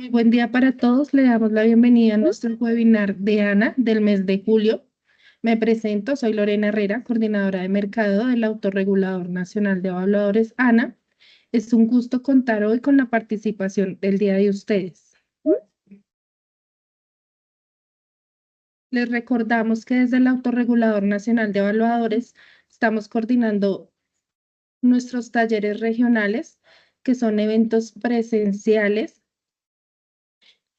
Muy buen día para todos. Le damos la bienvenida a nuestro webinar de ANA del mes de julio. Me presento, soy Lorena Herrera, coordinadora de mercado del Autorregulador Nacional de Evaluadores ANA. Es un gusto contar hoy con la participación del día de ustedes. Les recordamos que desde el Autorregulador Nacional de Evaluadores estamos coordinando nuestros talleres regionales, que son eventos presenciales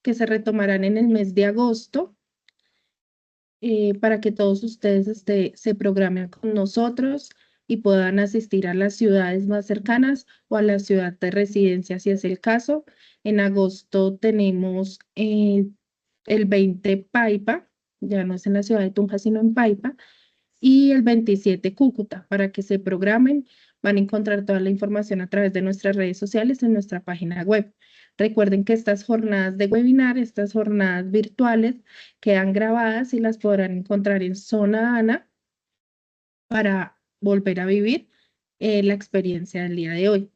que se retomarán en el mes de agosto. Para que todos ustedes se programen con nosotros y puedan asistir a las ciudades más cercanas o a la ciudad de residencia, si es el caso. En agosto tenemos el 20 Paipa, ya no es en la ciudad de Tunja, sino en Paipa, y el 27 Cúcuta, para que se programen. Van a encontrar toda la información a través de nuestras redes sociales en nuestra página web. Recuerden que estas jornadas de webinar, estas jornadas virtuales, quedan grabadas y las podrán encontrar en Zona ANA para volver a vivir la experiencia del día de hoy.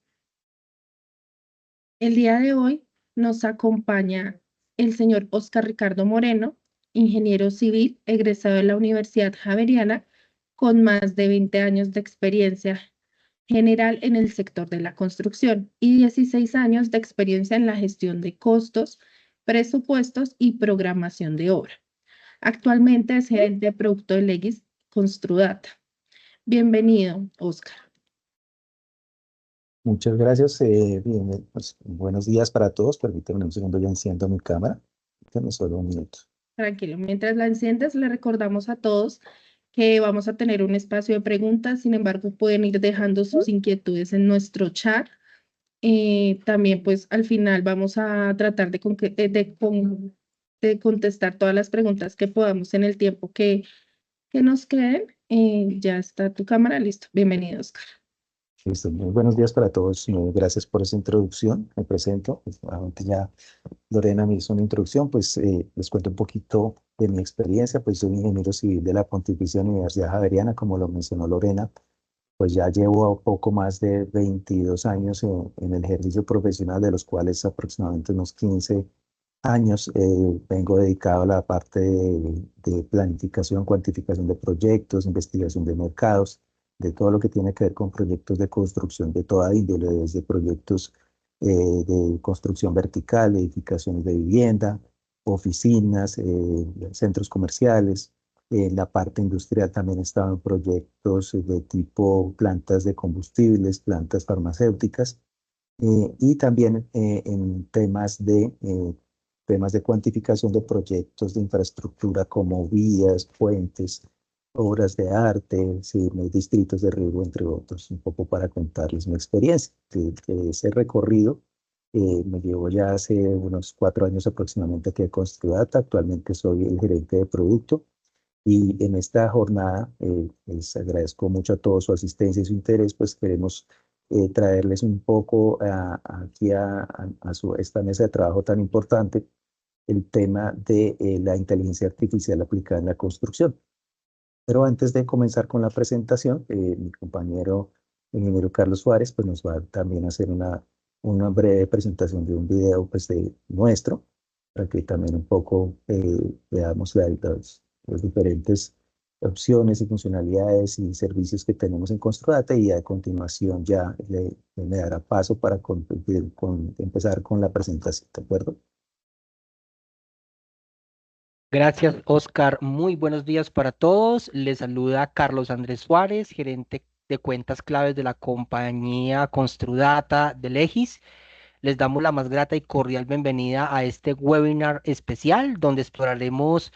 El día de hoy nos acompaña el señor Oscar Ricardo Moreno, ingeniero civil, egresado de la Universidad Javeriana, con más de 20 años de experiencia general en el sector de la construcción y 16 años de experiencia en la gestión de costos, presupuestos y programación de obra. Actualmente es gerente de producto de Legis Construdata. Bienvenido, Oscar. Muchas gracias. Bien, pues, buenos días para todos. Permítanme un segundo, ya enciendo mi cámara. Permítanme solo un minuto. Tranquilo, mientras la enciendes, le recordamos a todos que vamos a tener un espacio de preguntas. Sin embargo, pueden ir dejando sus inquietudes en nuestro chat. También, pues, al final vamos a tratar de contestar todas las preguntas que podamos en el tiempo que nos queden. Ya está tu cámara, listo. Bienvenido, Oscar. Listo. Muy buenos días para todos. Gracias por esa introducción. Me presento. Pues, nuevamente ya Lorena me hizo una introducción. Pues les cuento un poquito de mi experiencia. Pues soy ingeniero civil de la Pontificia Universidad Javeriana, como lo mencionó Lorena. Pues ya llevo poco más de 22 años en el ejercicio profesional, de los cuales aproximadamente unos 15 años vengo dedicado a la parte de planificación, cuantificación de proyectos, investigación de mercados, de todo lo que tiene que ver con proyectos de construcción de toda índole, desde proyectos de construcción vertical, edificaciones de vivienda, oficinas, centros comerciales. En la parte industrial también he estado en proyectos de tipo plantas de combustibles, plantas farmacéuticas, y también en temas de cuantificación de proyectos de infraestructura como vías, puentes, obras de arte, sí, distritos de riego, entre otros, un poco para contarles mi experiencia. De ese recorrido me llevo ya hace unos 4 años aproximadamente aquí a Construdata. Actualmente soy el gerente de producto. Y en esta jornada, les agradezco mucho a todos su asistencia y su interés, pues queremos traerles un poco aquí esta mesa de trabajo tan importante, el tema de la inteligencia artificial aplicada en la construcción. Pero antes de comenzar con la presentación, mi compañero ingeniero Carlos Suárez pues nos va también a hacer una breve presentación de un video pues nuestro, para que también un poco veamos las diferentes opciones y funcionalidades y servicios que tenemos en Construdata, y a continuación ya me dará paso para empezar con la presentación, ¿de acuerdo? Gracias, Oscar. Muy buenos días para todos. Les saluda Carlos Andrés Suárez, gerente de cuentas claves de la compañía Construdata de Legis. Les damos la más grata y cordial bienvenida a este webinar especial donde exploraremos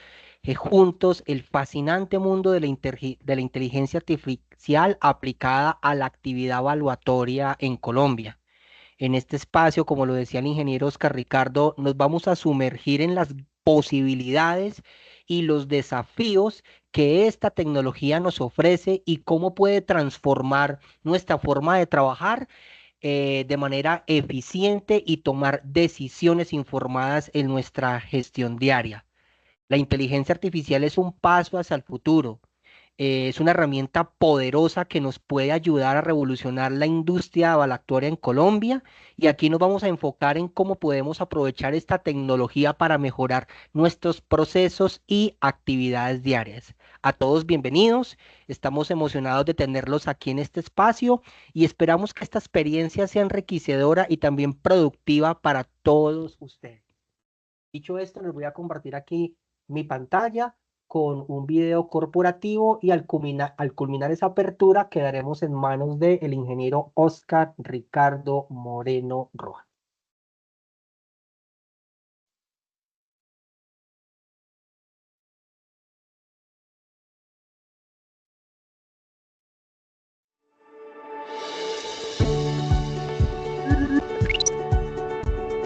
juntos el fascinante mundo de la inteligencia artificial aplicada a la actividad evaluatoria en Colombia. En este espacio, como lo decía el ingeniero Oscar Ricardo, nos vamos a sumergir en las posibilidades y los desafíos que esta tecnología nos ofrece y cómo puede transformar nuestra forma de trabajar de manera eficiente y tomar decisiones informadas en nuestra gestión diaria. La inteligencia artificial es un paso hacia el futuro. Es una herramienta poderosa que nos puede ayudar a revolucionar la industria avalactuaria en Colombia y aquí nos vamos a enfocar en cómo podemos aprovechar esta tecnología para mejorar nuestros procesos y actividades diarias. A todos bienvenidos, estamos emocionados de tenerlos aquí en este espacio y esperamos que esta experiencia sea enriquecedora y también productiva para todos ustedes. Dicho esto, les voy a compartir aquí mi pantalla con un video corporativo y al culminar esa apertura quedaremos en manos del ingeniero Oscar Ricardo Moreno Rojas.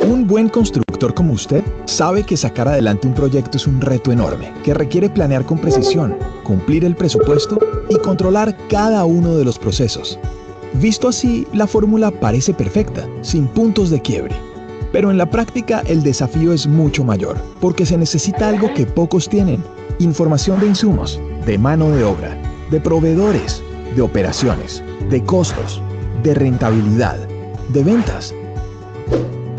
Un buen constructor como usted sabe que sacar adelante un proyecto es un reto enorme, que requiere planear con precisión, cumplir el presupuesto y controlar cada uno de los procesos. Visto así, la fórmula parece perfecta, sin puntos de quiebre. Pero en la práctica el desafío es mucho mayor, porque se necesita algo que pocos tienen: información de insumos, de mano de obra, de proveedores, de operaciones, de costos, de rentabilidad, de ventas.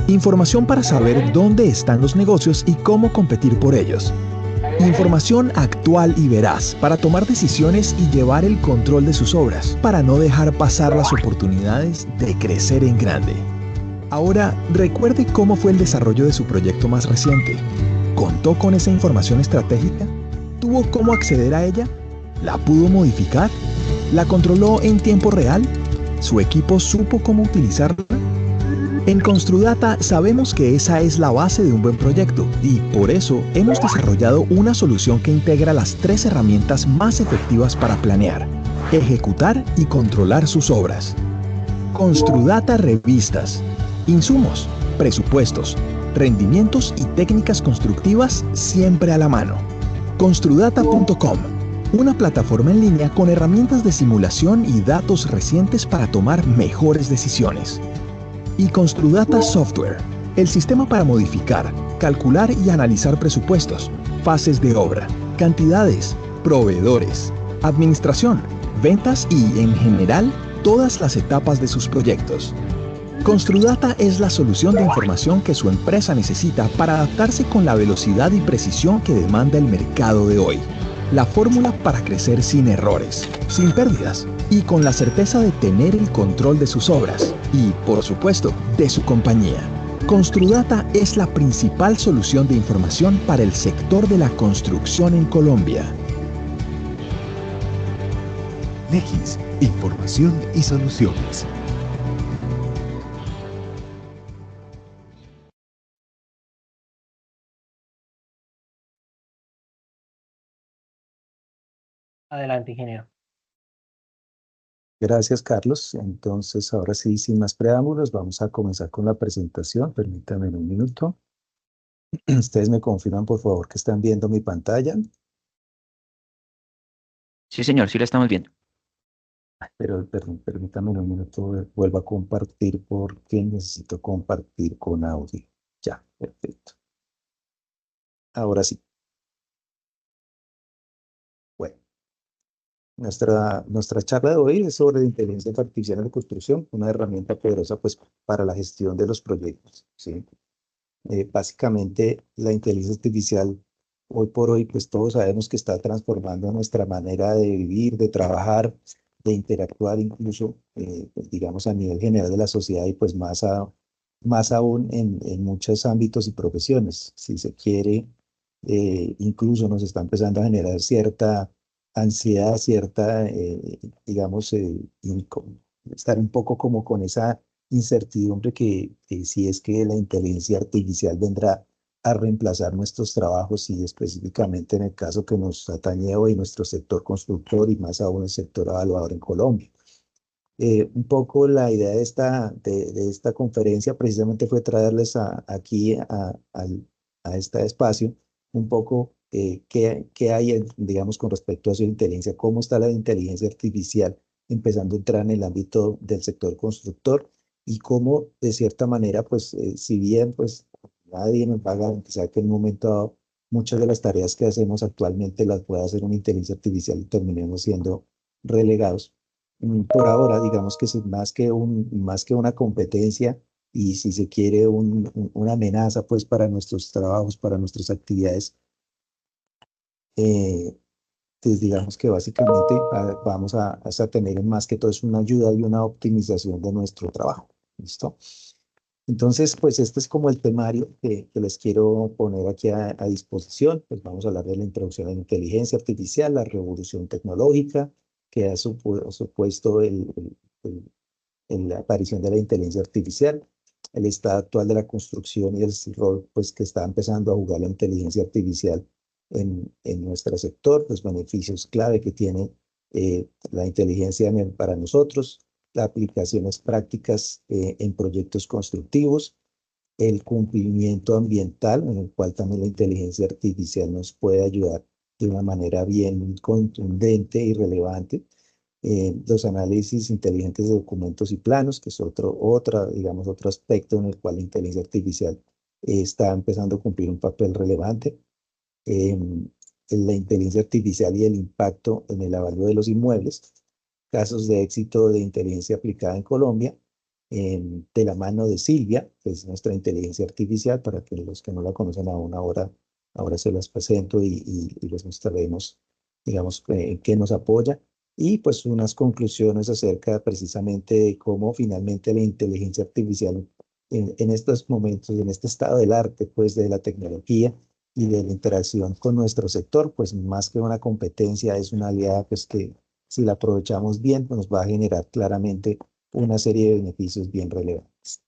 Información para saber dónde están los negocios y cómo competir por ellos. Información actual y veraz para tomar decisiones y llevar el control de sus obras, para no dejar pasar las oportunidades de crecer en grande. Ahora, recuerde cómo fue el desarrollo de su proyecto más reciente. ¿Contó con esa información estratégica? ¿Tuvo cómo acceder a ella? ¿La pudo modificar? ¿La controló en tiempo real? ¿Su equipo supo cómo utilizarla? En Construdata sabemos que esa es la base de un buen proyecto y por eso hemos desarrollado una solución que integra las 3 herramientas más efectivas para planear, ejecutar y controlar sus obras. Construdata Revistas. Insumos, presupuestos, rendimientos y técnicas constructivas siempre a la mano. Construdata.com. Una plataforma en línea con herramientas de simulación y datos recientes para tomar mejores decisiones. Y Construdata Software, el sistema para modificar, calcular y analizar presupuestos, fases de obra, cantidades, proveedores, administración, ventas y, en general, todas las etapas de sus proyectos. Construdata es la solución de información que su empresa necesita para adaptarse con la velocidad y precisión que demanda el mercado de hoy. La fórmula para crecer sin errores, sin pérdidas y con la certeza de tener el control de sus obras y, por supuesto, de su compañía. Construdata es la principal solución de información para el sector de la construcción en Colombia. Legis, información y soluciones. Adelante, ingeniero. Gracias, Carlos. Entonces, ahora sí, sin más preámbulos, vamos a comenzar con la presentación. Permítanme un minuto. Ustedes me confirman, por favor, que están viendo mi pantalla. Sí, señor, sí la estamos viendo. Pero permítanme un minuto, vuelvo a compartir porque necesito compartir con audio. Ya, perfecto. Ahora sí. Bueno, nuestra charla de hoy es sobre inteligencia artificial en la construcción, una herramienta poderosa pues, para la gestión de los proyectos, ¿sí? Básicamente, la inteligencia artificial, hoy por hoy, pues todos sabemos que está transformando nuestra manera de vivir, de trabajar, de interactuar incluso, pues, digamos, a nivel general de la sociedad y pues más aún en muchos ámbitos y profesiones. Si se quiere, incluso nos está empezando a generar cierta ansiedad, cierta, digamos, estar un poco como con esa incertidumbre que si es que la inteligencia artificial vendrá a reemplazar nuestros trabajos y específicamente en el caso que nos atañe hoy nuestro sector constructor y más aún el sector evaluador en Colombia. Un poco la idea de esta conferencia precisamente fue traerles aquí a este espacio un poco qué hay, digamos, con respecto a su inteligencia, cómo está la inteligencia artificial empezando a entrar en el ámbito del sector constructor y cómo, de cierta manera, pues, si bien, pues, nadie nos va a garantizar que en un momento dado muchas de las tareas que hacemos actualmente las puede hacer una inteligencia artificial y terminemos siendo relegados. Por ahora, digamos que es más que una competencia y si se quiere una amenaza pues para nuestros trabajos, para nuestras actividades, eh, pues digamos que básicamente vamos a tener más que todo es una ayuda y una optimización de nuestro trabajo. ¿Listo? Entonces, pues este es como el temario que les quiero poner aquí a disposición. Pues vamos a hablar de la introducción de la inteligencia artificial, la revolución tecnológica que ha supuesto la aparición de la inteligencia artificial, el estado actual de la construcción y el rol pues, que está empezando a jugar la inteligencia artificial en nuestro sector, los beneficios clave que tiene la inteligencia para nosotros, las aplicaciones prácticas en proyectos constructivos, el cumplimiento ambiental, en el cual también la inteligencia artificial nos puede ayudar de una manera bien contundente y relevante, los análisis inteligentes de documentos y planos, que es digamos, otro aspecto en el cual la inteligencia artificial está empezando a cumplir un papel relevante. En la inteligencia artificial y el impacto en el avalúo de los inmuebles, casos de éxito de inteligencia aplicada en Colombia, de la mano de Silvia, que es nuestra inteligencia artificial, para que los que no la conocen aún ahora se las presento y les mostraremos, digamos, en qué nos apoya. Y pues unas conclusiones acerca precisamente de cómo finalmente la inteligencia artificial en estos momentos, en este estado del arte, pues de la tecnología y de la interacción con nuestro sector, pues más que una competencia, es una aliada pues que si la aprovechamos bien, pues nos va a generar claramente una serie de beneficios bien relevantes.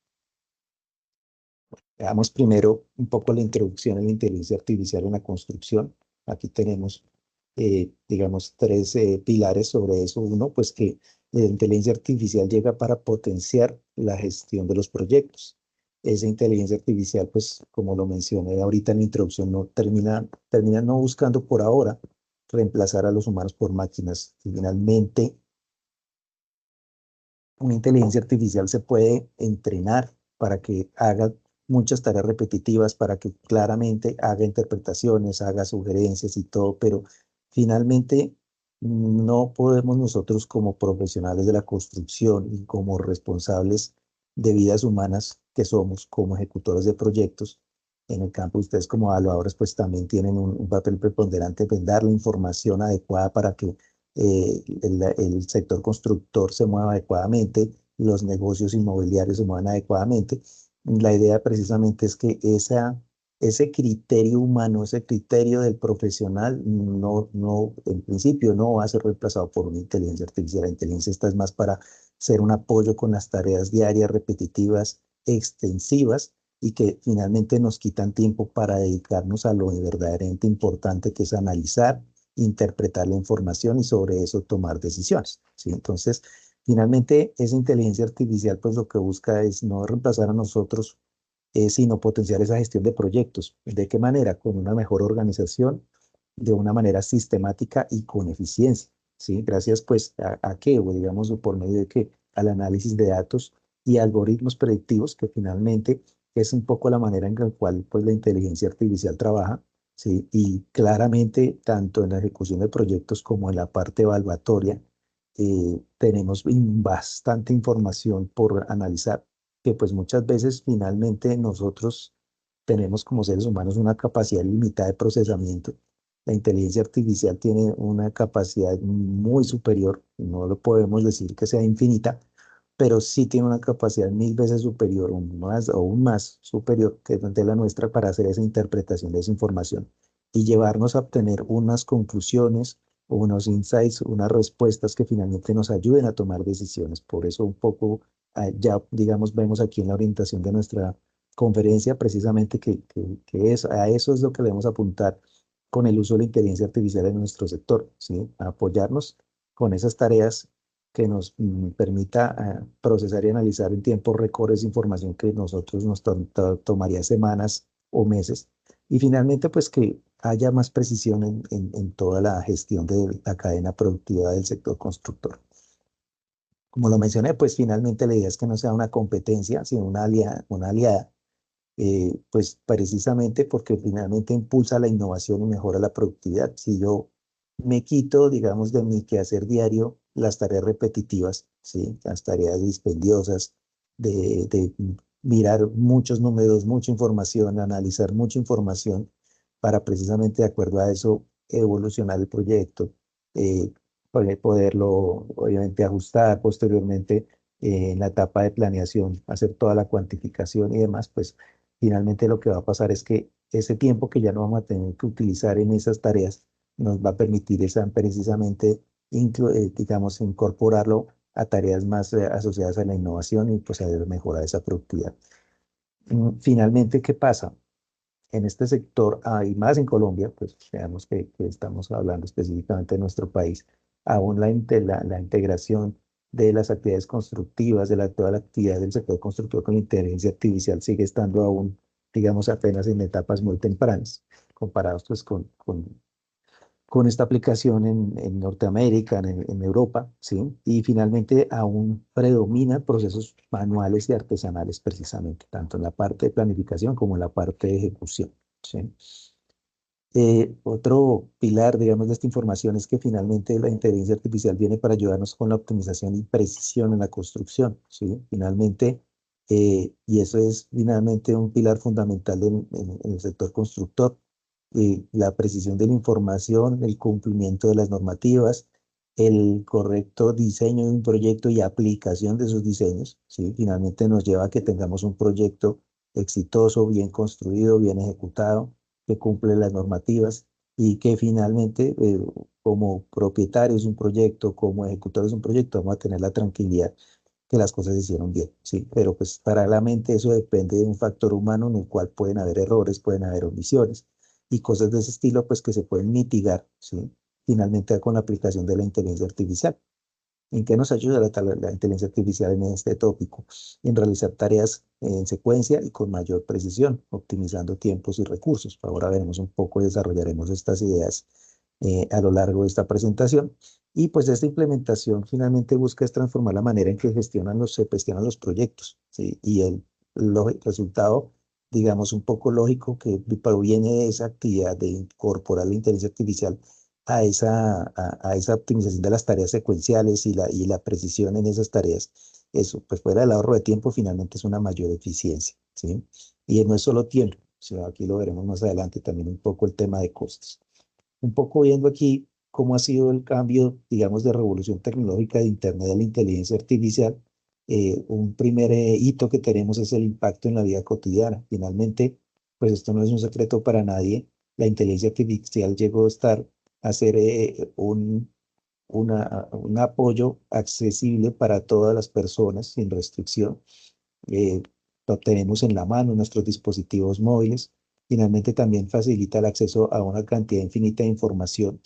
Veamos primero un poco la introducción a la inteligencia artificial en la construcción. Aquí tenemos, digamos, tres pilares sobre eso. Uno, pues que la inteligencia artificial llega para potenciar la gestión de los proyectos. Esa inteligencia artificial, pues, como lo mencioné ahorita en la introducción, no termina no buscando por ahora reemplazar a los humanos por máquinas. Y finalmente, una inteligencia artificial se puede entrenar para que haga muchas tareas repetitivas, para que claramente haga interpretaciones, haga sugerencias y todo, pero finalmente no podemos nosotros como profesionales de la construcción y como responsables de vidas humanas que somos como ejecutores de proyectos, en el campo ustedes como evaluadores pues también tienen un papel preponderante en dar la información adecuada para que el sector constructor se mueva adecuadamente, los negocios inmobiliarios se muevan adecuadamente. La idea precisamente es que ese criterio humano, ese criterio del profesional, en principio no va a ser reemplazado por una inteligencia artificial. La inteligencia esta es más para ser un apoyo con las tareas diarias, repetitivas, extensivas, y que finalmente nos quitan tiempo para dedicarnos a lo verdaderamente importante, que es analizar, interpretar la información y sobre eso tomar decisiones, ¿sí? Entonces, finalmente, esa inteligencia artificial, pues lo que busca es no reemplazar a nosotros, sino potenciar esa gestión de proyectos. ¿De qué manera? Con una mejor organización, de una manera sistemática y con eficiencia, ¿sí? Gracias, pues, ¿a qué? O digamos, por medio de qué? Al análisis de datos y algoritmos predictivos, que finalmente es un poco la manera en la cual, pues, la inteligencia artificial trabaja. Sí, y claramente, tanto en la ejecución de proyectos como en la parte evaluatoria, tenemos bastante información por analizar, que pues muchas veces finalmente nosotros tenemos como seres humanos una capacidad limitada de procesamiento. La inteligencia artificial tiene una capacidad muy superior, no lo podemos decir que sea infinita, pero sí tiene una capacidad 1000 veces superior, aún más superior que de la nuestra para hacer esa interpretación de esa información y llevarnos a obtener unas conclusiones, unos insights, unas respuestas que finalmente nos ayuden a tomar decisiones. Por eso un poco, ya digamos, vemos aquí en la orientación de nuestra conferencia precisamente a eso es lo que debemos apuntar con el uso de la inteligencia artificial en nuestro sector, ¿sí? A apoyarnos con esas tareas que nos permita procesar y analizar en tiempo récord esa información que nosotros nos tomaría semanas o meses. Y finalmente, pues que haya más precisión en toda la gestión de la cadena productiva del sector constructor. Como lo mencioné, pues finalmente la idea es que no sea una competencia, sino una aliada pues precisamente porque finalmente impulsa la innovación y mejora la productividad. Si yo me quito, digamos, de mi quehacer diario las tareas repetitivas, ¿sí? Las tareas dispendiosas, de mirar muchos números, mucha información, analizar mucha información para precisamente de acuerdo a eso evolucionar el proyecto, poderlo obviamente ajustar posteriormente en la etapa de planeación, hacer toda la cuantificación y demás, pues finalmente lo que va a pasar es que ese tiempo que ya no vamos a tener que utilizar en esas tareas nos va a permitir precisamente, digamos, incorporarlo a tareas más asociadas a la innovación y pues a mejorar esa productividad. Finalmente, ¿qué pasa? En este sector, y más en Colombia, pues veamos que estamos hablando específicamente de nuestro país, aún la integración de las actividades constructivas, toda la actividad del sector constructor con inteligencia artificial sigue estando aún, digamos, apenas en etapas muy tempranas, comparados pues con esta aplicación en Norteamérica, en Europa, ¿sí? Y finalmente aún predominan procesos manuales y artesanales precisamente, tanto en la parte de planificación como en la parte de ejecución, ¿sí? Otro pilar, digamos, de esta información es que finalmente la inteligencia artificial viene para ayudarnos con la optimización y precisión en la construcción, ¿sí? Finalmente, y eso es finalmente un pilar fundamental en el sector constructor, la precisión de la información, el cumplimiento de las normativas, el correcto diseño de un proyecto y aplicación de sus diseños, ¿sí? Finalmente nos lleva a que tengamos un proyecto exitoso, bien construido, bien ejecutado, que cumple las normativas y que finalmente, como propietarios de un proyecto, como ejecutores de un proyecto, vamos a tener la tranquilidad que las cosas se hicieron bien, ¿sí? Pero pues paralelamente eso depende de un factor humano en el cual pueden haber errores, pueden haber omisiones y cosas de ese estilo, pues que se pueden mitigar, ¿sí? Finalmente con la aplicación de la inteligencia artificial. ¿En qué nos ayuda la inteligencia artificial en este tópico? En realizar tareas en secuencia y con mayor precisión, optimizando tiempos y recursos. Ahora veremos un poco, desarrollaremos estas ideas a lo largo de esta presentación. Y pues esta implementación finalmente busca es transformar la manera en que se gestionan los proyectos, ¿sí? Y el resultado, digamos, un poco lógico que proviene de esa actividad de incorporar la inteligencia artificial a esa optimización de las tareas secuenciales y la precisión en esas tareas, eso, pues fuera del ahorro de tiempo, finalmente es una mayor eficiencia, ¿sí? Y no es solo tiempo, o sea, aquí lo veremos más adelante también un poco el tema de costos. Un poco viendo aquí cómo ha sido el cambio, digamos, de revolución tecnológica de Internet de la inteligencia artificial, un primer hito que tenemos es el impacto en la vida cotidiana. Finalmente, pues esto no es un secreto para nadie, la inteligencia artificial llegó a estar hacer un apoyo accesible para todas las personas sin restricción. Lo tenemos en la mano en nuestros dispositivos móviles. Finalmente también facilita el acceso a una cantidad infinita de información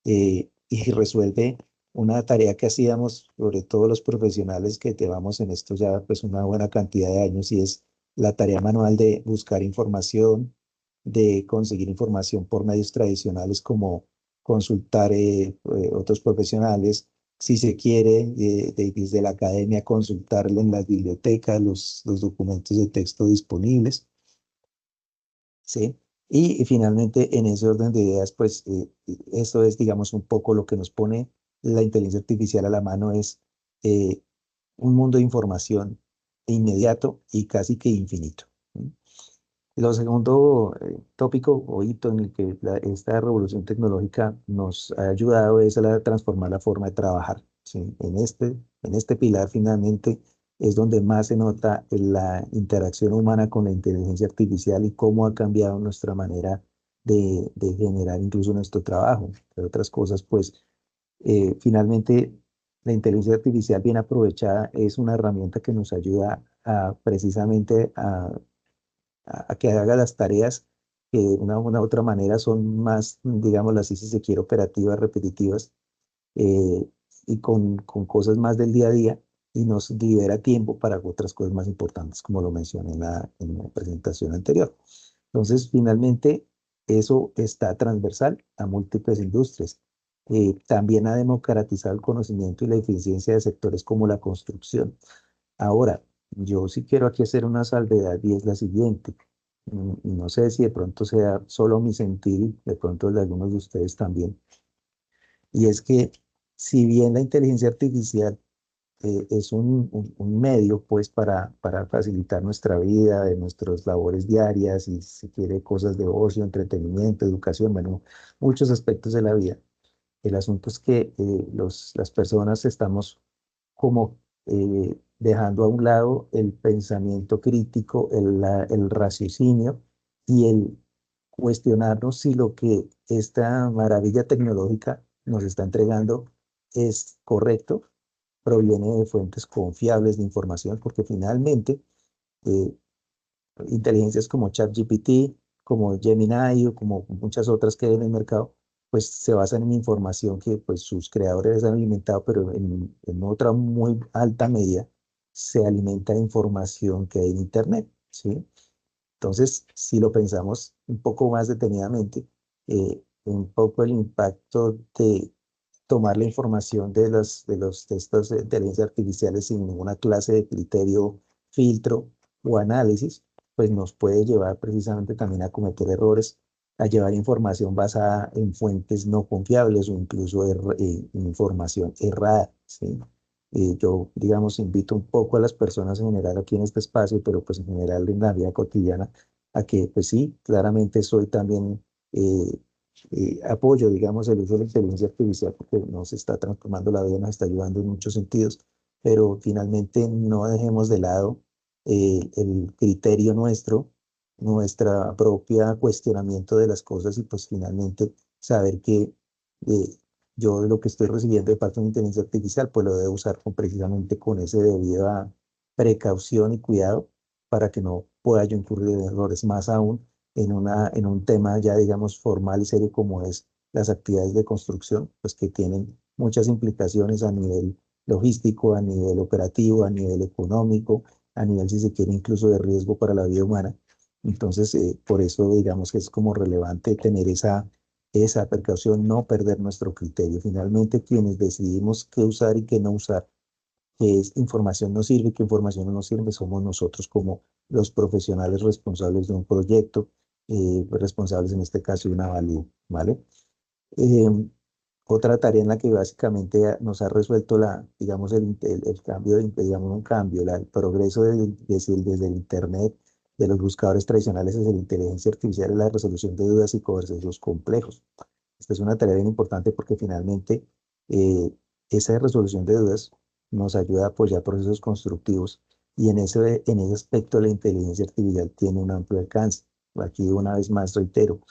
y resuelve una tarea que hacíamos, sobre todo los profesionales que llevamos en esto ya pues una buena cantidad de años, y es la tarea manual de buscar información, de conseguir información por medios tradicionales como consultar otros profesionales, si se quiere, desde la academia, consultarle en las bibliotecas los documentos de texto disponibles, ¿sí? Y finalmente, en ese orden de ideas, pues eso es, digamos, un poco lo que nos pone la inteligencia artificial a la mano, es un mundo de información inmediato y casi que infinito, ¿sí? Lo segundo tópico o hito en el que esta revolución tecnológica nos ha ayudado es a transformar la forma de trabajar, ¿sí? En este pilar finalmente es donde más se nota la interacción humana con la inteligencia artificial y cómo ha cambiado nuestra manera de generar incluso nuestro trabajo. Entre otras cosas, pues finalmente la inteligencia artificial bien aprovechada es una herramienta que nos ayuda precisamente a que haga las tareas que de una u otra manera son más, digámoslo así, si se quiere, operativas, repetitivas, eh, y con cosas más del día a día, y nos libera tiempo para otras cosas más importantes, como lo mencioné en la presentación anterior. Entonces, finalmente, eso está transversal a múltiples industrias. También ha democratizado el conocimiento y la eficiencia de sectores como la construcción. Ahora, yo sí quiero aquí hacer una salvedad, y es la siguiente. y no sé si de pronto sea solo mi sentir, de pronto el de algunos de ustedes también, y es que si bien la inteligencia artificial es un medio pues para facilitar nuestra vida, de nuestras labores diarias, y si quiere cosas de ocio, entretenimiento, educación, bueno, muchos aspectos de la vida. El asunto es que las personas estamos como dejando a un lado el pensamiento crítico, el raciocinio y el cuestionarnos si lo que esta maravilla tecnológica nos está entregando es correcto, proviene de fuentes confiables de información, porque finalmente eh, inteligencias como ChatGPT, como Gemini o como muchas otras que hay en el mercado, pues se basan en información que pues sus creadores han alimentado, pero en otra muy alta medida se alimenta de información que hay en Internet, ¿sí? Entonces, si lo pensamos un poco más detenidamente, un poco el impacto de tomar la información de estas inteligencias artificiales sin ninguna clase de criterio, filtro o análisis, pues nos puede llevar precisamente también a cometer errores, a llevar información basada en fuentes no confiables o incluso información errada, ¿sí? Yo, digamos, invito un poco a las personas en general aquí en este espacio, pero pues en general en la vida cotidiana, a que, pues sí, claramente soy también, apoyo, digamos, el uso de la inteligencia artificial porque nos está transformando la vida, nos está ayudando en muchos sentidos, pero finalmente no dejemos de lado el criterio nuestro, nuestra propia cuestionamiento de las cosas y pues finalmente saber que eh, yo lo que estoy recibiendo de parte de una inteligencia artificial, pues lo debo usar precisamente con ese debida precaución y cuidado para que no pueda yo incurrir en errores más aún en un tema ya, digamos, formal y serio como es las actividades de construcción, pues que tienen muchas implicaciones a nivel logístico, a nivel operativo, a nivel económico, a nivel, si se quiere, incluso de riesgo para la vida humana. Entonces, por eso, digamos que es como relevante tener esa precaución, no perder nuestro criterio. Finalmente, quienes decidimos qué usar y qué no usar, qué información nos sirve y qué información no nos sirve, somos nosotros como los profesionales responsables de un proyecto, responsables en este caso de una valía, ¿vale? Eh, Otra tarea en la que básicamente nos ha resuelto digamos, el cambio, digamos, un cambio, el progreso desde el Internet, de los buscadores tradicionales desde la inteligencia artificial, es la resolución de dudas y conversaciones complejos. Esta es una tarea bien importante porque finalmente eh, esa resolución de dudas nos ayuda a apoyar procesos constructivos y en ese aspecto la inteligencia artificial tiene un amplio alcance. Aquí una vez más reitero,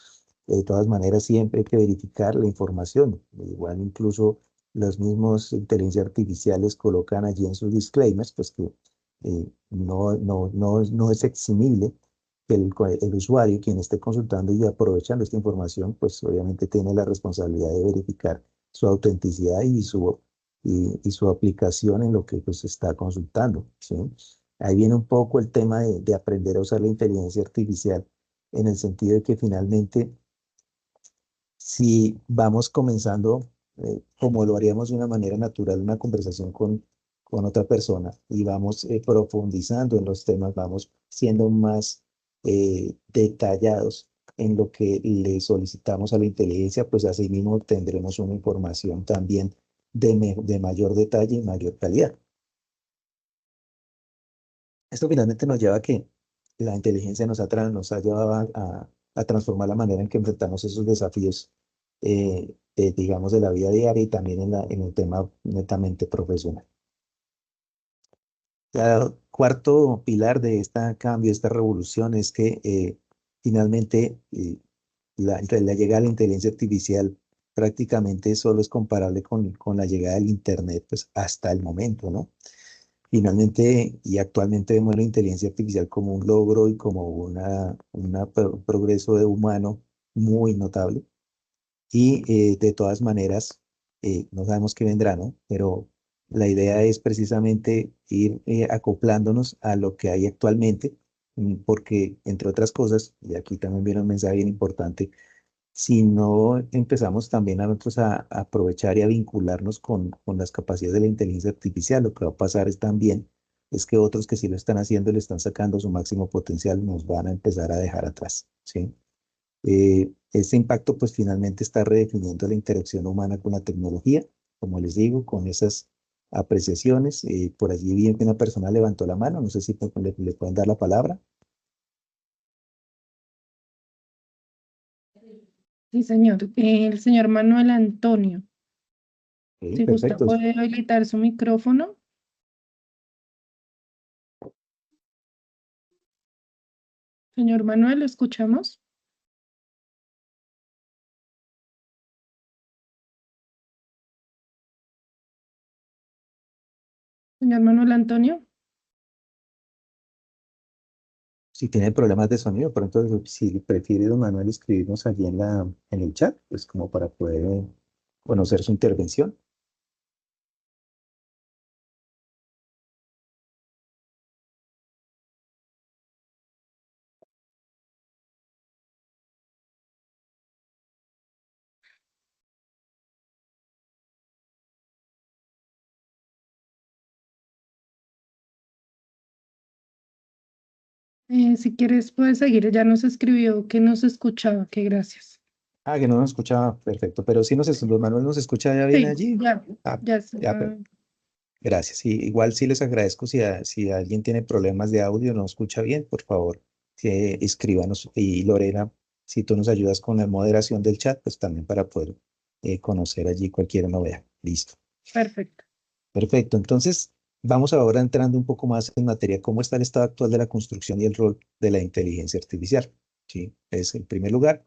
de todas maneras, siempre hay que verificar la información. Igual incluso los mismos inteligencias artificiales colocan allí en sus disclaimers, pues que no es eximible que el usuario, quien esté consultando y aprovechando esta información, pues obviamente tiene la responsabilidad de verificar su autenticidad y su aplicación en lo que pues está consultando, ¿sí? Ahí viene un poco el tema de aprender a usar la inteligencia artificial en el sentido de que finalmente si vamos comenzando, como lo haríamos de una manera natural, una conversación con otra persona y vamos profundizando en los temas, vamos siendo más detallados en lo que le solicitamos a la inteligencia, pues así mismo tendremos una información también de mayor detalle y mayor calidad. Esto finalmente nos lleva a que la inteligencia nos ha llevado a transformar la manera en que enfrentamos esos desafíos, digamos, de la vida diaria y también en el tema netamente profesional. El cuarto pilar de este cambio, esta revolución, es que finalmente la llegada de la inteligencia artificial prácticamente solo es comparable con la llegada del Internet, pues hasta el momento, ¿no? Finalmente y actualmente vemos la inteligencia artificial como un logro y como un progreso de humano muy notable. Y de todas maneras, no sabemos qué vendrá, ¿no? Pero la idea es precisamente ir acoplándonos a lo que hay actualmente, porque entre otras cosas, y aquí también viene un mensaje bien importante, si no empezamos también a nosotros a aprovechar y a vincularnos con las capacidades de la inteligencia artificial, lo que va a pasar es también es que otros que sí lo están haciendo, le están sacando su máximo potencial, nos van a empezar a dejar atrás, ¿sí? Este impacto pues finalmente está redefiniendo la interacción humana con la tecnología, como les digo, con esas apreciaciones. Por allí vi que una persona levantó la mano, no sé si le pueden dar la palabra. Sí, señor. El señor Manuel Antonio, Ok, si gusta, perfecto. puede habilitar su micrófono. Señor Manuel, ¿lo escuchamos? Señor Manuel Antonio. Si tiene problemas de sonido, pero entonces si prefiere don Manuel escribirnos allí en el chat, pues como para poder conocer su intervención. Si quieres, puedes seguir. Ya nos escribió que nos escuchaba. Que gracias. Ah, que no nos escuchaba, perfecto, pero sí don Manuel nos escucha ya bien Sí, allí. ya, Ah, ya ya, está. gracias. Sí, igual sí les agradezco si alguien tiene problemas de audio, no escucha bien, por favor, escríbanos. Y Lorena, si tú nos ayudas con la moderación del chat, pues también para poder conocer allí cualquier novedad. Listo. Perfecto. Perfecto. Entonces, vamos ahora entrando un poco más en materia, ¿cómo está el estado actual de la construcción y el rol de la inteligencia artificial? Sí, es en primer lugar.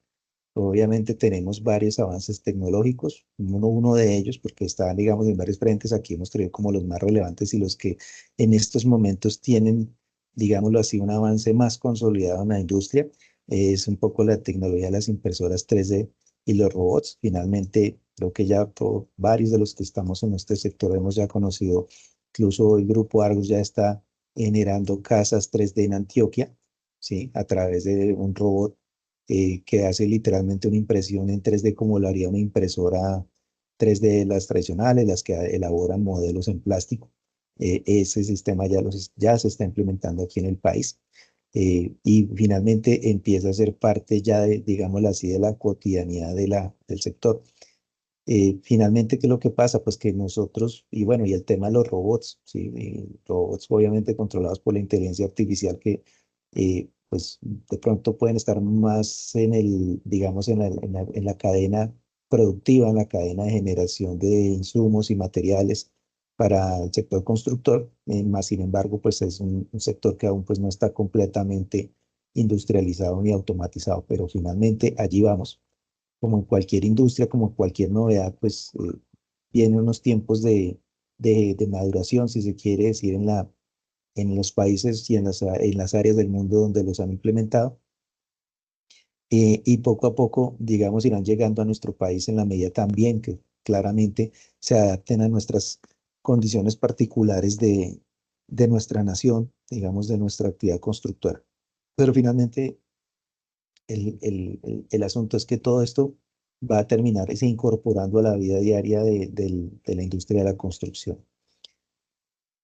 Obviamente tenemos varios avances tecnológicos, uno de ellos, porque están, digamos, en varios frentes, aquí hemos traído como los más relevantes y los que en estos momentos tienen, digámoslo así, un avance más consolidado en la industria, es un poco la tecnología de las impresoras 3D y los robots. Finalmente, creo que ya varios de los que estamos en este sector hemos ya conocido, incluso el Grupo Argos ya está generando casas 3D en Antioquia, ¿sí? A través de un robot que hace literalmente una impresión en 3D como lo haría una impresora 3D de las tradicionales, las que elaboran modelos en plástico. Ese sistema ya se está implementando aquí en el país. Y finalmente empieza a ser parte ya de, digámoslo así, de la cotidianidad del sector. Finalmente, ¿qué es lo que pasa? Pues que nosotros, y bueno, y el tema de los robots, ¿sí? Robots obviamente controlados por la inteligencia artificial que pues de pronto pueden estar más en digamos, en la cadena productiva, en la cadena de generación de insumos y materiales para el sector constructor, más sin embargo, pues es un sector que aún pues no está completamente industrializado ni automatizado, pero finalmente allí vamos. Como en cualquier industria, como en cualquier novedad, pues vienen unos tiempos de maduración, si se quiere decir, en los países y en las áreas del mundo donde los han implementado. Y poco a poco, digamos, irán llegando a nuestro país en la medida también que claramente se adapten a nuestras condiciones particulares de nuestra nación, digamos, de nuestra actividad constructora. Pero finalmente, el asunto es que todo esto va a terminar se incorporando a la vida diaria de la industria de la construcción.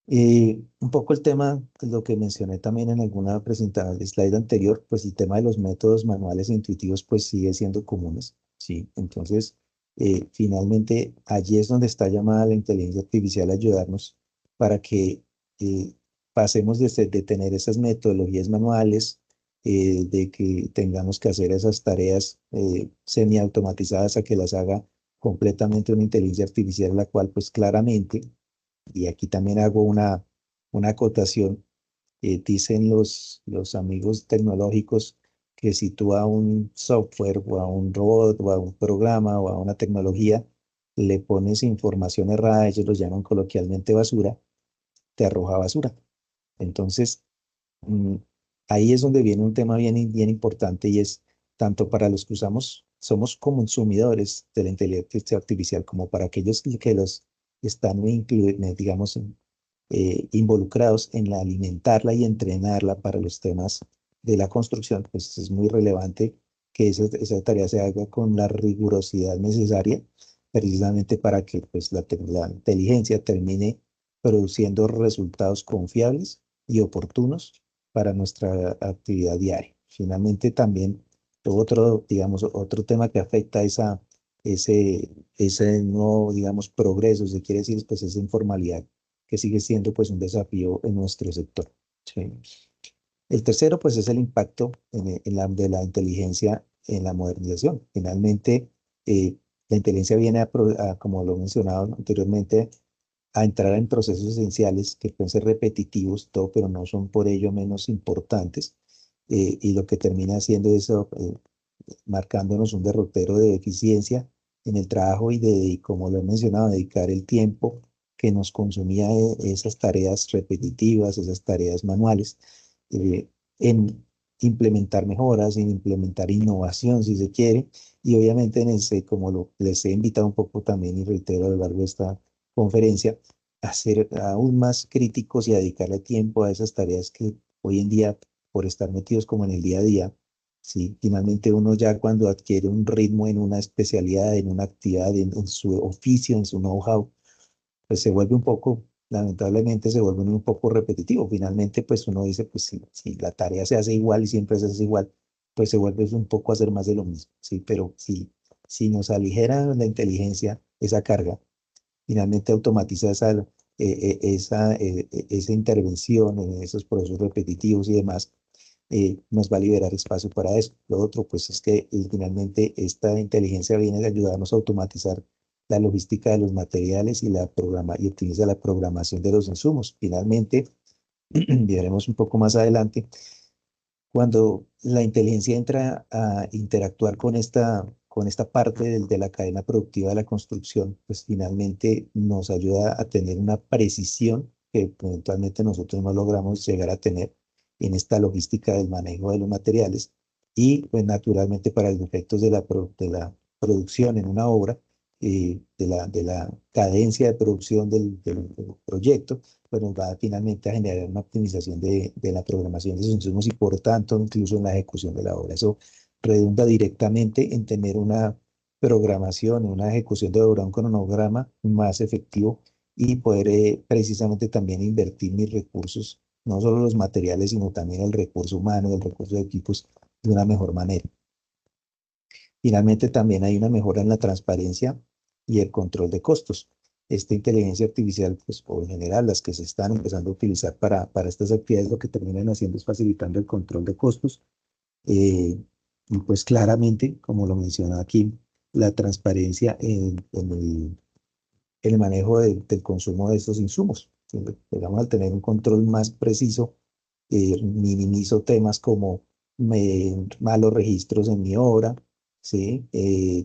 Un poco el tema, lo que mencioné también en alguna presentación, slide anterior, pues el tema de los métodos manuales e intuitivos pues sigue siendo comunes, ¿sí? Entonces, finalmente allí es donde está llamada la inteligencia artificial a ayudarnos para que pasemos de tener esas metodologías manuales, de que tengamos que hacer esas tareas semiautomatizadas a que las haga completamente una inteligencia artificial, la cual pues claramente y aquí también hago una acotación. Dicen los amigos tecnológicos que si tú a un software o a un robot o a un programa o a una tecnología le pones información errada, ellos lo llaman coloquialmente basura, te arroja basura. Entonces, mm, ahí es donde viene un tema bien importante y es tanto para los que somos consumidores de la inteligencia artificial como para aquellos que los están digamos, involucrados en la alimentarla y entrenarla para los temas de la construcción, pues es muy relevante que esa tarea se haga con la rigurosidad necesaria precisamente para que pues, la inteligencia termine produciendo resultados confiables y oportunos para nuestra actividad diaria. Finalmente, también otro, digamos, otro tema que afecta ese nuevo, digamos, progreso, si quiere decir, pues esa informalidad que sigue siendo pues un desafío en nuestro sector. ¿Sí? El tercero, pues, es el impacto de la inteligencia en la modernización. Finalmente, la inteligencia viene como lo he mencionado anteriormente, a entrar en procesos esenciales que pueden ser repetitivos, todo, pero no son por ello menos importantes. Y lo que termina haciendo es marcándonos un derrotero de eficiencia en el trabajo y como lo he mencionado, dedicar el tiempo que nos consumía esas tareas repetitivas, esas tareas manuales, en implementar mejoras, en implementar innovación, si se quiere, y obviamente como les he invitado un poco también y reitero a lo largo de esta conferencia, a ser aún más críticos y a dedicarle tiempo a esas tareas que hoy en día, por estar metidos como en el día a día, sí, finalmente uno ya cuando adquiere un ritmo en una especialidad, en una actividad, en su oficio, en su know-how, pues se vuelve un poco, lamentablemente se vuelve un poco repetitivo. Finalmente, pues uno dice, pues si la tarea se hace igual y siempre se hace igual, pues se vuelve un poco a hacer más de lo mismo, sí, pero si nos aligera la inteligencia esa carga, finalmente automatiza esa intervención en esos procesos repetitivos y demás, nos va a liberar espacio para eso. Lo otro, pues es que finalmente esta inteligencia viene a ayudarnos a automatizar la logística de los materiales y optimiza la programación de los insumos. Finalmente, veremos un poco más adelante, cuando la inteligencia entra a interactuar con esta parte de la cadena productiva de la construcción, pues finalmente nos ayuda a tener una precisión que eventualmente nosotros no logramos llegar a tener en esta logística del manejo de los materiales y pues naturalmente para los efectos de la producción en una obra, de la cadencia de producción del proyecto, pues nos va finalmente a generar una optimización de la programación de sus insumos y por tanto incluso en la ejecución de la obra. Eso redunda directamente en tener una programación, una ejecución de obra, un cronograma más efectivo y poder precisamente también invertir mis recursos, no solo los materiales, sino también el recurso humano, el recurso de equipos de una mejor manera. Finalmente, también hay una mejora en la transparencia y el control de costos. Esta inteligencia artificial, pues, o en general, las que se están empezando a utilizar para estas actividades, lo que terminan haciendo es facilitando el control de costos. Y pues claramente, como lo menciona aquí, la transparencia en el manejo del consumo de estos insumos. Vamos a tener un control más preciso, minimizo temas como malos registros en mi obra, ¿sí?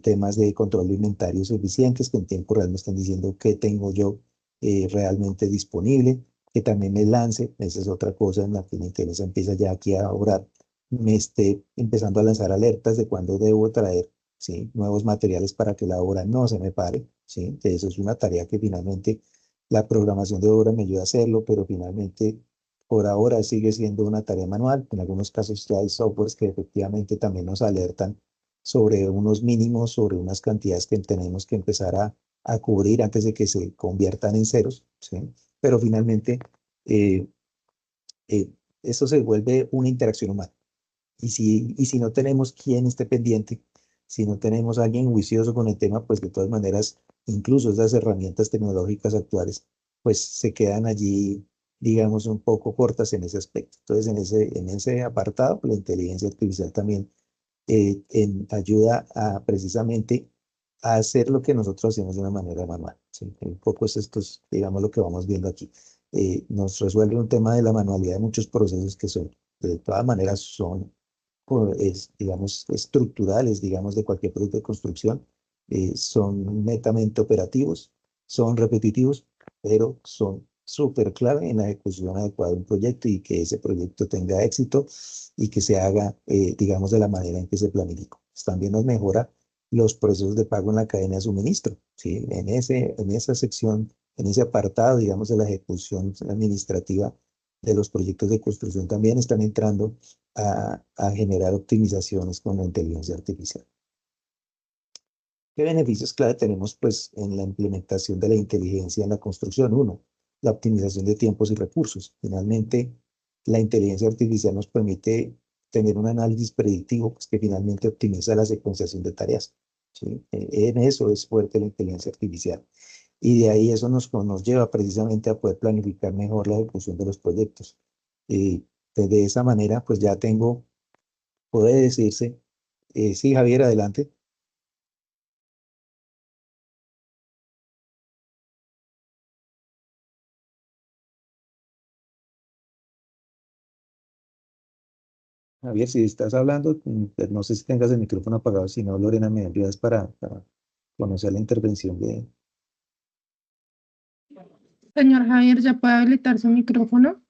Temas de control de inventarios eficientes que en tiempo real me están diciendo qué tengo yo realmente disponible, que también me lance, esa es otra cosa en la que la inteligencia empieza ya aquí a obrar, me esté empezando a lanzar alertas de cuándo debo traer, ¿sí? Nuevos materiales para que la obra no se me pare, ¿sí? Que eso es una tarea que finalmente la programación de obra me ayuda a hacerlo, pero finalmente por ahora sigue siendo una tarea manual. En algunos casos ya hay softwares que efectivamente también nos alertan sobre unos mínimos, sobre unas cantidades que tenemos que empezar a cubrir antes de que se conviertan en ceros, ¿sí? Pero finalmente eh, eso se vuelve una interacción humana. Y si no tenemos quien esté pendiente, si no tenemos a alguien juicioso con el tema, pues de todas maneras, incluso esas herramientas tecnológicas actuales, pues se quedan allí, digamos, un poco cortas en ese aspecto. Entonces, en ese apartado, la inteligencia artificial también ayuda a precisamente a hacer lo que nosotros hacemos de una manera manual, ¿sí? Un poco esto es, digamos, lo que vamos viendo aquí. Nos resuelve un tema de la manualidad de muchos procesos que son, de todas maneras, son digamos, estructurales, digamos, de cualquier producto de construcción, son netamente operativos, son repetitivos, pero son súper clave en la ejecución adecuada de un proyecto y que ese proyecto tenga éxito y que se haga, digamos, de la manera en que se planificó. También nos mejora los procesos de pago en la cadena de suministro, ¿sí? En esa sección, en ese apartado, digamos, de la ejecución administrativa de los proyectos de construcción también están entrando a generar optimizaciones con la inteligencia artificial. ¿Qué beneficios clave tenemos pues en la implementación de la inteligencia en la construcción? Uno, la optimización de tiempos y recursos. Finalmente, la inteligencia artificial nos permite tener un análisis predictivo pues, que finalmente optimiza la secuenciación de tareas, ¿sí? En eso es fuerte la inteligencia artificial. Y de ahí eso nos lleva precisamente a poder planificar mejor la ejecución de los proyectos. De esa manera, pues ya tengo, puede decirse, sí, Javier, adelante. Javier, si estás hablando, pues no sé si tengas el micrófono apagado, si no, Lorena, me ayudas para conocer la intervención de... Señor Javier, ¿ya puede habilitar su micrófono?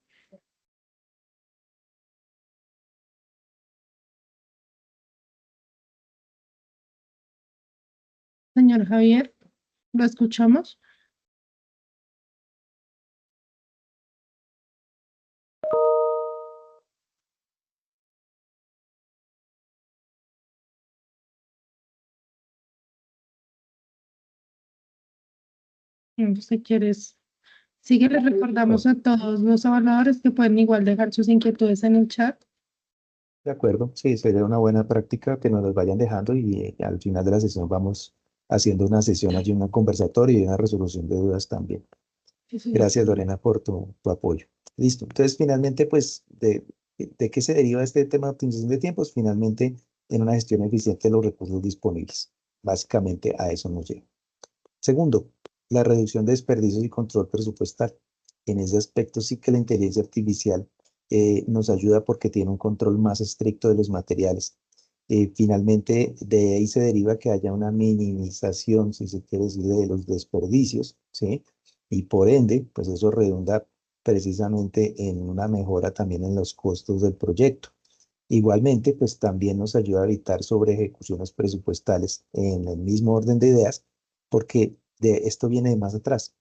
Señor Javier, ¿lo escuchamos? Si quieres, sigue, les recordamos a todos los evaluadores que pueden igual dejar sus inquietudes en el chat. De acuerdo, sí, sería una buena práctica que nos los vayan dejando y al final de la sesión vamos haciendo una sesión allí, una conversatoria y una resolución de dudas también. Sí, señor. Gracias, Lorena, por tu apoyo. Listo. Entonces, finalmente, pues, ¿de qué se deriva este tema de optimización de tiempos? Finalmente, en una gestión eficiente de los recursos disponibles. Básicamente, a eso nos lleva. Segundo, la reducción de desperdicios y control presupuestal. En ese aspecto sí que la inteligencia artificial nos ayuda porque tiene un control más estricto de los materiales. Finalmente, de ahí se deriva que haya una minimización, si se quiere decir, de los desperdicios, ¿sí? Y por ende, pues eso redunda precisamente en una mejora también en los costos del proyecto. Igualmente, pues también nos ayuda a evitar sobre ejecuciones presupuestales en el mismo orden de ideas, porque esto viene de más atrás.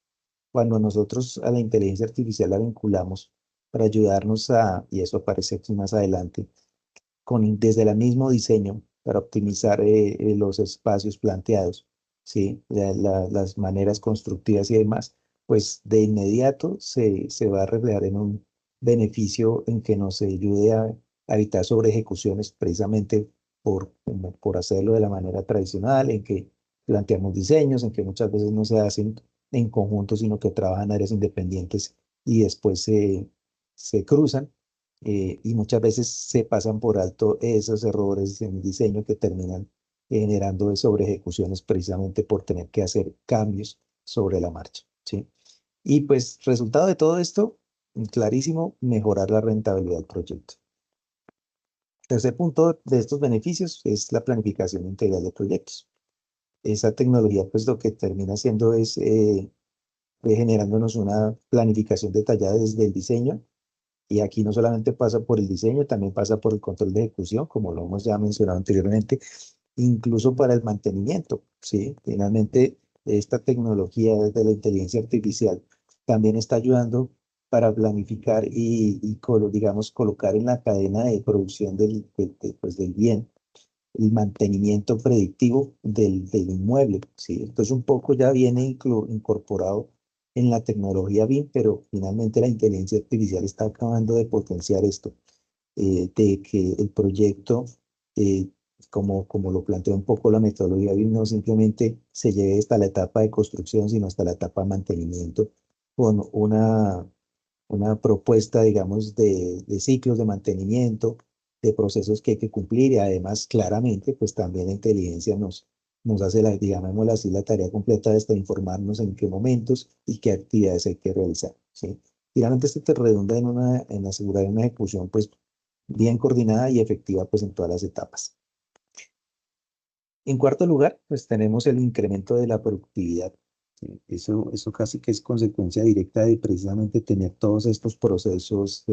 Cuando nosotros a la inteligencia artificial la vinculamos para ayudarnos y eso aparece aquí más adelante, desde el mismo diseño para optimizar los espacios planteados, ¿sí? Las maneras constructivas y demás, pues de inmediato se va a reflejar en un beneficio en que nos ayude a evitar sobre ejecuciones precisamente por hacerlo de la manera tradicional, en que planteamos diseños, en que muchas veces no se hacen en conjunto, sino que trabajan áreas independientes y después se cruzan y muchas veces se pasan por alto esos errores en el diseño que terminan generando sobre ejecuciones precisamente por tener que hacer cambios sobre la marcha, ¿sí? Y pues resultado de todo esto, clarísimo, mejorar la rentabilidad del proyecto. Tercer punto de estos beneficios es la planificación integral de proyectos. Esa tecnología pues lo que termina haciendo es generándonos una planificación detallada desde el diseño. Y aquí no solamente pasa por el diseño, también pasa por el control de ejecución, como lo hemos ya mencionado anteriormente, incluso para el mantenimiento, ¿sí? Finalmente, esta tecnología de la inteligencia artificial también está ayudando para planificar digamos, colocar en la cadena de producción pues, del bien el mantenimiento predictivo del inmueble, ¿sí? Entonces un poco ya viene incorporado en la tecnología BIM, pero finalmente la inteligencia artificial está acabando de potenciar esto, de que el proyecto, eh, como lo plantea un poco la metodología BIM, no simplemente se lleve hasta la etapa de construcción, sino hasta la etapa de mantenimiento, con una propuesta, digamos, de ciclos de mantenimiento, de procesos que hay que cumplir y además claramente, pues también la inteligencia nos hace, digámoslo así, la tarea completa de informarnos en qué momentos y qué actividades hay que realizar, ¿sí? Finalmente, esto te redunda en asegurar una ejecución, pues, bien coordinada y efectiva, pues, en todas las etapas. En cuarto lugar, pues, tenemos el incremento de la productividad. Sí, eso casi que es consecuencia directa de precisamente tener todos estos procesos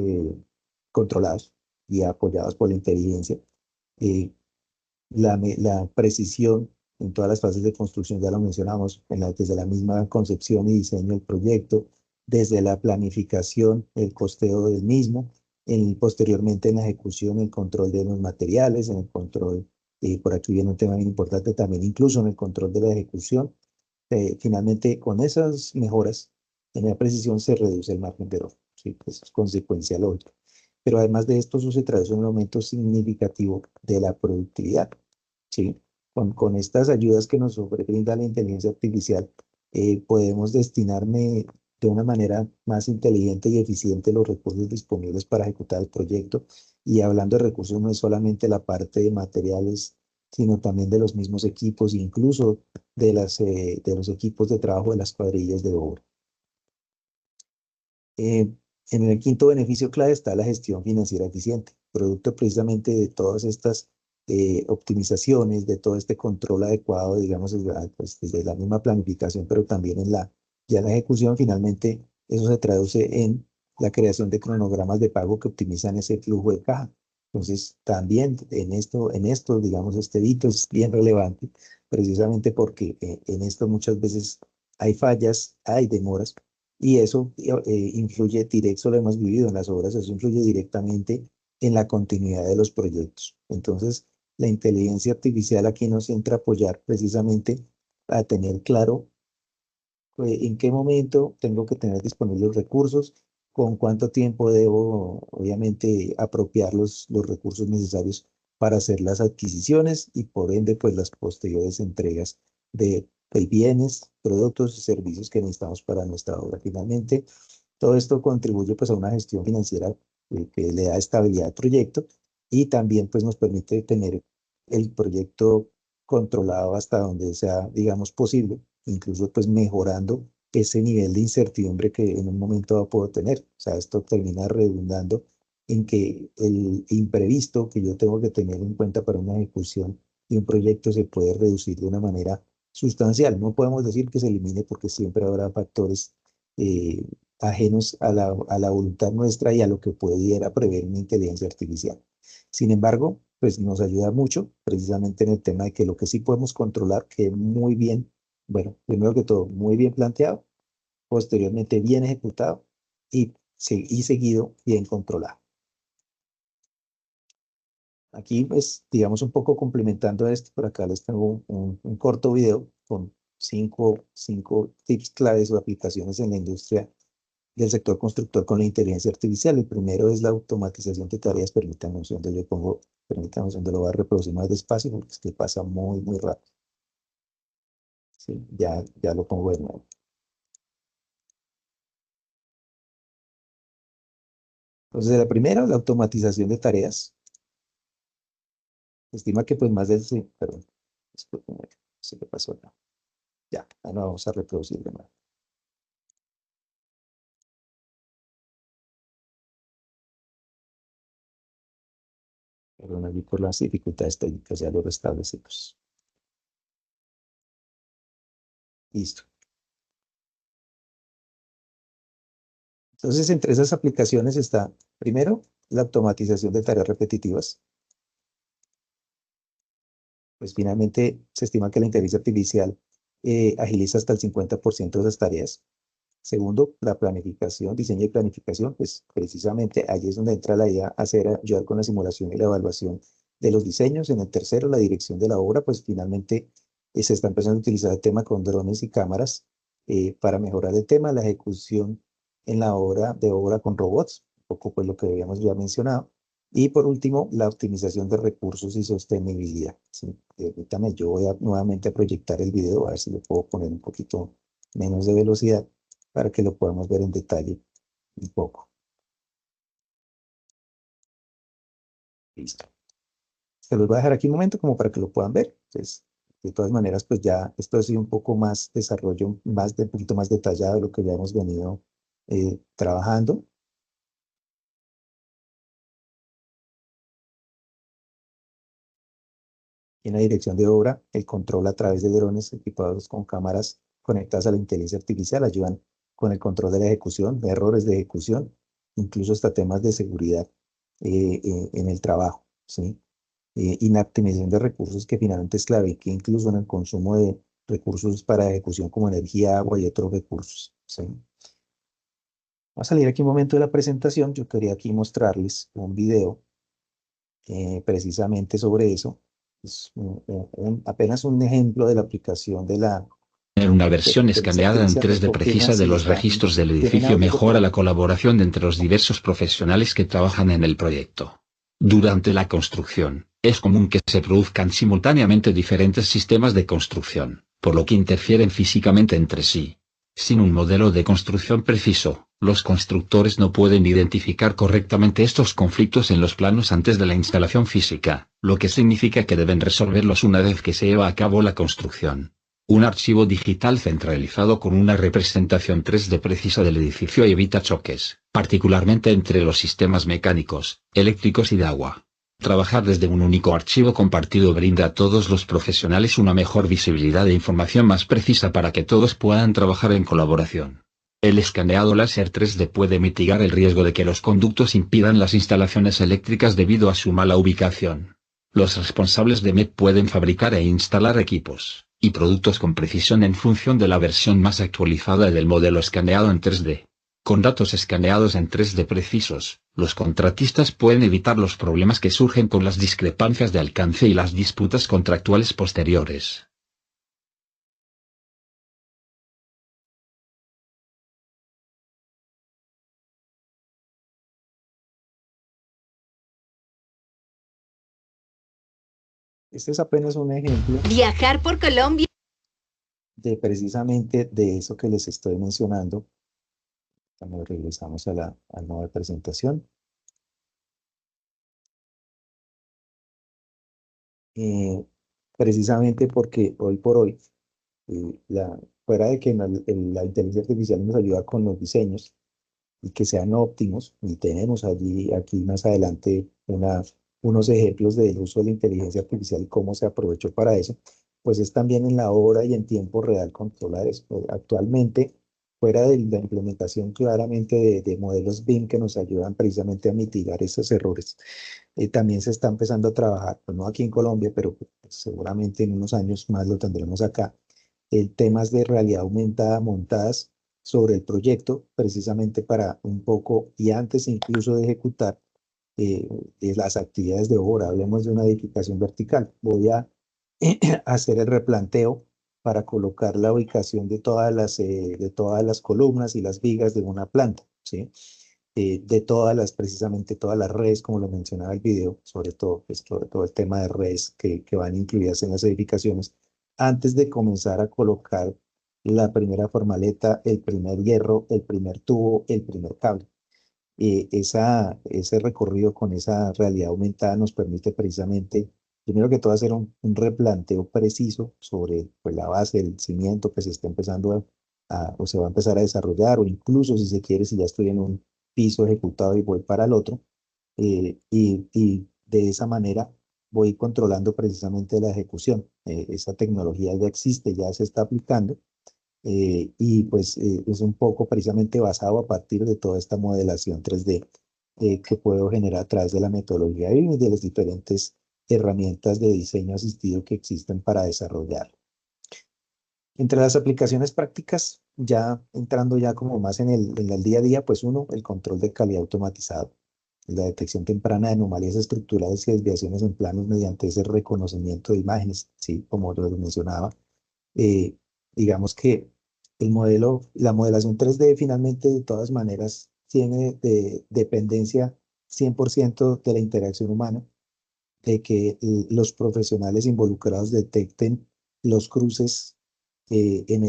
controlados y apoyados por la inteligencia. Eh, la precisión en todas las fases de construcción, ya lo mencionamos, desde la misma concepción y diseño del proyecto, desde la planificación, el costeo del mismo, posteriormente en la ejecución, el control de los materiales, en el control, por aquí viene un tema bien importante también, incluso en el control de la ejecución. Finalmente, con esas mejoras, tener precisión, se reduce el margen de error, ¿sí? Eso es consecuencia lógica. Pero además de esto, eso se traduce en un aumento significativo de la productividad, ¿sí? Con estas ayudas que nos brinda la inteligencia artificial, podemos destinarme de una manera más inteligente y eficiente los recursos disponibles para ejecutar el proyecto. Y hablando de recursos, no es solamente la parte de materiales, sino también de los mismos equipos, incluso de los equipos de trabajo de las cuadrillas de obra. En el quinto beneficio clave está la gestión financiera eficiente, producto precisamente de todas estas optimizaciones, de todo este control adecuado, digamos, pues, desde la misma planificación, pero también en ya la ejecución. Finalmente, eso se traduce en la creación de cronogramas de pago que optimizan ese flujo de caja. Entonces, también en esto, digamos, este hito es bien relevante, precisamente porque en esto muchas veces hay fallas, hay demoras, y eso influye directo, lo hemos vivido en las obras, eso influye directamente en la continuidad de los proyectos. Entonces, la inteligencia artificial aquí nos entra a apoyar precisamente a tener claro en qué momento tengo que tener disponibles los recursos, con cuánto tiempo debo, obviamente, apropiar los recursos necesarios para hacer las adquisiciones y por ende, pues las posteriores entregas de bienes, productos y servicios que necesitamos para nuestra obra. Finalmente, todo esto contribuye pues a una gestión financiera que le da estabilidad al proyecto y también pues nos permite tener el proyecto controlado hasta donde sea, digamos, posible, incluso pues mejorando ese nivel de incertidumbre que en un momento dado puedo tener. O sea, esto termina redundando en que el imprevisto que yo tengo que tener en cuenta para una ejecución de un proyecto se puede reducir de una manera sustancial. No podemos decir que se elimine porque siempre habrá factores ajenos a la voluntad nuestra y a lo que pudiera prever una inteligencia artificial. Sin embargo, pues nos ayuda mucho precisamente en el tema de que lo que sí podemos controlar, que muy bien, bueno, primero que todo, muy bien planteado, posteriormente bien ejecutado y seguido bien controlado. Aquí, pues, digamos, un poco complementando esto, por acá les tengo un corto video con cinco tips claves o aplicaciones en la industria del sector constructor con la inteligencia artificial. El primero es la automatización de tareas. Permítanme un segundo, permítanme un segundo, lo voy a reproducir más despacio porque es que pasa muy, muy rápido. Sí, ya lo pongo de nuevo. Entonces, la primera, la automatización de tareas. Se estima que pues más del... Sí, perdón, disculpen, no sé qué pasó acá. Ya, no vamos a reproducir de nuevo. Perdón, aquí por las dificultades técnicas ya lo restablecimos. Listo. Entonces, entre esas aplicaciones está, primero, la automatización de tareas repetitivas. Pues finalmente se estima que la inteligencia artificial agiliza hasta el 50% de esas tareas. Segundo, la planificación, diseño y planificación, pues precisamente allí es donde entra la idea ayudar con la simulación y la evaluación de los diseños. En el tercero, la dirección de la obra, pues finalmente se está empezando a utilizar el tema con drones y cámaras para mejorar el tema, la ejecución en la obra con robots, un poco pues lo que habíamos ya mencionado. Y por último, la optimización de recursos y sostenibilidad. ¿Sí? Permítame, yo voy nuevamente a proyectar el video, a ver si le puedo poner un poquito menos de velocidad para que lo podamos ver en detalle un poco. Listo. Se los voy a dejar aquí un momento como para que lo puedan ver. Entonces, de todas maneras, pues ya esto ha sido un poco más desarrollo, un poquito más detallado de lo que ya hemos venido trabajando. En la dirección de obra, el control a través de drones equipados con cámaras conectadas a la inteligencia artificial ayudan con el control de la ejecución, de errores de ejecución, incluso hasta temas de seguridad en el trabajo, ¿sí? Y la optimización de recursos que finalmente es clave, que incluso en el consumo de recursos para ejecución como energía, agua y otros recursos, ¿sí? Va a salir aquí un momento de la presentación. Yo quería aquí mostrarles un video precisamente sobre eso. Es apenas un ejemplo de la aplicación de la Tener una versión de escaneada en experiencia, 3D ¿por qué precisa de nace los esta? registros del ¿Tienen edificio audio, por mejora la favor? colaboración entre los diversos profesionales que trabajan en el proyecto. Durante la construcción, es común que se produzcan simultáneamente diferentes sistemas de construcción, por lo que interfieren físicamente entre sí. Sin un modelo de construcción preciso, los constructores no pueden identificar correctamente estos conflictos en los planos antes de la instalación física, lo que significa que deben resolverlos una vez que se lleva a cabo la construcción. Un archivo digital centralizado con una representación 3D precisa del edificio evita choques, particularmente entre los sistemas mecánicos, eléctricos y de agua. Trabajar desde un único archivo compartido brinda a todos los profesionales una mejor visibilidad e información más precisa para que todos puedan trabajar en colaboración. El escaneado láser 3D puede mitigar el riesgo de que los conductos impidan las instalaciones eléctricas debido a su mala ubicación. Los responsables de MEP pueden fabricar e instalar equipos y productos con precisión en función de la versión más actualizada del modelo escaneado en 3D. Con datos escaneados en 3D precisos, los contratistas pueden evitar los problemas que surgen con las discrepancias de alcance y las disputas contractuales posteriores. Este es apenas un ejemplo Viajar por Colombia. de precisamente de eso que les estoy mencionando. Cuando regresamos a la nueva presentación. Precisamente porque hoy por hoy, fuera de que la inteligencia artificial nos ayuda con los diseños y que sean óptimos, y tenemos aquí más adelante unos ejemplos del uso de la inteligencia artificial y cómo se aprovechó para eso, pues es también en la hora y en tiempo real controlar eso. Actualmente, fuera de la implementación claramente de modelos BIM que nos ayudan precisamente a mitigar esos errores, también se está empezando a trabajar, pues no aquí en Colombia, pero pues, seguramente en unos años más lo tendremos acá, temas de realidad aumentada montadas sobre el proyecto, precisamente para un poco, y antes incluso de ejecutar de las actividades de obra. Hablemos de una edificación vertical. Voy a hacer el replanteo para colocar la ubicación de todas las columnas y las vigas de una planta, ¿sí? De precisamente todas las redes, como lo mencionaba el video, sobre todo el tema de redes que van incluidas en las edificaciones, antes de comenzar a colocar la primera formaleta, el primer hierro, el primer tubo, el primer cable. Ese recorrido con esa realidad aumentada nos permite precisamente, primero que todo, hacer un replanteo preciso sobre pues, la base del cimiento que se está empezando o se va a empezar a desarrollar, o incluso si se quiere, si ya estoy en un piso ejecutado y voy para el otro, y de esa manera voy controlando precisamente la ejecución. Esa tecnología ya existe, ya se está aplicando, y pues es un poco precisamente basado a partir de toda esta modelación 3D que puedo generar a través de la metodología y de las diferentes herramientas de diseño asistido que existen para desarrollar. Entre las aplicaciones prácticas, ya entrando ya como más en el día a día, pues uno, el control de calidad automatizado, la detección temprana de anomalías estructurales y desviaciones en planos mediante ese reconocimiento de imágenes, sí, como lo mencionaba. Digamos que la modelación 3D finalmente de todas maneras tiene dependencia 100% de la interacción humana, de que los profesionales involucrados detecten los cruces en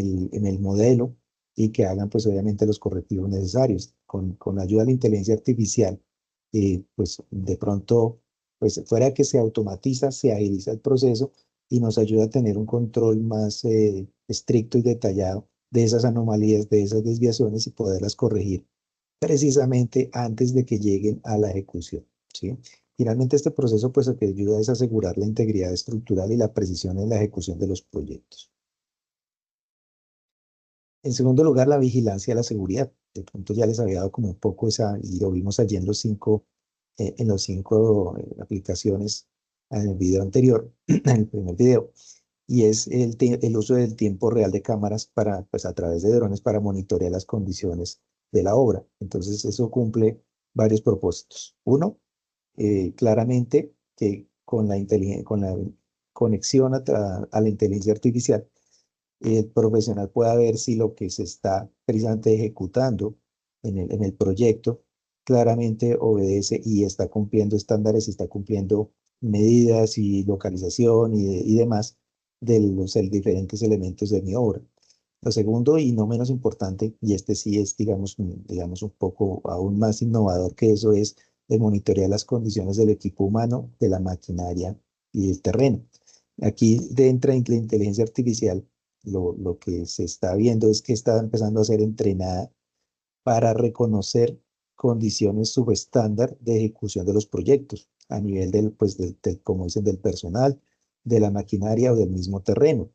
el modelo y que hagan pues obviamente los correctivos necesarios. Con ayuda de la inteligencia artificial, pues de pronto, pues fuera que se automatiza, se agiliza el proceso y nos ayuda a tener un control más estricto y detallado de esas anomalías, de esas desviaciones y poderlas corregir precisamente antes de que lleguen a la ejecución, ¿sí? Finalmente, este proceso pues lo que ayuda es asegurar la integridad estructural y la precisión en la ejecución de los proyectos. En segundo lugar, la vigilancia de la seguridad. De pronto ya les había dado como un poco y lo vimos allí en los cinco aplicaciones en el video anterior, en el primer video, y es el uso del tiempo real de cámaras pues a través de drones para monitorear las condiciones de la obra. Entonces, eso cumple varios propósitos. Uno, claramente que con la conexión a la inteligencia artificial, el profesional pueda ver si lo que se está precisamente ejecutando en el proyecto claramente obedece y está cumpliendo estándares, está cumpliendo medidas y localización y demás de los diferentes elementos de mi obra. Lo segundo, y no menos importante, y este sí es, digamos, digamos un poco aún más innovador que eso, es de monitorear las condiciones del equipo humano, de la maquinaria y del terreno. Aquí dentro de la inteligencia artificial, lo que se está viendo es que está empezando a ser entrenada para reconocer condiciones subestándar de ejecución de los proyectos a nivel del, pues, como dicen, del personal, de la maquinaria o del mismo terreno.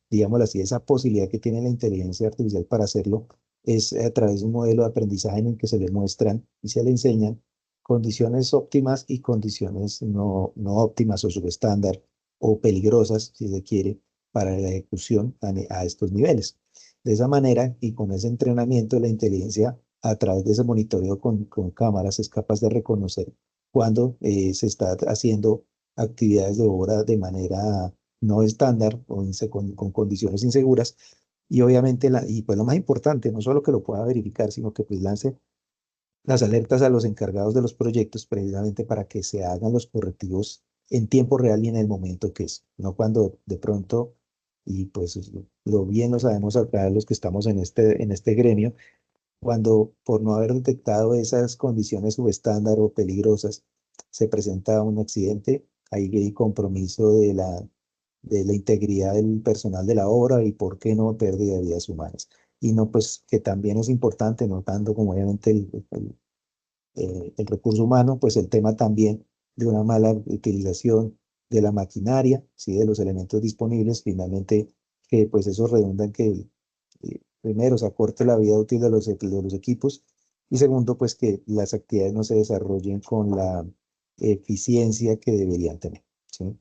Digámoslo así, esa posibilidad que tiene la inteligencia artificial para hacerlo es a través de un modelo de aprendizaje en el que se le muestran y se le enseñan condiciones óptimas y condiciones no óptimas o subestándar o peligrosas, si se quiere, para la ejecución a estos niveles. De esa manera y con ese entrenamiento, la inteligencia a través de ese monitoreo con cámaras es capaz de reconocer cuando se está haciendo actividades de obra de manera no estándar o con condiciones inseguras. Y obviamente, y pues lo más importante, no solo que lo pueda verificar, sino que pues lance las alertas a los encargados de los proyectos precisamente para que se hagan los correctivos en tiempo real y en el momento que es, no cuando de pronto, y pues lo bien lo sabemos acá los que estamos en este gremio, cuando por no haber detectado esas condiciones subestándar o peligrosas se presenta un accidente, hay compromiso de la integridad del personal de la obra y por qué no pérdida de vidas humanas. Y no, pues que también es importante, no tanto como obviamente el recurso humano, pues el tema también de una mala utilización de la maquinaria, ¿sí? De los elementos disponibles, finalmente que pues eso redunda en que primero se acorte la vida útil de los equipos y segundo pues que las actividades no se desarrollen con la eficiencia que deberían tener, ¿sí?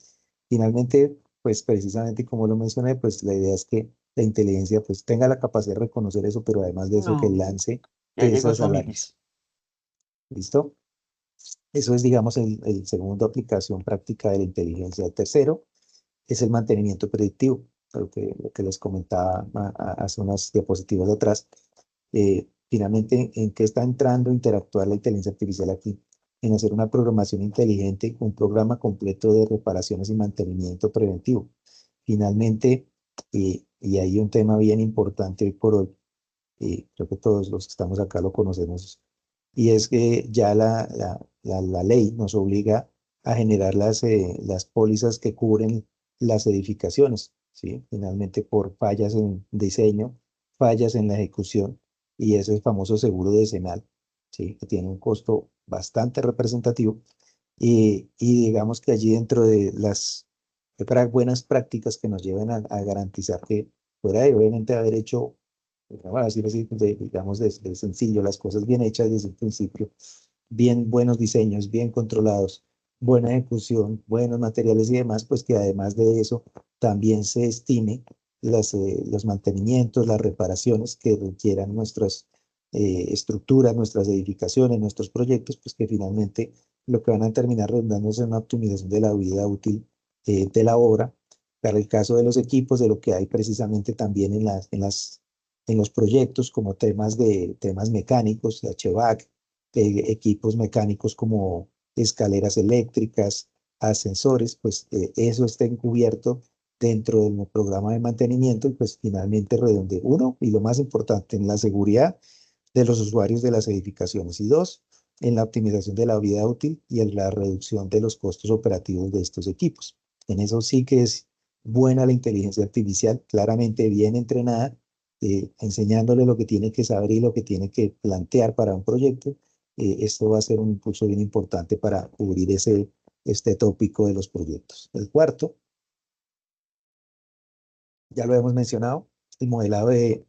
Finalmente, pues precisamente como lo mencioné, pues la idea es que la inteligencia pues tenga la capacidad de reconocer eso, pero además de eso que No, lance ya llegó esas su amigo. alarmas. ¿Listo? Eso es, digamos, el segundo aplicación práctica de la inteligencia. El tercero es el mantenimiento predictivo, lo que les comentaba hace unas diapositivas atrás. Finalmente, ¿en qué está entrando a interactuar la inteligencia artificial aquí? En hacer una programación inteligente, un programa completo de reparaciones y mantenimiento preventivo. Finalmente, y hay un tema bien importante hoy por hoy, creo que todos los que estamos acá lo conocemos, y es que ya la ley nos obliga a generar las pólizas que cubren las edificaciones, ¿sí? Finalmente por fallas en diseño, fallas en la ejecución, y ese es el famoso seguro decenal, ¿sí? Que tiene un costo bastante representativo, y digamos que allí dentro de las buenas prácticas que nos lleven a garantizar que fuera de obviamente haber hecho bueno, así, digamos, de sencillo, las cosas bien hechas desde el principio, bien buenos diseños, bien controlados, buena ejecución, buenos materiales y demás, pues que además de eso también se estime los mantenimientos, las reparaciones que requieran nuestras estructuras, nuestras edificaciones, nuestros proyectos, pues que finalmente lo que van a terminar redundando es en una optimización de la vida útil de la obra. Para el caso de los equipos, de lo que hay precisamente también en los proyectos como temas mecánicos, HVAC, equipos mecánicos como escaleras eléctricas, ascensores, pues eso está encubierto dentro del programa de mantenimiento y pues finalmente redonde uno, y lo más importante, en la seguridad de los usuarios de las edificaciones y dos, en la optimización de la vida útil y en la reducción de los costos operativos de estos equipos. En eso sí que es buena la inteligencia artificial, claramente bien entrenada, enseñándole lo que tiene que saber y lo que tiene que plantear para un proyecto. Esto va a ser un impulso bien importante para cubrir este tópico de los proyectos. El cuarto, ya lo hemos mencionado, el modelado de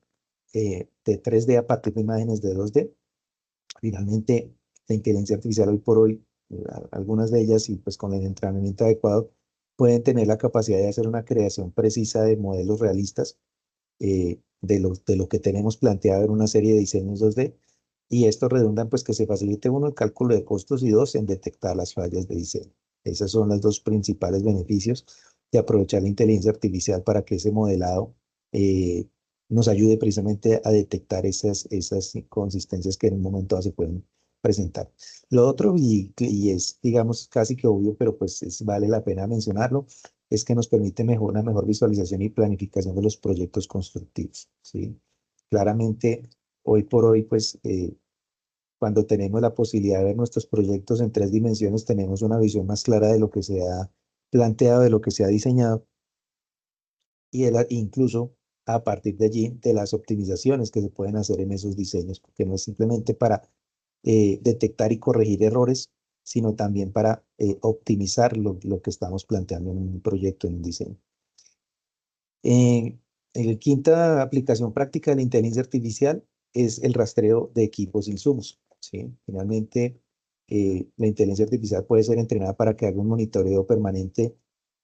3D a partir de imágenes de 2D. Finalmente, la inteligencia artificial hoy por hoy, algunas de ellas y pues con el entrenamiento adecuado, pueden tener la capacidad de hacer una creación precisa de modelos realistas de lo que tenemos planteado en una serie de diseños 2D, y esto redunda en pues que se facilite uno el cálculo de costos y dos en detectar las fallas de diseño. Esos son los dos principales beneficios de aprovechar la inteligencia artificial para que ese modelado nos ayude precisamente a detectar esas inconsistencias que en un momento dado se pueden presentar. Lo otro, y es, digamos, casi que obvio, pero pues vale la pena mencionarlo, es que nos permite una mejor visualización y planificación de los proyectos constructivos, ¿sí? Claramente, hoy por hoy, pues, cuando tenemos la posibilidad de ver nuestros proyectos en 3 dimensiones, tenemos una visión más clara de lo que se ha planteado, de lo que se ha diseñado, y incluso a partir de allí, de las optimizaciones que se pueden hacer en esos diseños, porque no es simplemente para detectar y corregir errores, sino también para optimizar lo que estamos planteando en un proyecto, en un diseño. La quinta aplicación práctica de la inteligencia artificial es el rastreo de equipos e insumos, ¿sí? Finalmente, la inteligencia artificial puede ser entrenada para que haga un monitoreo permanente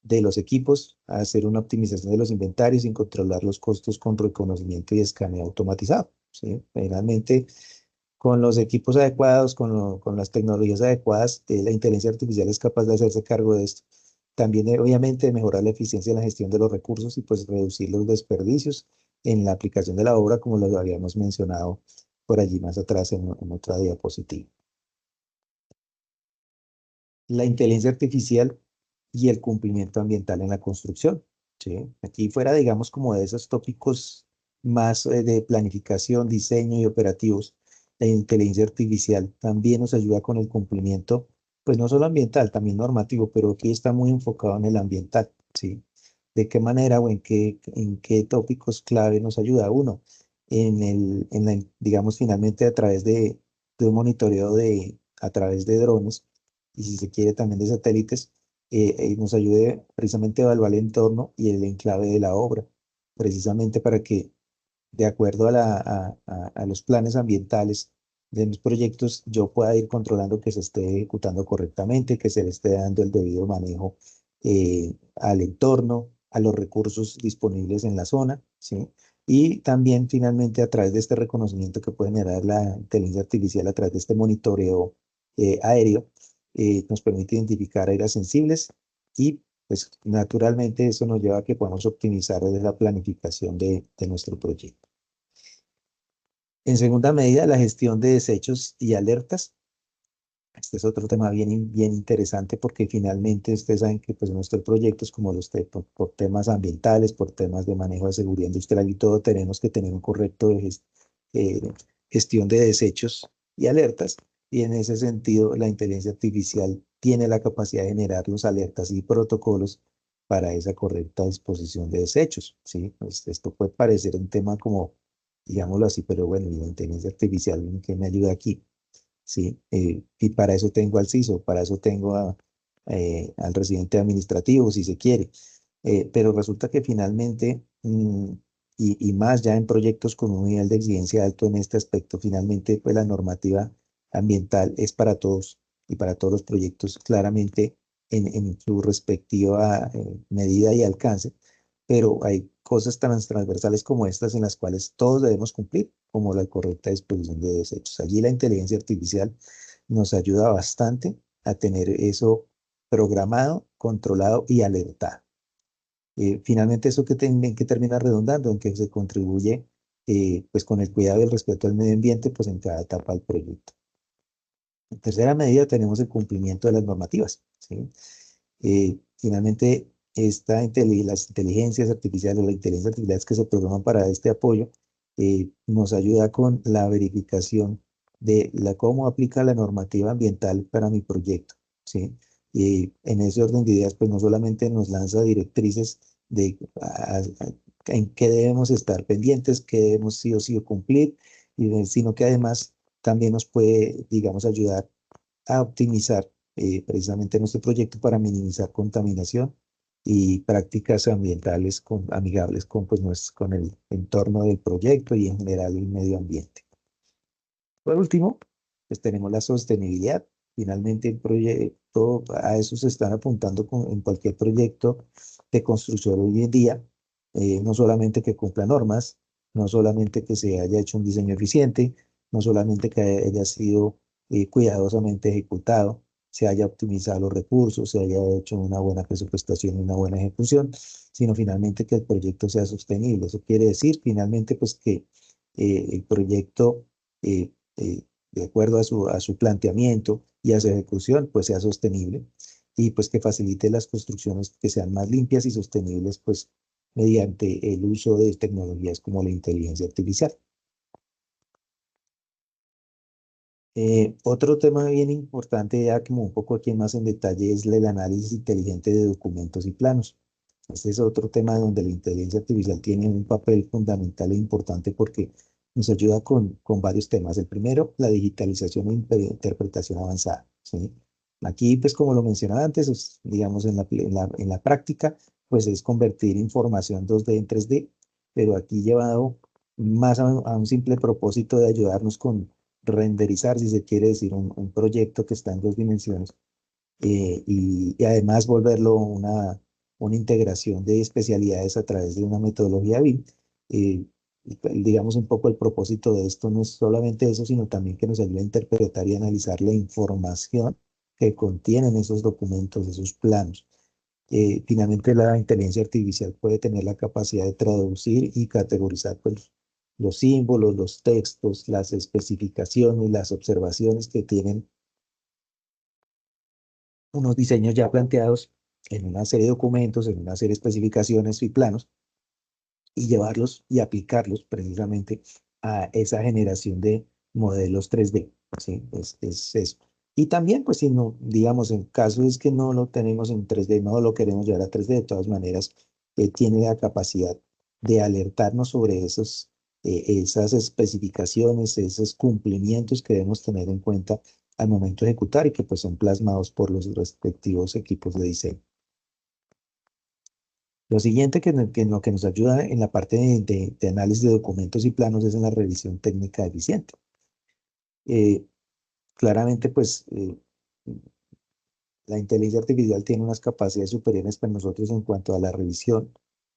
de los equipos, hacer una optimización de los inventarios y controlar los costos con reconocimiento y escaneo automatizado, ¿sí? Finalmente, con los equipos adecuados, con las tecnologías adecuadas, la inteligencia artificial es capaz de hacerse cargo de esto. También, obviamente, mejorar la eficiencia en la gestión de los recursos y pues reducir los desperdicios en la aplicación de la obra, como lo habíamos mencionado por allí más atrás en otra diapositiva. La inteligencia artificial y el cumplimiento ambiental en la construcción, ¿sí? Aquí fuera, digamos, como de esos tópicos más de planificación, diseño y operativos, la inteligencia artificial también nos ayuda con el cumplimiento, pues no solo ambiental, también normativo, pero aquí está muy enfocado en el ambiental, ¿sí? ¿De qué manera o en qué tópicos clave nos ayuda? Uno, digamos, finalmente a través de un monitoreo a través de drones, y si se quiere también de satélites, nos ayude precisamente a evaluar el entorno y el enclave de la obra, precisamente para que, de acuerdo a los planes ambientales de mis proyectos, yo pueda ir controlando que se esté ejecutando correctamente, que se le esté dando el debido manejo al entorno, a los recursos disponibles en la zona, ¿sí? Y también, finalmente, a través de este reconocimiento que puede generar la inteligencia artificial, a través de este monitoreo aéreo, nos permite identificar áreas sensibles y pues naturalmente eso nos lleva a que podamos optimizar la planificación de nuestro proyecto. En segunda medida, la gestión de desechos y alertas. Este es otro tema bien interesante porque finalmente ustedes saben que pues nuestros proyectos, como por temas ambientales, por temas de manejo de seguridad industrial y todo, tenemos que tener un correcto gestión de desechos y alertas. Y en ese sentido, la inteligencia artificial tiene la capacidad de generar los alertas y protocolos para esa correcta disposición de desechos, ¿sí? Pues esto puede parecer un tema como, digámoslo así, pero bueno, la inteligencia artificial, ¿en qué me ayuda aquí? ¿Sí? Y para eso tengo al CISO, para eso tengo al residente administrativo, si se quiere. Pero resulta que finalmente, y más ya en proyectos con un nivel de exigencia alto en este aspecto, finalmente pues la normativa ambiental es para todos y para todos los proyectos claramente en su respectiva medida y alcance, pero hay cosas tan transversales como estas en las cuales todos debemos cumplir, como la correcta disposición de desechos. Allí la inteligencia artificial nos ayuda bastante a tener eso programado, controlado y alertado. Finalmente, eso que termina redundando en que se contribuye pues con el cuidado y el respeto al medio ambiente pues en cada etapa del proyecto. En tercera medida tenemos el cumplimiento de las normativas, ¿sí? Finalmente, las inteligencias artificiales, la inteligencia artificial que se programan para este apoyo, nos ayuda con la verificación de cómo aplica la normativa ambiental para mi proyecto, ¿sí? Y en ese orden de ideas, pues no solamente nos lanza directrices de en qué debemos estar pendientes, qué debemos sí o sí cumplir, sino que además también nos puede, digamos, ayudar a optimizar precisamente nuestro proyecto para minimizar contaminación y prácticas ambientales amigables con el entorno del proyecto y en general el medio ambiente. Por último, pues tenemos la sostenibilidad. Finalmente, el proyecto, a eso se están apuntando en cualquier proyecto de construcción hoy en día, no solamente que cumpla normas, no solamente que se haya hecho un diseño eficiente, no solamente que haya sido cuidadosamente ejecutado, se haya optimizado los recursos, se haya hecho una buena presupuestación y una buena ejecución, sino finalmente que el proyecto sea sostenible. Eso quiere decir finalmente pues que el proyecto, de acuerdo a su planteamiento y a su ejecución, pues sea sostenible y pues que facilite las construcciones que sean más limpias y sostenibles, pues mediante el uso de tecnologías como la inteligencia artificial. Otro tema bien importante, ya como un poco aquí más en detalle, es el análisis inteligente de documentos y planos. Este es otro tema donde la inteligencia artificial tiene un papel fundamental e importante porque nos ayuda con varios temas. El primero, la digitalización e interpretación avanzada, ¿sí? Aquí, pues como lo mencionaba antes, digamos en la práctica, pues es convertir información 2D en 3D, pero aquí llevado más a un simple propósito de ayudarnos con renderizar, si se quiere decir, un proyecto que está en 2 dimensiones y además volverlo una integración de especialidades a través de una metodología BIM. Digamos un poco el propósito de esto no es solamente eso, sino también que nos ayude a interpretar y analizar la información que contienen esos documentos, esos planos. Finalmente, la inteligencia artificial puede tener la capacidad de traducir y categorizar pues, los símbolos, los textos, las especificaciones, las observaciones que tienen unos diseños ya planteados en una serie de documentos, en una serie de especificaciones y planos, y llevarlos y aplicarlos precisamente a esa generación de modelos 3D. ¿Sí? Es eso. Y también, pues si no, digamos, en caso es que no lo tenemos en 3D, no lo queremos llevar a 3D, de todas maneras, tiene la capacidad de alertarnos sobre esas especificaciones, esos cumplimientos que debemos tener en cuenta al momento de ejecutar y que pues son plasmados por los respectivos equipos de diseño. Lo siguiente lo que nos ayuda en la parte de análisis de documentos y planos es en la revisión técnica eficiente. Claramente, pues, la inteligencia artificial tiene unas capacidades superiores para nosotros en cuanto a la revisión,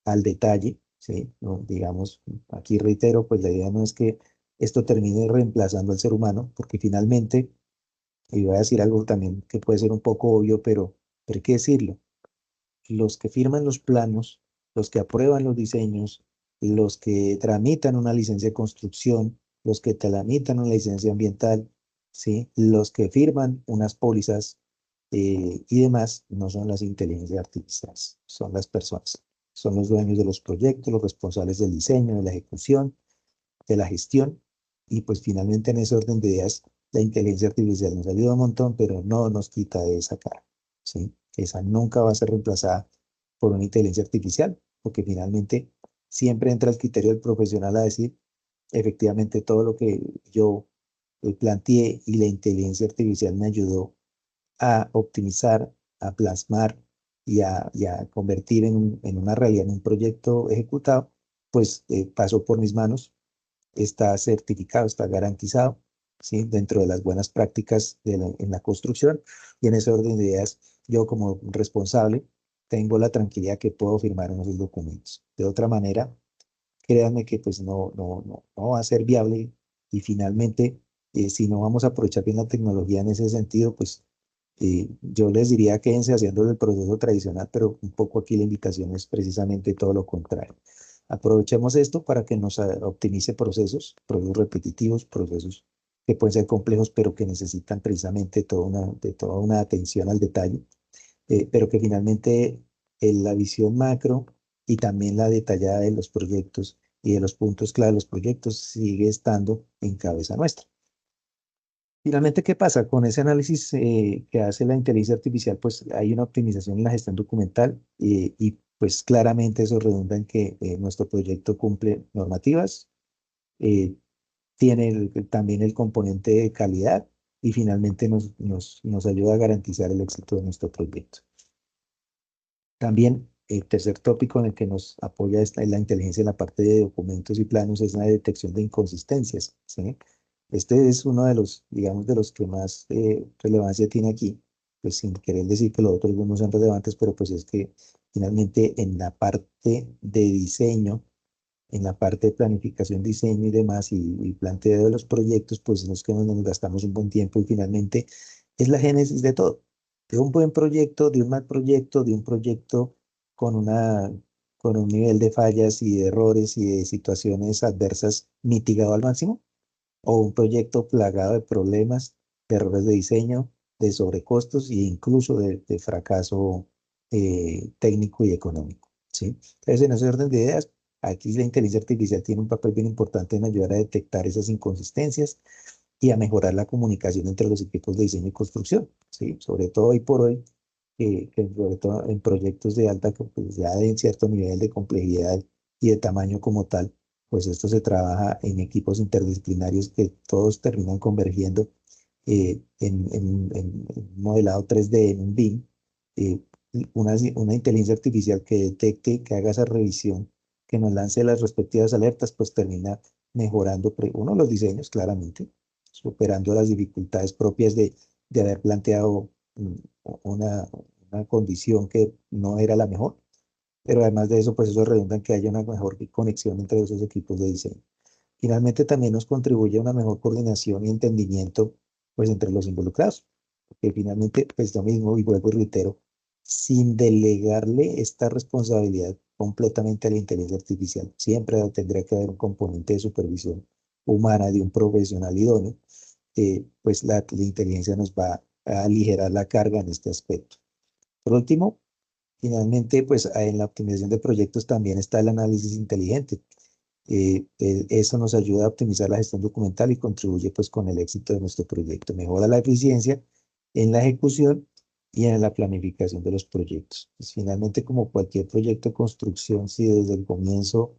al detalle, ¿sí? No, digamos, aquí reitero, pues la idea no es que esto termine reemplazando al ser humano, porque finalmente, y voy a decir algo también que puede ser un poco obvio, pero hay que decirlo, los que firman los planos, los que aprueban los diseños, los que tramitan una licencia de construcción, los que tramitan una licencia ambiental, ¿sí? Los que firman unas pólizas y demás, no son las inteligencias artificiales, son las personas. Son los dueños de los proyectos, los responsables del diseño, de la ejecución, de la gestión, y pues finalmente en ese orden de ideas, la inteligencia artificial nos ayuda un montón, pero no nos quita de esa cara, ¿sí? Esa nunca va a ser reemplazada por una inteligencia artificial, porque finalmente siempre entra el criterio del profesional a decir, efectivamente, todo lo que yo planteé y la inteligencia artificial me ayudó a optimizar, a plasmar y a convertir en una realidad, en un proyecto ejecutado, pues pasó por mis manos, está certificado, está garantizado, ¿sí? Dentro de las buenas prácticas en la construcción, y en ese orden de ideas, yo como responsable tengo la tranquilidad que puedo firmar en esos documentos. De otra manera, créanme que pues no va a ser viable y finalmente, si no vamos a aprovechar bien la tecnología en ese sentido, pues yo les diría quédense haciendo el proceso tradicional, pero un poco aquí la invitación es precisamente todo lo contrario. Aprovechemos esto para que nos optimice procesos repetitivos, procesos que pueden ser complejos, pero que necesitan precisamente toda una atención al detalle, pero que finalmente la visión macro y también la detallada de los proyectos y de los puntos clave de los proyectos sigue estando en cabeza nuestra. Finalmente, ¿qué pasa? Con ese análisis que hace la inteligencia artificial, pues hay una optimización en la gestión documental y pues claramente eso redunda en que nuestro proyecto cumple normativas, eh, tiene también el componente de calidad y finalmente nos ayuda a garantizar el éxito de nuestro proyecto. También el tercer tópico en el que nos apoya la inteligencia en la parte de documentos y planos es la detección de inconsistencias, ¿sí? Este es uno de los, digamos, de los que más relevancia tiene aquí, pues sin querer decir que los otros no son relevantes, pero pues es que finalmente en la parte de diseño, en la parte de planificación, diseño y demás, y planteo de los proyectos, pues es que nos gastamos un buen tiempo y finalmente es la génesis de todo. de un buen proyecto, de un mal proyecto, de un proyecto con con un nivel de fallas y de errores y de situaciones adversas mitigado al máximo, o un proyecto plagado de problemas, de errores de diseño, de sobrecostos e incluso de fracaso técnico y económico, ¿sí? Entonces, en ese orden de ideas, aquí la inteligencia artificial tiene un papel bien importante en ayudar a detectar esas inconsistencias y a mejorar la comunicación entre los equipos de diseño y construcción, ¿sí? Sobre todo hoy por hoy, que sobre todo en proyectos de alta, pues ya de cierto nivel de complejidad y de tamaño como tal, pues esto se trabaja en equipos interdisciplinarios que todos terminan convergiendo en un modelado 3D, en un BIM, eh, una inteligencia artificial que detecte, que haga esa revisión, que nos lance las respectivas alertas, pues termina mejorando, uno, los diseños, claramente, superando las dificultades propias de haber planteado una, una condición que no era la mejor, pero además de eso, pues eso redunda en que haya una mejor conexión entre esos equipos de diseño. Finalmente, también nos contribuye a una mejor coordinación y entendimiento, pues, entre los involucrados, porque finalmente, pues, lo mismo, y vuelvo y reitero, sin delegarle esta responsabilidad completamente a la inteligencia artificial, siempre tendría que haber un componente de supervisión humana de un profesional idóneo, pues la inteligencia nos va a aligerar la carga en este aspecto. Por último, finalmente, pues en la optimización de proyectos también está el análisis inteligente. Eso nos ayuda a optimizar la gestión documental y contribuye pues con el éxito de nuestro proyecto. Mejora la eficiencia en la ejecución y en la planificación de los proyectos. Pues, finalmente, como cualquier proyecto de construcción, si desde el comienzo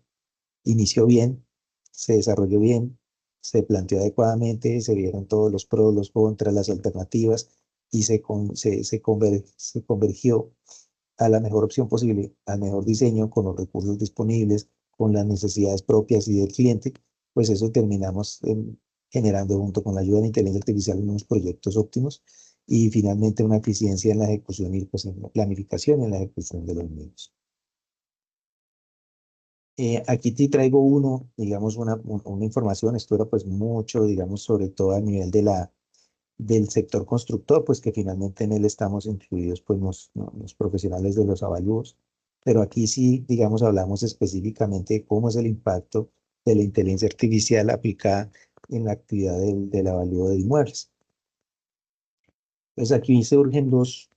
inició bien, se desarrolló bien, se planteó adecuadamente, se vieron todos los pros, los contras, las alternativas y se convergió a la mejor opción posible, al mejor diseño, con los recursos disponibles, con las necesidades propias y del cliente, pues eso terminamos generando junto con la ayuda de la inteligencia artificial unos proyectos óptimos y finalmente una eficiencia en la ejecución y pues en la planificación y en la ejecución de los mismos. Aquí te traigo digamos, una información, esto era pues mucho, digamos, sobre todo a nivel del sector constructor, pues que finalmente en él estamos incluidos pues los profesionales de los avalúos, pero aquí sí, digamos, hablamos específicamente de cómo es el impacto de la inteligencia artificial aplicada en la actividad del avalúo de inmuebles. Entonces aquí surgen dos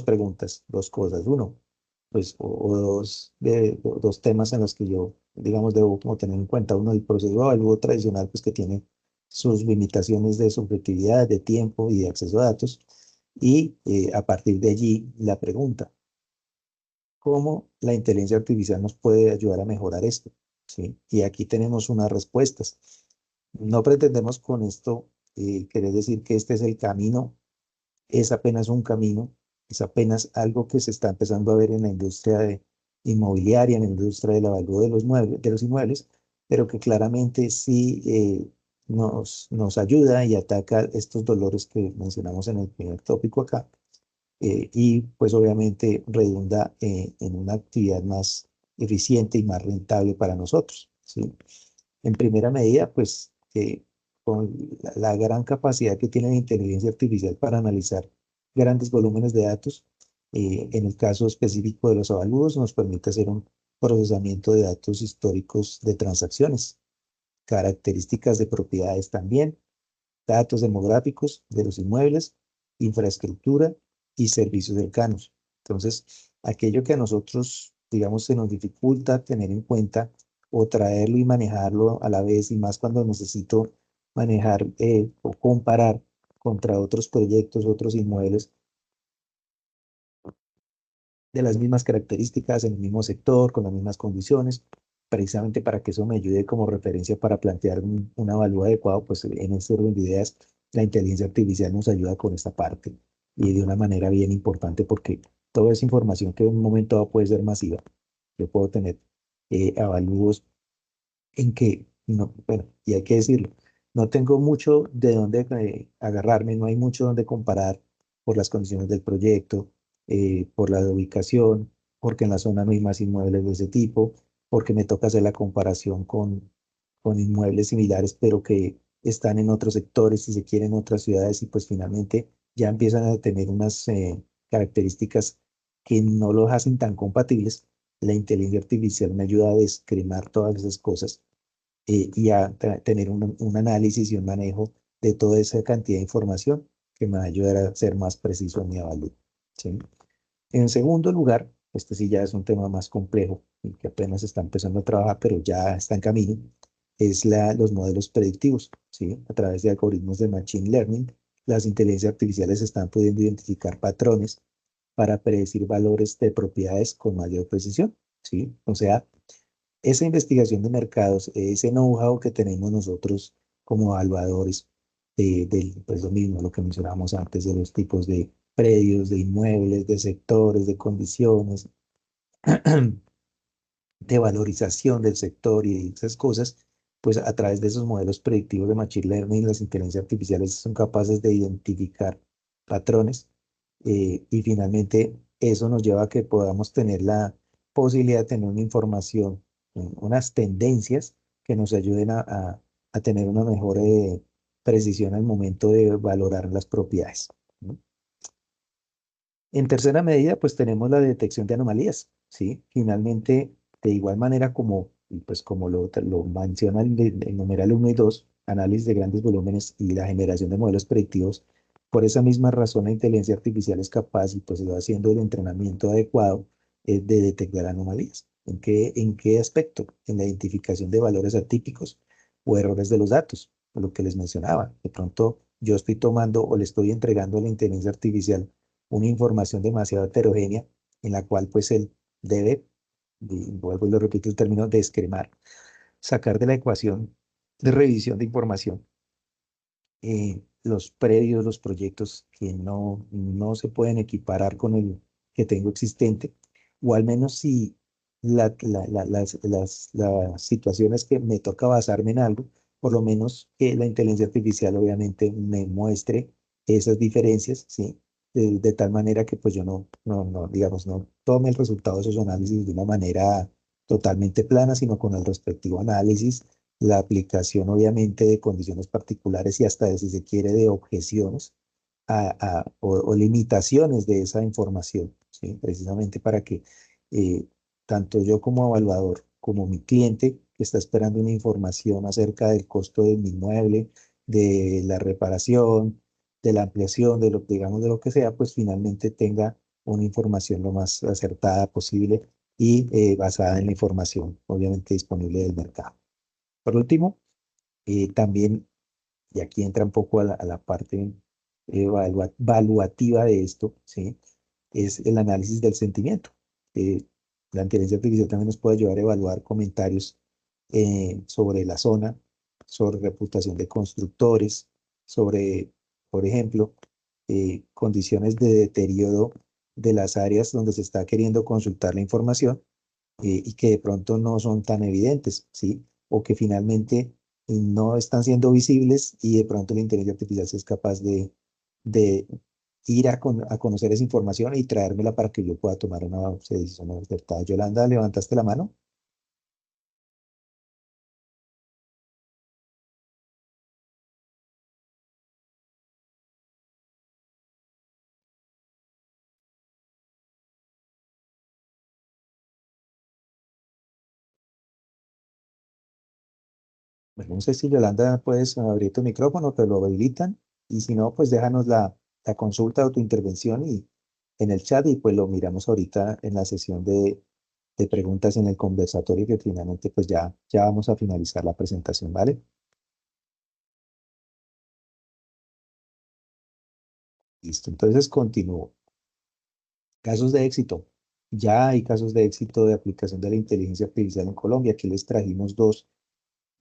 preguntas, dos cosas. Uno, pues, o dos temas en los que yo, digamos, debo como tener en cuenta. Uno, el proceso de avalúo tradicional, pues que tiene sus limitaciones de subjetividad, de tiempo y de acceso a datos. Y a partir de allí, la pregunta, ¿cómo la inteligencia artificial nos puede ayudar a mejorar esto? ¿Sí? Y aquí tenemos unas respuestas. No pretendemos con esto querer decir que este es el camino, es apenas un camino, es apenas algo que se está empezando a ver en la industria inmobiliaria, en la industria del avalúo de los inmuebles, pero que claramente sí nos ayuda y ataca estos dolores que mencionamos en el primer tópico acá, y pues obviamente redunda en una actividad más eficiente y más rentable para nosotros, ¿sí? En primera medida, pues con la gran capacidad que tiene la inteligencia artificial para analizar grandes volúmenes de datos, en el caso específico de los avalúos, nos permite hacer un procesamiento de datos históricos de transacciones, características de propiedades también, datos demográficos de los inmuebles, infraestructura y servicios cercanos. Entonces, aquello que a nosotros, digamos, se nos dificulta tener en cuenta o traerlo y manejarlo a la vez, y más cuando necesito manejar o comparar contra otros proyectos, otros inmuebles de las mismas características, en el mismo sector, con las mismas condiciones, precisamente para que eso me ayude como referencia para plantear un avalúo adecuado, pues en este orden de ideas, la inteligencia artificial nos ayuda con esta parte y de una manera bien importante porque toda esa información que en un momento dado puede ser masiva, yo puedo tener avalúos en que, no, bueno, y hay que decirlo, no tengo mucho de dónde agarrarme, no hay mucho donde comparar por las condiciones del proyecto, por la ubicación, porque en la zona no hay más inmuebles de ese tipo, porque me toca hacer la comparación con inmuebles similares, pero que están en otros sectores, si se quieren, en otras ciudades, y pues finalmente ya empiezan a tener características que no los hacen tan compatibles, la inteligencia artificial me ayuda a descrenar todas esas cosas y a tener un análisis y un manejo de toda esa cantidad de información que me va a ayudar a ser más preciso en mi avalúo, ¿sí? En segundo lugar, este sí ya es un tema más complejo y que apenas está empezando a trabajar, pero ya está en camino, es los modelos predictivos, ¿sí? A través de algoritmos de Machine Learning, las inteligencias artificiales están pudiendo identificar patrones para predecir valores de propiedades con mayor precisión, ¿sí? O sea, esa investigación de mercados, ese know-how que tenemos nosotros como evaluadores, pues lo mismo, lo que mencionábamos antes de los tipos de predios, de inmuebles, de sectores, de condiciones, de valorización del sector y esas cosas, pues a través de esos modelos predictivos de Machine Learning, las inteligencias artificiales son capaces de identificar patrones y finalmente eso nos lleva a que podamos tener la posibilidad de tener una información, unas tendencias que nos ayuden a tener una mejor precisión al momento de valorar las propiedades, ¿no? En tercera medida, pues tenemos la detección de anomalías, ¿sí? Finalmente, de igual manera y pues como lo menciona el numeral 1 y 2, análisis de grandes volúmenes y la generación de modelos predictivos, por esa misma razón la inteligencia artificial es capaz y pues va haciendo el entrenamiento adecuado de detectar anomalías. En qué aspecto? En la identificación de valores atípicos o errores de los datos, lo que les mencionaba. De pronto yo estoy tomando o le estoy entregando a la inteligencia artificial una información demasiado heterogénea en la cual pues él debe, y vuelvo y lo repito el término, descremar, sacar de la ecuación de revisión de información los predios, los proyectos que no se pueden equiparar con el que tengo existente, o al menos si las situaciones que me toca basarme en algo, por lo menos que la inteligencia artificial obviamente me muestre esas diferencias, ¿sí? De tal manera que pues yo digamos, no tome el resultado de esos análisis de una manera totalmente plana, sino con el respectivo análisis, la aplicación obviamente de condiciones particulares y hasta, si se quiere, de objeciones o limitaciones de esa información, ¿sí? Precisamente para que eh, tanto yo como evaluador, como mi cliente que está esperando una información acerca del costo de mi inmueble, de la reparación, de la ampliación, digamos, de lo que sea, pues finalmente tenga una información lo más acertada posible y basada en la información, obviamente disponible del mercado. Por último, también, y aquí entra un poco a la parte evaluativa de esto, ¿sí? Es el análisis del sentimiento. La inteligencia artificial también nos puede ayudar a evaluar comentarios sobre la zona, sobre reputación de constructores, sobre, por ejemplo, condiciones de deterioro de las áreas donde se está queriendo consultar la información y que de pronto no son tan evidentes, ¿sí? O que finalmente no están siendo visibles y de pronto la inteligencia artificial sí es capaz de ir a conocer esa información y traérmela para que yo pueda tomar una decisión acertada. Yolanda, ¿levantaste la mano? Bueno, no sé si Yolanda puedes abrir tu micrófono, te lo habilitan y si no, pues déjanos la consulta o tu intervención en el chat y pues lo miramos ahorita en la sesión de preguntas en el conversatorio que finalmente pues ya vamos a finalizar la presentación, ¿vale? Listo, entonces continúo. Casos de éxito. Ya hay casos de éxito de aplicación de la inteligencia artificial en Colombia. Aquí les trajimos dos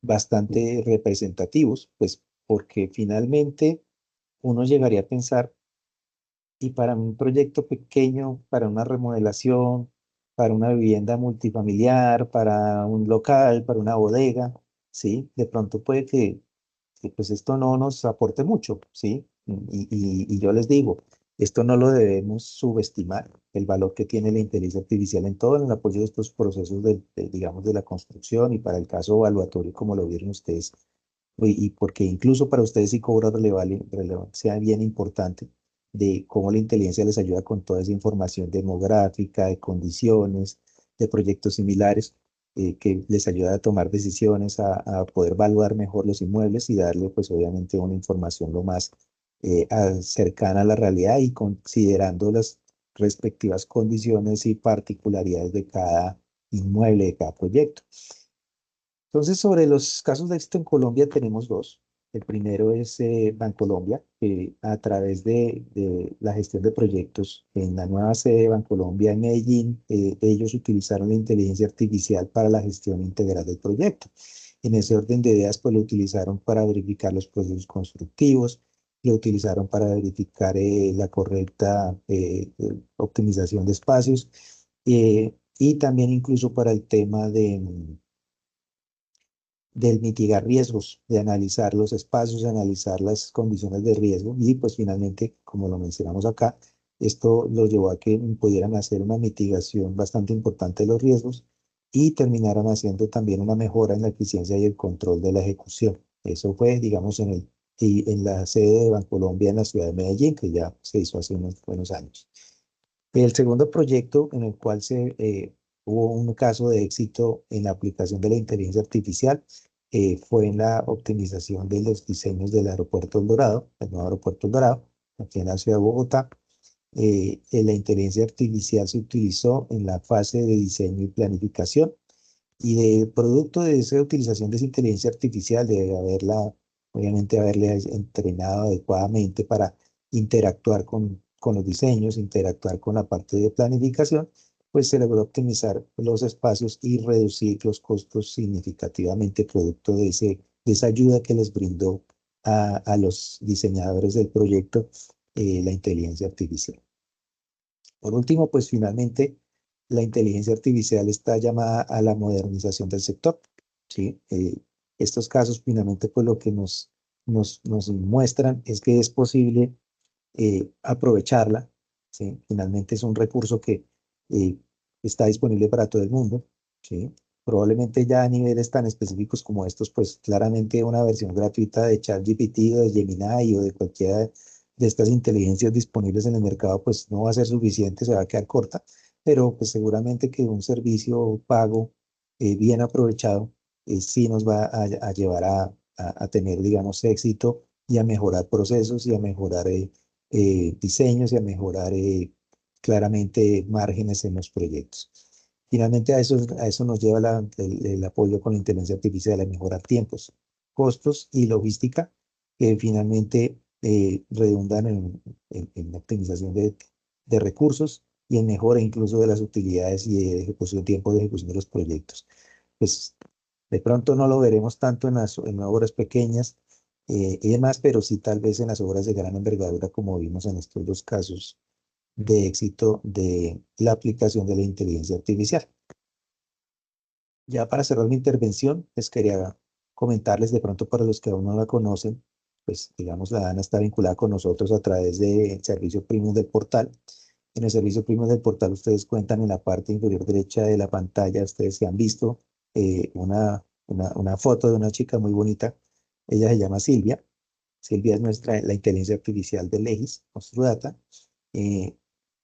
bastante representativos, pues porque finalmente uno llegaría a pensar, y para un proyecto pequeño, para una remodelación, para una vivienda multifamiliar, para un local, para una bodega, ¿sí? De pronto puede que pues esto no nos aporte mucho, ¿sí? Y yo les digo, esto no lo debemos subestimar, el valor que tiene la inteligencia artificial en todo en el apoyo de estos procesos digamos, de la construcción y para el caso evaluatorio, como lo vieron ustedes, y porque incluso para ustedes sí cobra relevancia bien importante, de cómo la inteligencia les ayuda con toda esa información demográfica, de condiciones, de proyectos similares, que les ayuda a tomar decisiones, a poder evaluar mejor los inmuebles y darle, pues obviamente, una información lo más cercana a la realidad y considerando las respectivas condiciones y particularidades de cada inmueble, de cada proyecto. Entonces, sobre los casos de éxito en Colombia tenemos dos. El primero es Bancolombia, que a través de la gestión de proyectos en la nueva sede de Bancolombia en Medellín, ellos utilizaron la inteligencia artificial para la gestión integral del proyecto. En ese orden de ideas, pues lo utilizaron para verificar los procesos constructivos, lo utilizaron para verificar la correcta optimización de espacios y también incluso para el tema del mitigar riesgos, de analizar los espacios, de analizar las condiciones de riesgo y pues finalmente, como lo mencionamos acá, esto lo llevó a que pudieran hacer una mitigación bastante importante de los riesgos y terminaron haciendo también una mejora en la eficiencia y el control de la ejecución. Eso fue, digamos, en la sede de Bancolombia en la ciudad de Medellín, que ya se hizo hace unos buenos años. El segundo proyecto en el cual hubo un caso de éxito en la aplicación de la inteligencia artificial fue en la optimización de los diseños del aeropuerto El Dorado, el nuevo aeropuerto El Dorado, aquí en la ciudad de Bogotá. La inteligencia artificial se utilizó en la fase de diseño y planificación y de producto de esa utilización de esa inteligencia artificial, de obviamente haberle entrenado adecuadamente para interactuar con los diseños, interactuar con la parte de planificación, pues se logró optimizar los espacios y reducir los costos significativamente producto de esa ayuda que les brindó a los diseñadores del proyecto la inteligencia artificial. Por último, pues finalmente la inteligencia artificial está llamada a la modernización del sector, ¿sí? Estos casos finalmente pues lo que nos muestran es que es posible aprovecharla, ¿sí? Finalmente es un recurso que está disponible para todo el mundo, ¿sí? Probablemente ya a niveles tan específicos como estos, pues claramente una versión gratuita de ChatGPT o de Gemini o de cualquiera de estas inteligencias disponibles en el mercado, pues no va a ser suficiente, se va a quedar corta, pero pues seguramente que un servicio pago bien aprovechado sí nos va a llevar a tener, digamos, éxito y a mejorar procesos y a mejorar diseños y a mejorar claramente márgenes en los proyectos. Finalmente a eso nos lleva el apoyo con la inteligencia artificial a mejorar tiempos, costos y logística que finalmente redundan en la optimización de recursos y en mejora incluso de las utilidades y de ejecución, tiempo de ejecución de los proyectos. Pues de pronto no lo veremos tanto en obras pequeñas y demás, pero sí tal vez en las obras de gran envergadura como vimos en estos dos casos de éxito de la aplicación de la inteligencia artificial. Ya para cerrar mi intervención, les quería comentarles de pronto para los que aún no la conocen, pues digamos la DANA está vinculada con nosotros a través del servicio premium del portal. En el servicio premium del portal ustedes cuentan en la parte inferior derecha de la pantalla, ustedes se han visto una foto de una chica muy bonita. Ella se llama Silvia. Silvia es la inteligencia artificial de Legis, Construdata.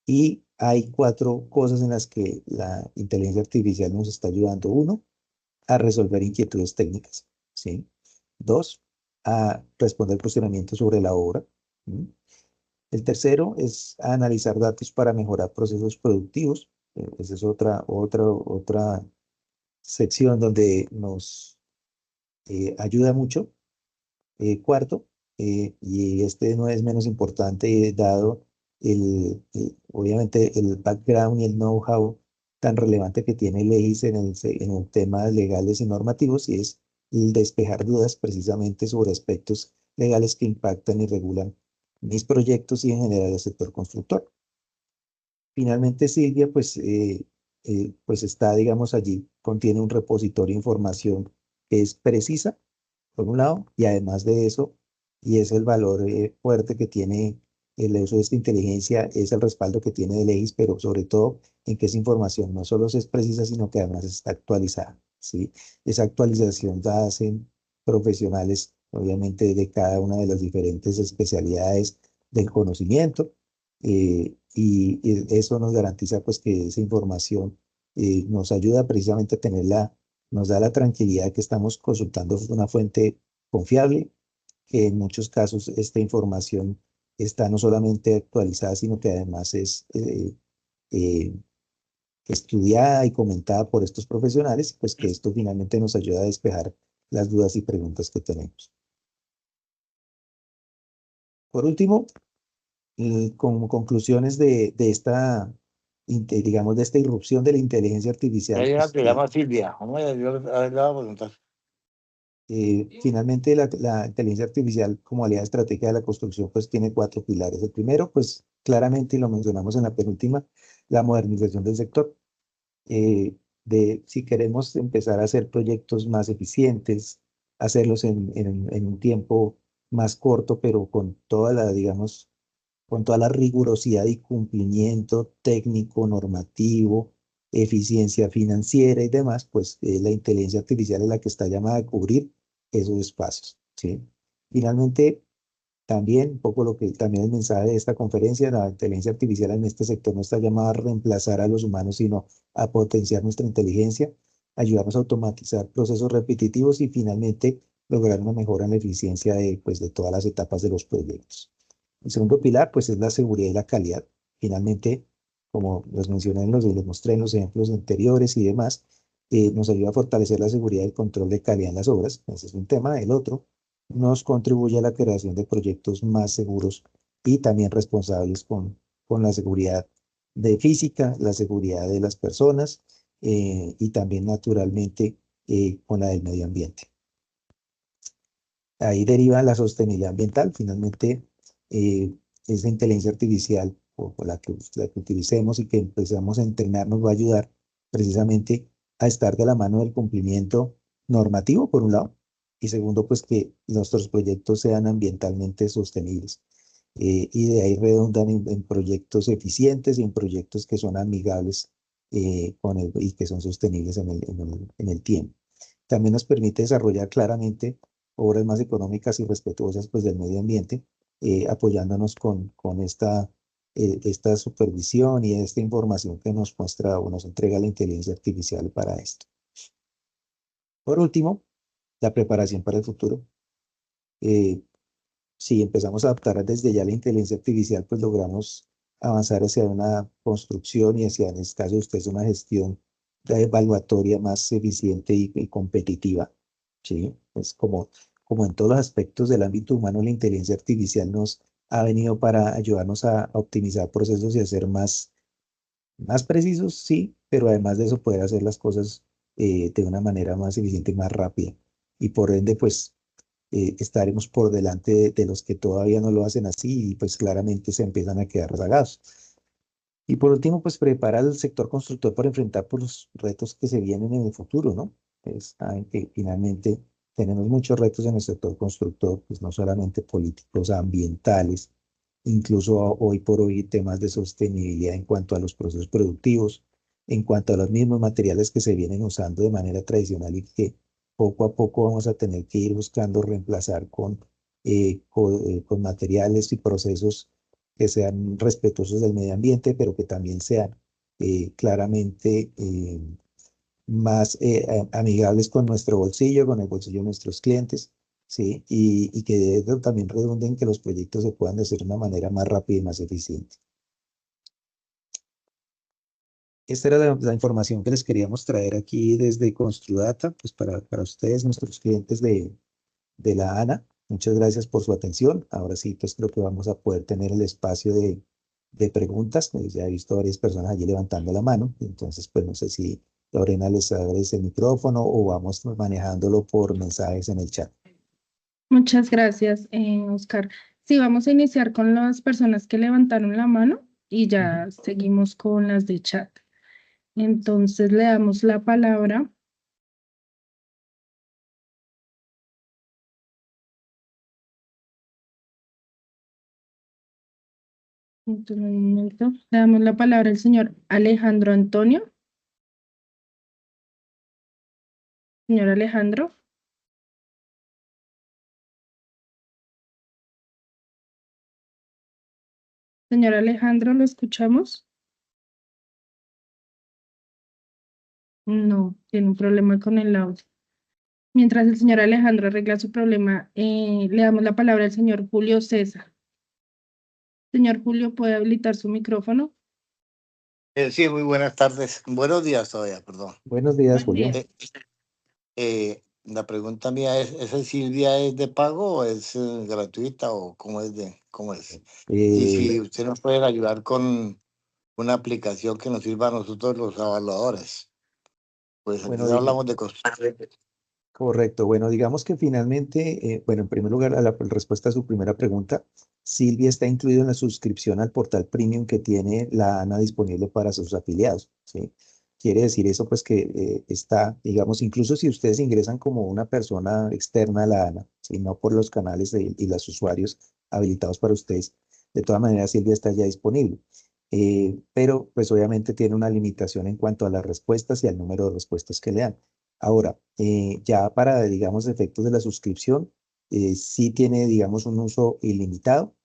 Y hay 4 cosas en las que la inteligencia artificial nos está ayudando. 1, a resolver inquietudes técnicas, ¿sí? 2, a responder cuestionamientos sobre la obra. ¿Sí? El tercero es a analizar datos para mejorar procesos productivos. Esa es otra sección donde nos ayuda mucho. Cuarto, y este no es menos importante, dado obviamente el background y el know-how tan relevante que tiene Legis en el tema legales y normativos, y es el despejar dudas precisamente sobre aspectos legales que impactan y regulan mis proyectos y en general el sector constructor. Finalmente, Silvia, pues está, digamos, allí, contiene un repositorio de información que es precisa, por un lado, y además de eso, y es el valor fuerte que tiene el uso de esta inteligencia, es el respaldo que tiene de Legis, pero sobre todo en que esa información no solo es precisa, sino que además está actualizada, ¿sí? Esa actualización la hacen profesionales, obviamente, de cada una de las diferentes especialidades del conocimiento, Eso nos garantiza pues que esa información nos ayuda precisamente a tenerla, nos da la tranquilidad de que estamos consultando una fuente confiable, que en muchos casos esta información está no solamente actualizada, sino que además es eh, estudiada y comentada por estos profesionales, pues que esto finalmente nos ayuda a despejar las dudas y preguntas que tenemos. Por último, como conclusiones de esta, digamos, de esta irrupción de la inteligencia artificial, Hay una pues, que se llama Silvia. Vamos a, yo, a ver, le voy a preguntar. finalmente la inteligencia artificial como aliada estratégica de la construcción pues tiene cuatro pilares. El primero, pues claramente, y lo mencionamos en la penúltima, la modernización del sector. Si queremos empezar a hacer proyectos más eficientes, hacerlos en un tiempo más corto, pero con toda la, digamos, con toda la rigurosidad y cumplimiento técnico, normativo, eficiencia financiera y demás, pues la inteligencia artificial es la que está llamada a cubrir esos espacios, ¿sí? Finalmente, también, un poco lo que también el mensaje de esta conferencia, la inteligencia artificial en este sector no está llamada a reemplazar a los humanos, sino a potenciar nuestra inteligencia, ayudarnos a automatizar procesos repetitivos y finalmente lograr una mejora en la eficiencia pues, de todas las etapas de los proyectos. El segundo pilar, pues, es la seguridad y la calidad. Finalmente, como los mencioné les mostré en los ejemplos anteriores y demás, nos ayuda a fortalecer la seguridad y el control de calidad en las obras. Ese es un tema. El otro nos contribuye a la creación de proyectos más seguros y también responsables con la seguridad de física, la seguridad de las personas y también naturalmente con la del medio ambiente. Ahí deriva la sostenibilidad ambiental. Finalmente, esa inteligencia artificial o la que utilicemos y que empezamos a entrenar nos va a ayudar precisamente a estar de la mano del cumplimiento normativo, por un lado, y segundo, pues que nuestros proyectos sean ambientalmente sostenibles. Y de ahí redundan en proyectos eficientes y en proyectos que son amigables y que son sostenibles en el tiempo. También nos permite desarrollar claramente obras más económicas y respetuosas pues, del medio ambiente, apoyándonos con esta supervisión y esta información que nos muestra o nos entrega la inteligencia artificial para esto. Por último, la preparación para el futuro. Si empezamos a adaptar desde ya la inteligencia artificial, pues logramos avanzar hacia una construcción y hacia, en este caso de ustedes, una gestión evaluatoria más eficiente y competitiva. ¿Sí? Pues como en todos los aspectos del ámbito humano, la inteligencia artificial nos ha venido para ayudarnos a optimizar procesos y hacer más precisos, sí, pero además de eso poder hacer las cosas de una manera más eficiente y más rápida. Y por ende, pues estaremos por delante de los que todavía no lo hacen así y pues claramente se empiezan a quedar rezagados. Y por último, pues prepara al sector constructor para enfrentar por los retos que se vienen en el futuro, ¿no? Pues saben que finalmente tenemos muchos retos en el sector constructor, pues no solamente políticos, ambientales, incluso hoy por hoy temas de sostenibilidad en cuanto a los procesos productivos, en cuanto a los mismos materiales que se vienen usando de manera tradicional y que poco a poco vamos a tener que ir buscando reemplazar con materiales y procesos que sean respetuosos del medio ambiente, pero que también sean claramente más amigables con nuestro bolsillo, con el bolsillo de nuestros clientes, ¿sí? Y que eso también redunden que los proyectos se puedan hacer de una manera más rápida y más eficiente. Esta era la información que les queríamos traer aquí desde Construdata, pues para ustedes, nuestros clientes de la ANA. Muchas gracias por su atención. Ahora sí, pues creo que vamos a poder tener el espacio de preguntas. Pues ya he visto varias personas allí levantando la mano. Entonces, pues no sé si Lorena les abre ese micrófono o vamos manejándolo por mensajes en el chat. Muchas gracias, Oscar. Sí, vamos a iniciar con las personas que levantaron la mano y ya seguimos con las de chat. Entonces le damos la palabra. Un momento. Le damos la palabra al señor Alejandro Antonio. Señor Alejandro. Señor Alejandro, ¿lo escuchamos? No, tiene un problema con el audio. Mientras el señor Alejandro arregla su problema, le damos la palabra al señor Julio César. Señor Julio, ¿puede habilitar su micrófono? Sí, muy buenas tardes. Buenos días todavía, perdón. Buenos días, Buen Julio. día. La pregunta mía es, ¿esa Silvia es de pago o es gratuita o cómo es? Y si Eh, usted nos puede ayudar con una aplicación que nos sirva a nosotros los evaluadores. Pues aquí bueno, hablamos de construcción. correcto. Bueno, digamos que finalmente, bueno, en primer lugar, a la respuesta a su primera pregunta, Silvia está incluido en la suscripción al portal premium que tiene la ANA disponible para sus afiliados, ¿sí? Quiere decir eso, pues que está, digamos, incluso si ustedes ingresan como una persona externa a la ANA, ¿sí? No por los canales y los usuarios habilitados para ustedes, de todas maneras Silvia está ya disponible. Pero pues obviamente tiene una limitación en cuanto a las respuestas y al número de respuestas que le dan. Ahora, ya para, digamos, efectos de la suscripción, sí tiene, digamos, un uso ilimitado.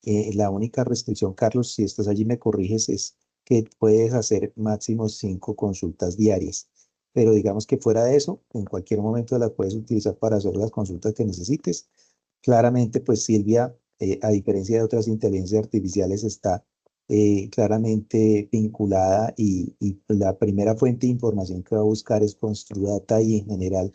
La única restricción, Carlos, si estás allí me corriges, es que puedes hacer máximo 5 consultas diarias. Pero digamos que fuera de eso, en cualquier momento las puedes utilizar para hacer las consultas que necesites. Claramente, pues Silvia, a diferencia de otras inteligencias artificiales, está claramente vinculada y la primera fuente de información que va a buscar es Construdata y en general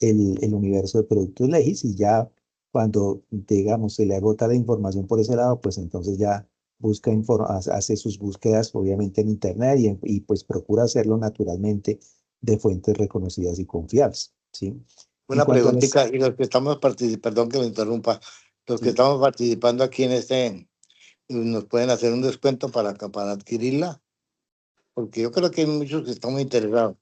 el universo de productos Legis y ya cuando, digamos, se le agota la información por ese lado, pues entonces ya hace sus búsquedas obviamente en internet y pues procura hacerlo naturalmente de fuentes reconocidas y confiables, ¿sí? En Una cuanto a las... preguntita, y los que estamos participando, perdón que me interrumpa, los que Sí. estamos participando aquí en ¿nos pueden hacer un descuento para adquirirla? Porque yo creo que hay muchos que están muy interesados.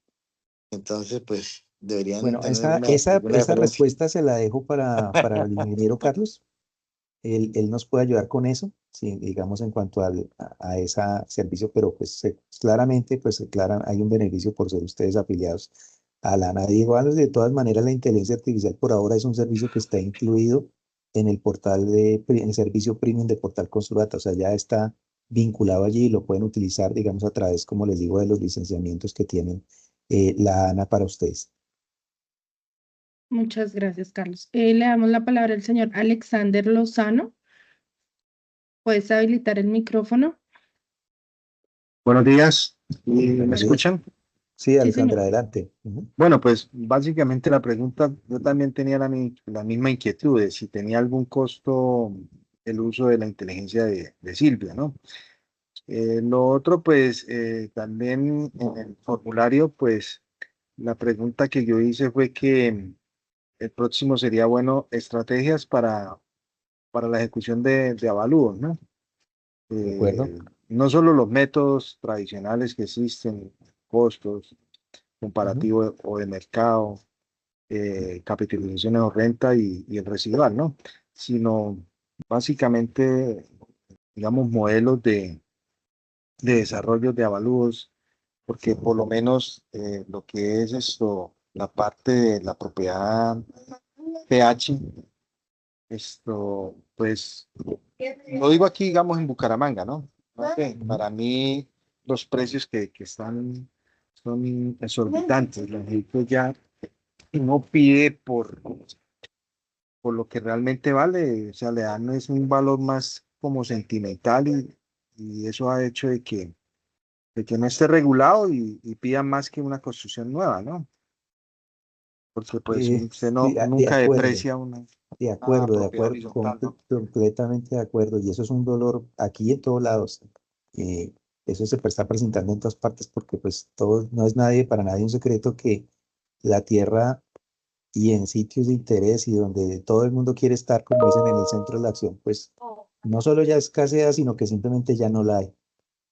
Entonces, pues, deberían Bueno, tener alguna esa referencia. respuesta se la dejo para el ingeniero Carlos. Él nos puede ayudar con eso, sí, digamos, en cuanto a ese servicio, pero pues claramente, pues hay un beneficio por ser ustedes afiliados a la ANA. Igual, de todas maneras, la inteligencia artificial por ahora es un servicio que está incluido en el portal en el servicio premium de Portal Construdata, o sea, ya está vinculado allí y lo pueden utilizar, digamos, a través, como les digo, de los licenciamientos que tienen la ANA para ustedes. Muchas gracias, Carlos. Le damos la palabra al señor Alexander Lozano. ¿Puedes habilitar el micrófono? Buenos días, ¿me Buenos días. escuchan? Sí, Sí, Alexandra, señor. adelante. Ujú. Bueno, pues básicamente la pregunta, yo también tenía la misma inquietud de si tenía algún costo el uso de la inteligencia de Silvia, ¿no? Lo otro, pues también en el formulario, pues la pregunta que yo hice fue que el próximo sería, bueno, estrategias para la ejecución de avalúos, ¿no? ¿De acuerdo? No solo los métodos tradicionales que existen, costos, Ujú. comparativo o de mercado, capitalizaciones o renta y el residual, ¿no? Sino básicamente, digamos, modelos de desarrollo de avalúos, porque por lo menos lo que es esto, la parte de la propiedad PH, esto, pues, lo digo aquí, digamos, en Bucaramanga, ¿no? Para mí, los precios que están son exorbitantes. La gente ya no pide por lo que realmente vale, o sea, le dan es un valor más como sentimental y eso ha hecho de que no esté regulado y pida más que una construcción nueva, ¿no? Porque pues usted Sí, de nunca acuerdo. deprecia una De propiedad acuerdo, horizontal, ¿no? completamente de acuerdo. Y eso es un dolor aquí en todos lados. Eh, Eso se está presentando en todas partes porque pues todo, no es nadie, para nadie un secreto que la tierra y en sitios de interés y donde todo el mundo quiere estar, como dicen, en el centro de la acción, pues no solo ya escasea, sino que simplemente ya no la hay.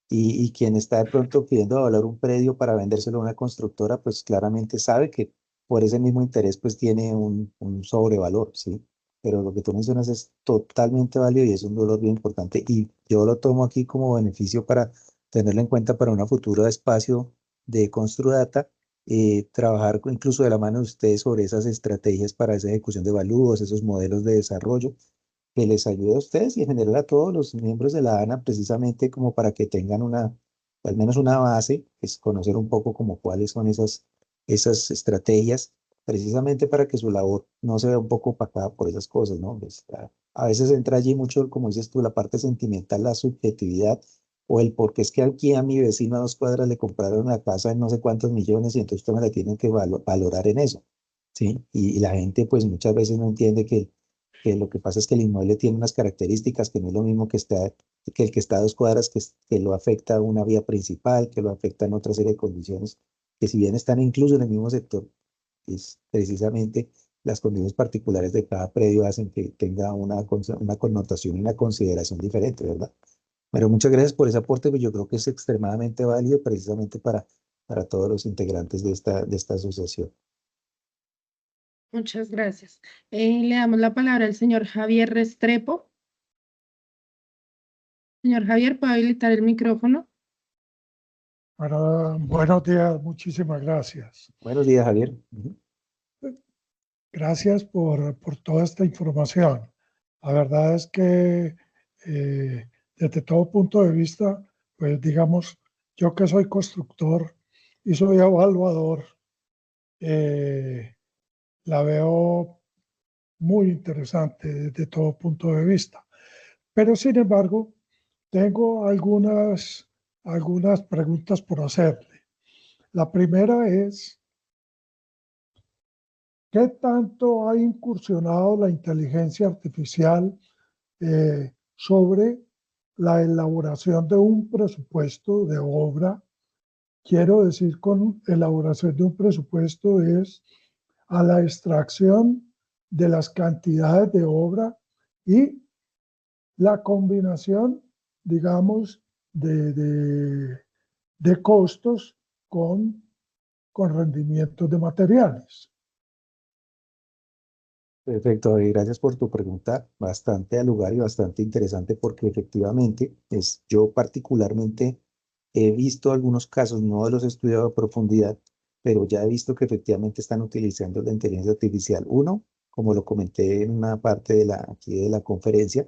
Y quien está de pronto pidiendo valorar un predio para vendérselo a una constructora, pues claramente sabe que por ese mismo interés pues tiene un sobrevalor, ¿sí? Pero lo que tú mencionas es totalmente válido y es un dolor bien importante y yo lo tomo aquí como beneficio para tenerlo en cuenta para una futura espacio de Construdata, trabajar incluso de la mano de ustedes sobre esas estrategias para esa ejecución de evalúos, esos modelos de desarrollo que les ayude a ustedes y en general a todos los miembros de la ANA, precisamente como para que tengan al menos una base, es conocer un poco como cuáles son esas estrategias, precisamente para que su labor no se vea un poco opacada por esas cosas, ¿no? Pues, a veces entra allí mucho, como dices tú, la parte sentimental, la subjetividad, o el porque es que aquí a mi vecino a 2 cuadras le compraron la casa en no sé cuántos millones y entonces usted me la tienen que valorar en eso, ¿sí? Y la gente pues muchas veces no entiende que lo que pasa es que el inmueble tiene unas características que no es lo mismo que el que está a 2 cuadras, que lo afecta a una vía principal, que lo afecta en otra serie de condiciones, que si bien están incluso en el mismo sector, es precisamente las condiciones particulares de cada predio hacen que tenga una connotación y una consideración diferente, ¿verdad? Pero muchas gracias por ese aporte, pues yo creo que es extremadamente válido precisamente para todos los integrantes de esta asociación. Muchas gracias. Le damos la palabra al señor Javier Restrepo. Señor Javier, ¿puede habilitar el micrófono? Buenos días, muchísimas gracias. Buenos días, Javier. Gracias por toda esta información. La verdad es que desde todo punto de vista, pues digamos, yo que soy constructor y soy evaluador, la veo muy interesante desde todo punto de vista. Pero sin embargo, tengo algunas preguntas por hacerle. La primera es, ¿qué tanto ha incursionado la inteligencia artificial sobre la elaboración de un presupuesto de obra? Quiero decir, con elaboración de un presupuesto es a la extracción de las cantidades de obra y la combinación, digamos, de costos con rendimientos de materiales. Perfecto, gracias por tu pregunta, bastante al lugar y bastante interesante porque efectivamente yo particularmente he visto algunos casos, no los he estudiado a profundidad, pero ya he visto que efectivamente están utilizando la inteligencia artificial. Uno, como lo comenté en una parte aquí de la conferencia,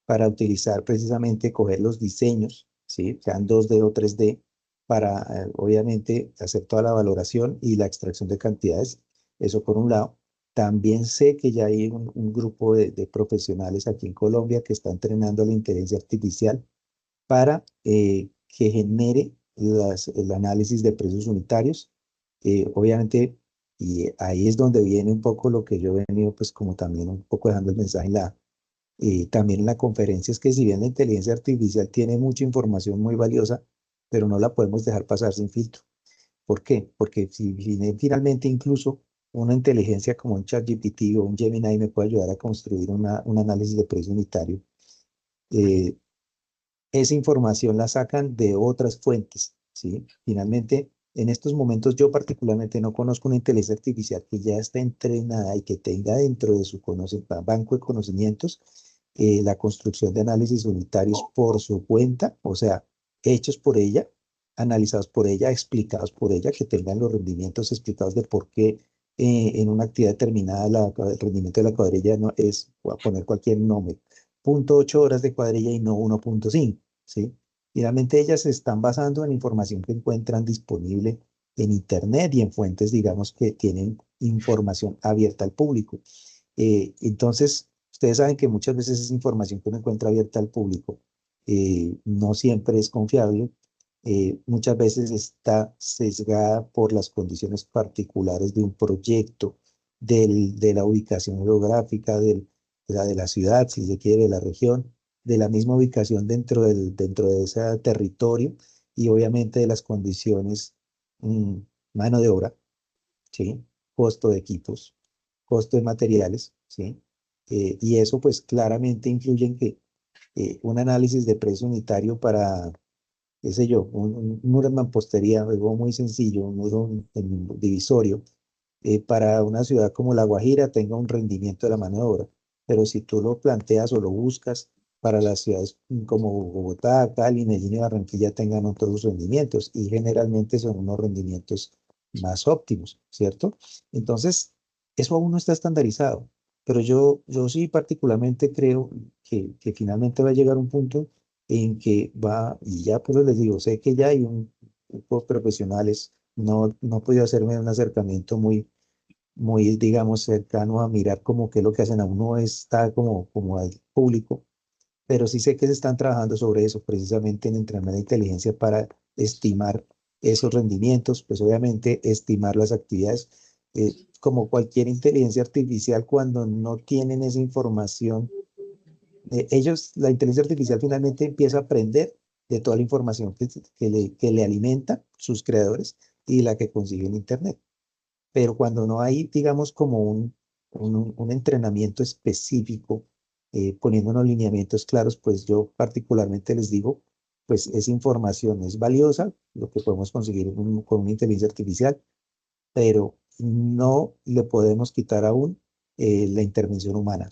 para utilizar precisamente coger los diseños, ¿sí? Sean 2D o 3D, para obviamente hacer toda la valoración y la extracción de cantidades. Eso por un lado. También sé que ya hay un grupo de profesionales aquí en Colombia que está entrenando la inteligencia artificial para que genere el análisis de precios unitarios. Obviamente, y ahí es donde viene un poco lo que yo he venido, pues como también un poco dejando el mensaje también en la conferencia, es que si bien la inteligencia artificial tiene mucha información muy valiosa, pero no la podemos dejar pasar sin filtro. ¿Por qué? Porque si finalmente incluso una inteligencia como un ChatGPT o un Gemini me puede ayudar a construir un análisis de precio unitario, eh, esa información la sacan de otras fuentes, ¿sí? Finalmente, en estos momentos yo particularmente no conozco una inteligencia artificial que ya esté entrenada y que tenga dentro de su banco de conocimientos la construcción de análisis unitarios por su cuenta, o sea, hechos por ella, analizados por ella, explicados por ella, que tengan los rendimientos explicados de por qué en una actividad determinada el rendimiento de la cuadrilla no es, voy a poner cualquier nombre, 0.8 horas de cuadrilla y no 1.5, ¿sí? Finalmente ellas se están basando en información que encuentran disponible en Internet y en fuentes, digamos, que tienen información abierta al público. Entonces, ustedes saben que muchas veces esa información que uno encuentra abierta al público no siempre es confiable. Muchas veces está sesgada por las condiciones particulares de un proyecto, de la ubicación geográfica, de la ciudad, si se quiere, de la región, de la misma ubicación dentro de ese territorio y obviamente de las condiciones, mano de obra, ¿sí? Costo de equipos, costo de materiales, ¿sí? Y eso pues claramente influye en que un análisis de precio unitario para, qué sé yo, un muro en mampostería, algo muy sencillo, un muro divisorio, para una ciudad como La Guajira tenga un rendimiento de la mano de obra. Pero si tú lo planteas o lo buscas para las ciudades como Bogotá, Cali, Medellín y Barranquilla tengan otros rendimientos y generalmente son unos rendimientos más óptimos, ¿cierto? Entonces, eso aún no está estandarizado. Pero yo sí particularmente creo que finalmente va a llegar un punto en que va, y ya pues les digo, sé que ya hay un grupo de profesionales, no he podido hacerme un acercamiento muy, digamos, cercano a mirar como qué es lo que hacen, aún no está como al público, pero sí sé que se están trabajando sobre eso, precisamente en entrenamiento de inteligencia para estimar esos rendimientos, pues obviamente estimar las actividades, como cualquier inteligencia artificial, cuando no tienen esa información, la inteligencia artificial finalmente empieza a aprender de toda la información que le alimenta sus creadores y la que consigue en Internet. Pero cuando no hay, digamos, como un entrenamiento específico, poniendo unos lineamientos claros, pues yo particularmente les digo, pues esa información es valiosa, lo que podemos conseguir con una inteligencia artificial, pero no le podemos quitar aún la intervención humana.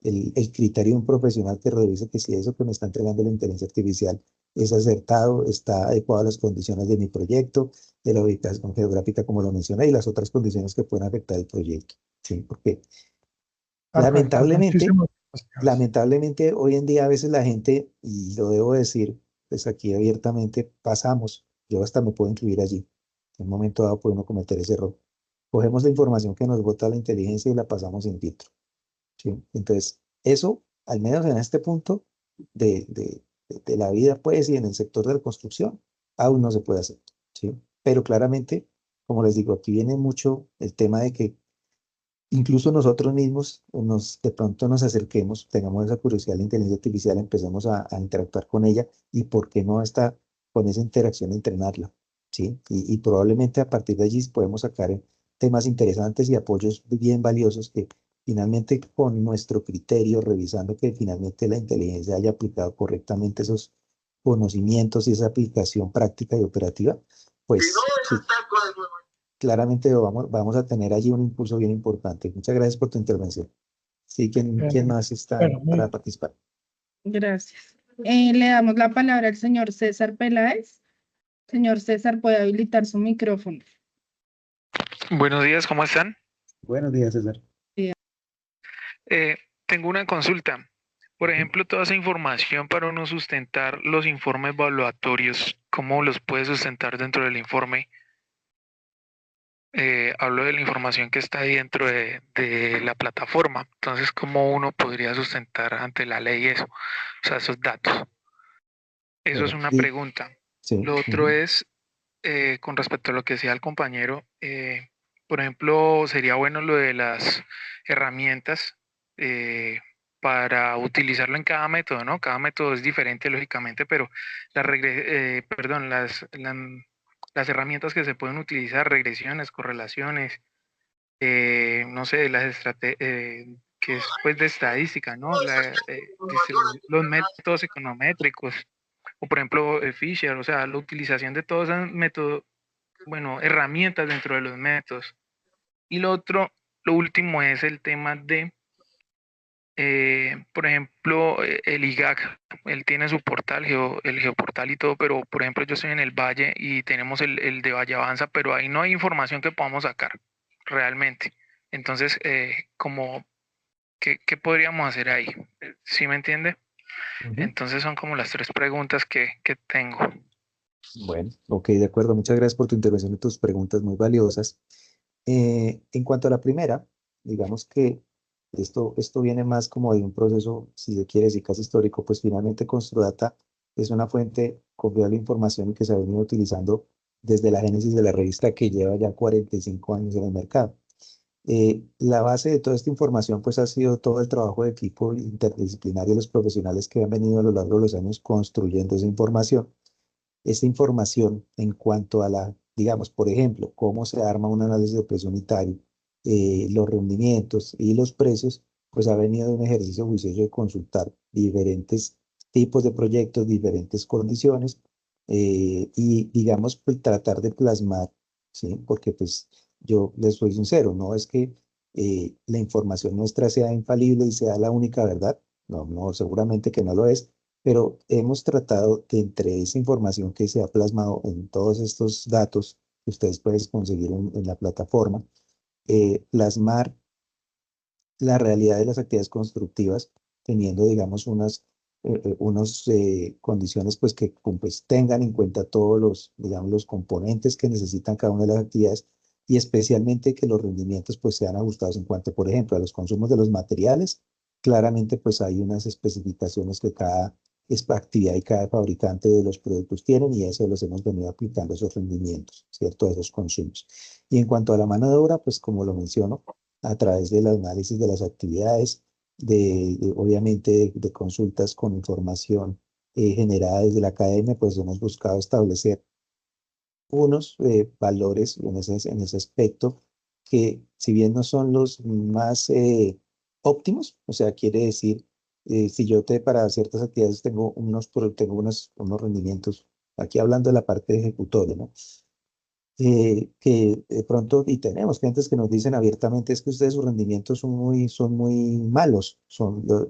El criterio de un profesional que revise que si eso que me está entregando la inteligencia artificial es acertado, está adecuado a las condiciones de mi proyecto, de la ubicación geográfica, como lo mencioné, y las otras condiciones que pueden afectar el proyecto. ¿Sí? Porque Perfecto, muchísimas gracias. lamentablemente hoy en día a veces la gente, y lo debo decir, pues aquí abiertamente pasamos, yo hasta me puedo incluir allí, en un momento dado puede uno cometer ese error. Cogemos la información que nos bota la inteligencia y la pasamos in vitro. ¿Sí? Entonces, eso, al menos en este punto de la vida, pues, y en el sector de la construcción, aún no se puede hacer. ¿Sí? Pero claramente, como les digo, aquí viene mucho el tema de que incluso nosotros mismos de pronto nos acerquemos, tengamos esa curiosidad de la inteligencia artificial, empecemos a interactuar con ella y por qué no hasta con esa interacción entrenarla, ¿sí? Y probablemente a partir de allí podemos sacar temas interesantes y apoyos bien valiosos que finalmente con nuestro criterio, revisando que finalmente la inteligencia haya aplicado correctamente esos conocimientos y esa aplicación práctica y operativa, pues sí, claramente vamos a tener allí un impulso bien importante. Muchas gracias por tu intervención. Sí, ¿quién más está Bueno, para participar? Gracias. Le damos la palabra al señor César Peláez. Señor César, puede habilitar su micrófono. Buenos días, ¿cómo están? Buenos días, César. Tengo una consulta. Por ejemplo, toda esa información para uno sustentar los informes evaluatorios, ¿cómo los puede sustentar dentro del informe? Hablo de la información que está ahí dentro de la plataforma. Entonces, ¿cómo uno podría sustentar ante la ley eso? O sea, esos datos. Eso es una pregunta. Sí. Lo otro es, con respecto a lo que decía el compañero, por ejemplo, sería bueno lo de las herramientas para utilizarlo en cada método, ¿no? Cada método es diferente, lógicamente, pero las herramientas que se pueden utilizar, regresiones, correlaciones, no sé, que es pues de estadística, ¿no? Los métodos econométricos, o por ejemplo, Fisher, o sea, la utilización de todos esos métodos, bueno, herramientas dentro de los métodos. Y lo último es el tema de, por ejemplo, el IGAC, él tiene su portal, el geoportal y todo, pero por ejemplo yo estoy en el Valle y tenemos el de Valle Avanza, pero ahí no hay información que podamos sacar realmente. Entonces, ¿qué podríamos hacer ahí? ¿Sí me entiende? Entonces son como las tres preguntas que tengo. Bueno, ok, de acuerdo. Muchas gracias por tu intervención y tus preguntas muy valiosas. En cuanto a la primera, digamos que esto viene más como de un proceso, si se quiere decir, casi histórico, pues finalmente Construdata es una fuente confiable de información y que se ha venido utilizando desde la génesis de la revista, que lleva ya 45 años en el mercado. La base de toda esta información pues ha sido todo el trabajo de equipo interdisciplinario de los profesionales que han venido a lo largo de los años construyendo esa información. Esta información en cuanto a digamos, por ejemplo, cómo se arma un análisis de precio unitario, los rendimientos y los precios, pues ha venido de un ejercicio juicioso de consultar diferentes tipos de proyectos, diferentes condiciones, y digamos, pues, tratar de plasmar, ¿sí? Porque pues yo les soy sincero, no es que la información nuestra sea infalible y sea la única verdad, no, seguramente que no lo es, pero hemos tratado de, entre esa información que se ha plasmado en todos estos datos que ustedes pueden conseguir en la plataforma, plasmar la realidad de las actividades constructivas, teniendo, digamos, unas condiciones pues que pues, tengan en cuenta todos los, digamos, los componentes que necesitan cada una de las actividades y especialmente que los rendimientos pues sean ajustados en cuanto, por ejemplo, a los consumos de los materiales. Claramente pues hay unas especificaciones que cada actividad y cada fabricante de los productos tienen y eso los hemos venido aplicando esos rendimientos, ¿cierto? Esos consumos. Y en cuanto a la mano de obra, pues como lo menciono, a través del análisis de las actividades, obviamente de consultas con información generada desde la academia, pues hemos buscado establecer unos valores en ese aspecto que si bien no son los más óptimos, o sea, quiere decir, si yo para ciertas actividades tengo unos rendimientos, aquí hablando de la parte ejecutoria, ¿no? Que de pronto, y tenemos clientes que nos dicen abiertamente, es que ustedes sus rendimientos son muy malos,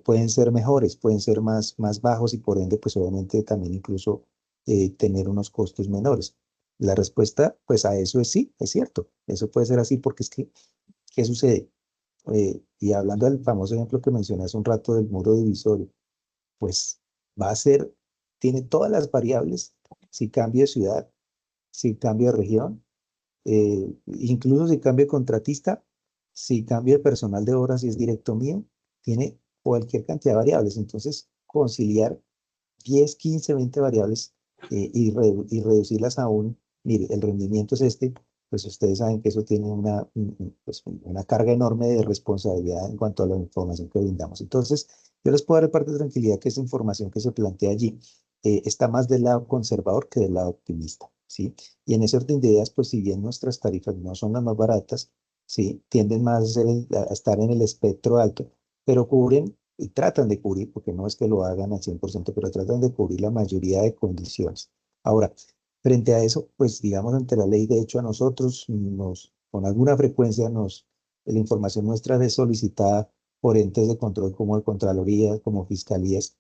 pueden ser mejores, pueden ser más bajos y por ende, pues obviamente también incluso tener unos costos menores. La respuesta, pues a eso es sí, es cierto, eso puede ser así porque es que, ¿qué sucede? Y hablando del famoso ejemplo que mencioné hace un rato del muro divisorio, pues va a ser, tiene todas las variables, si cambio de ciudad, si cambio de región, incluso si cambio de contratista, si cambio de personal de obra, si es directo mío, tiene cualquier cantidad de variables. Entonces, conciliar 10, 15, 20 variables y reducirlas a mire, el rendimiento es este, pues ustedes saben que eso tiene pues una carga enorme de responsabilidad en cuanto a la información que brindamos. Entonces, yo les puedo dar parte de tranquilidad que esa información que se plantea allí está más del lado conservador que del lado optimista, ¿sí? Y en ese orden de ideas, pues si bien nuestras tarifas no son las más baratas, ¿sí? Tienden más a estar en el espectro alto, pero cubren y tratan de cubrir, porque no es que lo hagan al 100%, pero tratan de cubrir la mayoría de condiciones. Ahora, frente a eso, pues digamos, ante la ley, de hecho, a nosotros con alguna frecuencia la información nuestra es solicitada por entes de control como el Contraloría, como Fiscalías,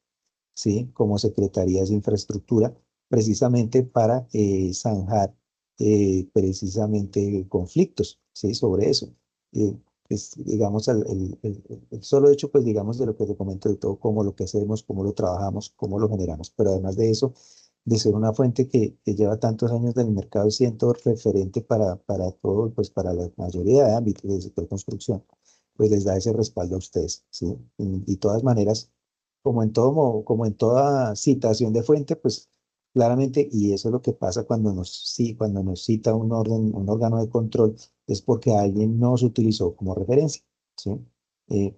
¿sí? Como Secretarías de Infraestructura, precisamente para zanjar precisamente conflictos, ¿sí? Sobre eso. Pues, digamos, el solo hecho, pues digamos, de lo que te comento de todo, cómo lo que hacemos, cómo lo trabajamos, cómo lo generamos, pero además de eso, de ser una fuente que lleva tantos años en el mercado y siendo referente para todo, pues para la mayoría de ámbitos del sector construcción, pues les da ese respaldo a ustedes, ¿sí? Y de todas maneras, como en toda citación de fuente, pues claramente, y eso es lo que pasa cuando nos cita un órgano de control, es porque alguien nos utilizó como referencia, ¿sí?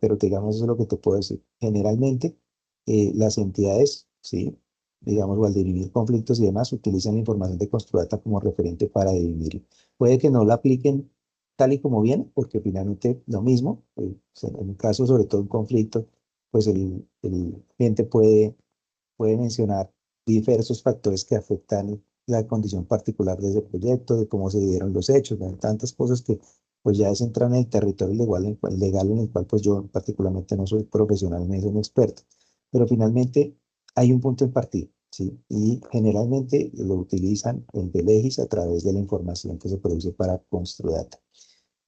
Pero digamos, eso es lo que te puedo decir. Generalmente, las entidades, ¿sí? Digamos, o al dirimir conflictos y demás, utilizan la información de Construdata como referente para dirimirlo. Puede que no la apliquen tal y como viene, porque finalmente lo mismo, en un caso, sobre todo un conflicto, pues el cliente puede mencionar diversos factores que afectan la condición particular de ese proyecto, de cómo se dieron los hechos, de tantas cosas que pues ya se entran en el territorio legal en el cual pues yo particularmente no soy profesional ni soy un experto, pero finalmente hay un punto en partida, ¿sí? Y generalmente lo utilizan en Delegis a través de la información que se produce para Construdata.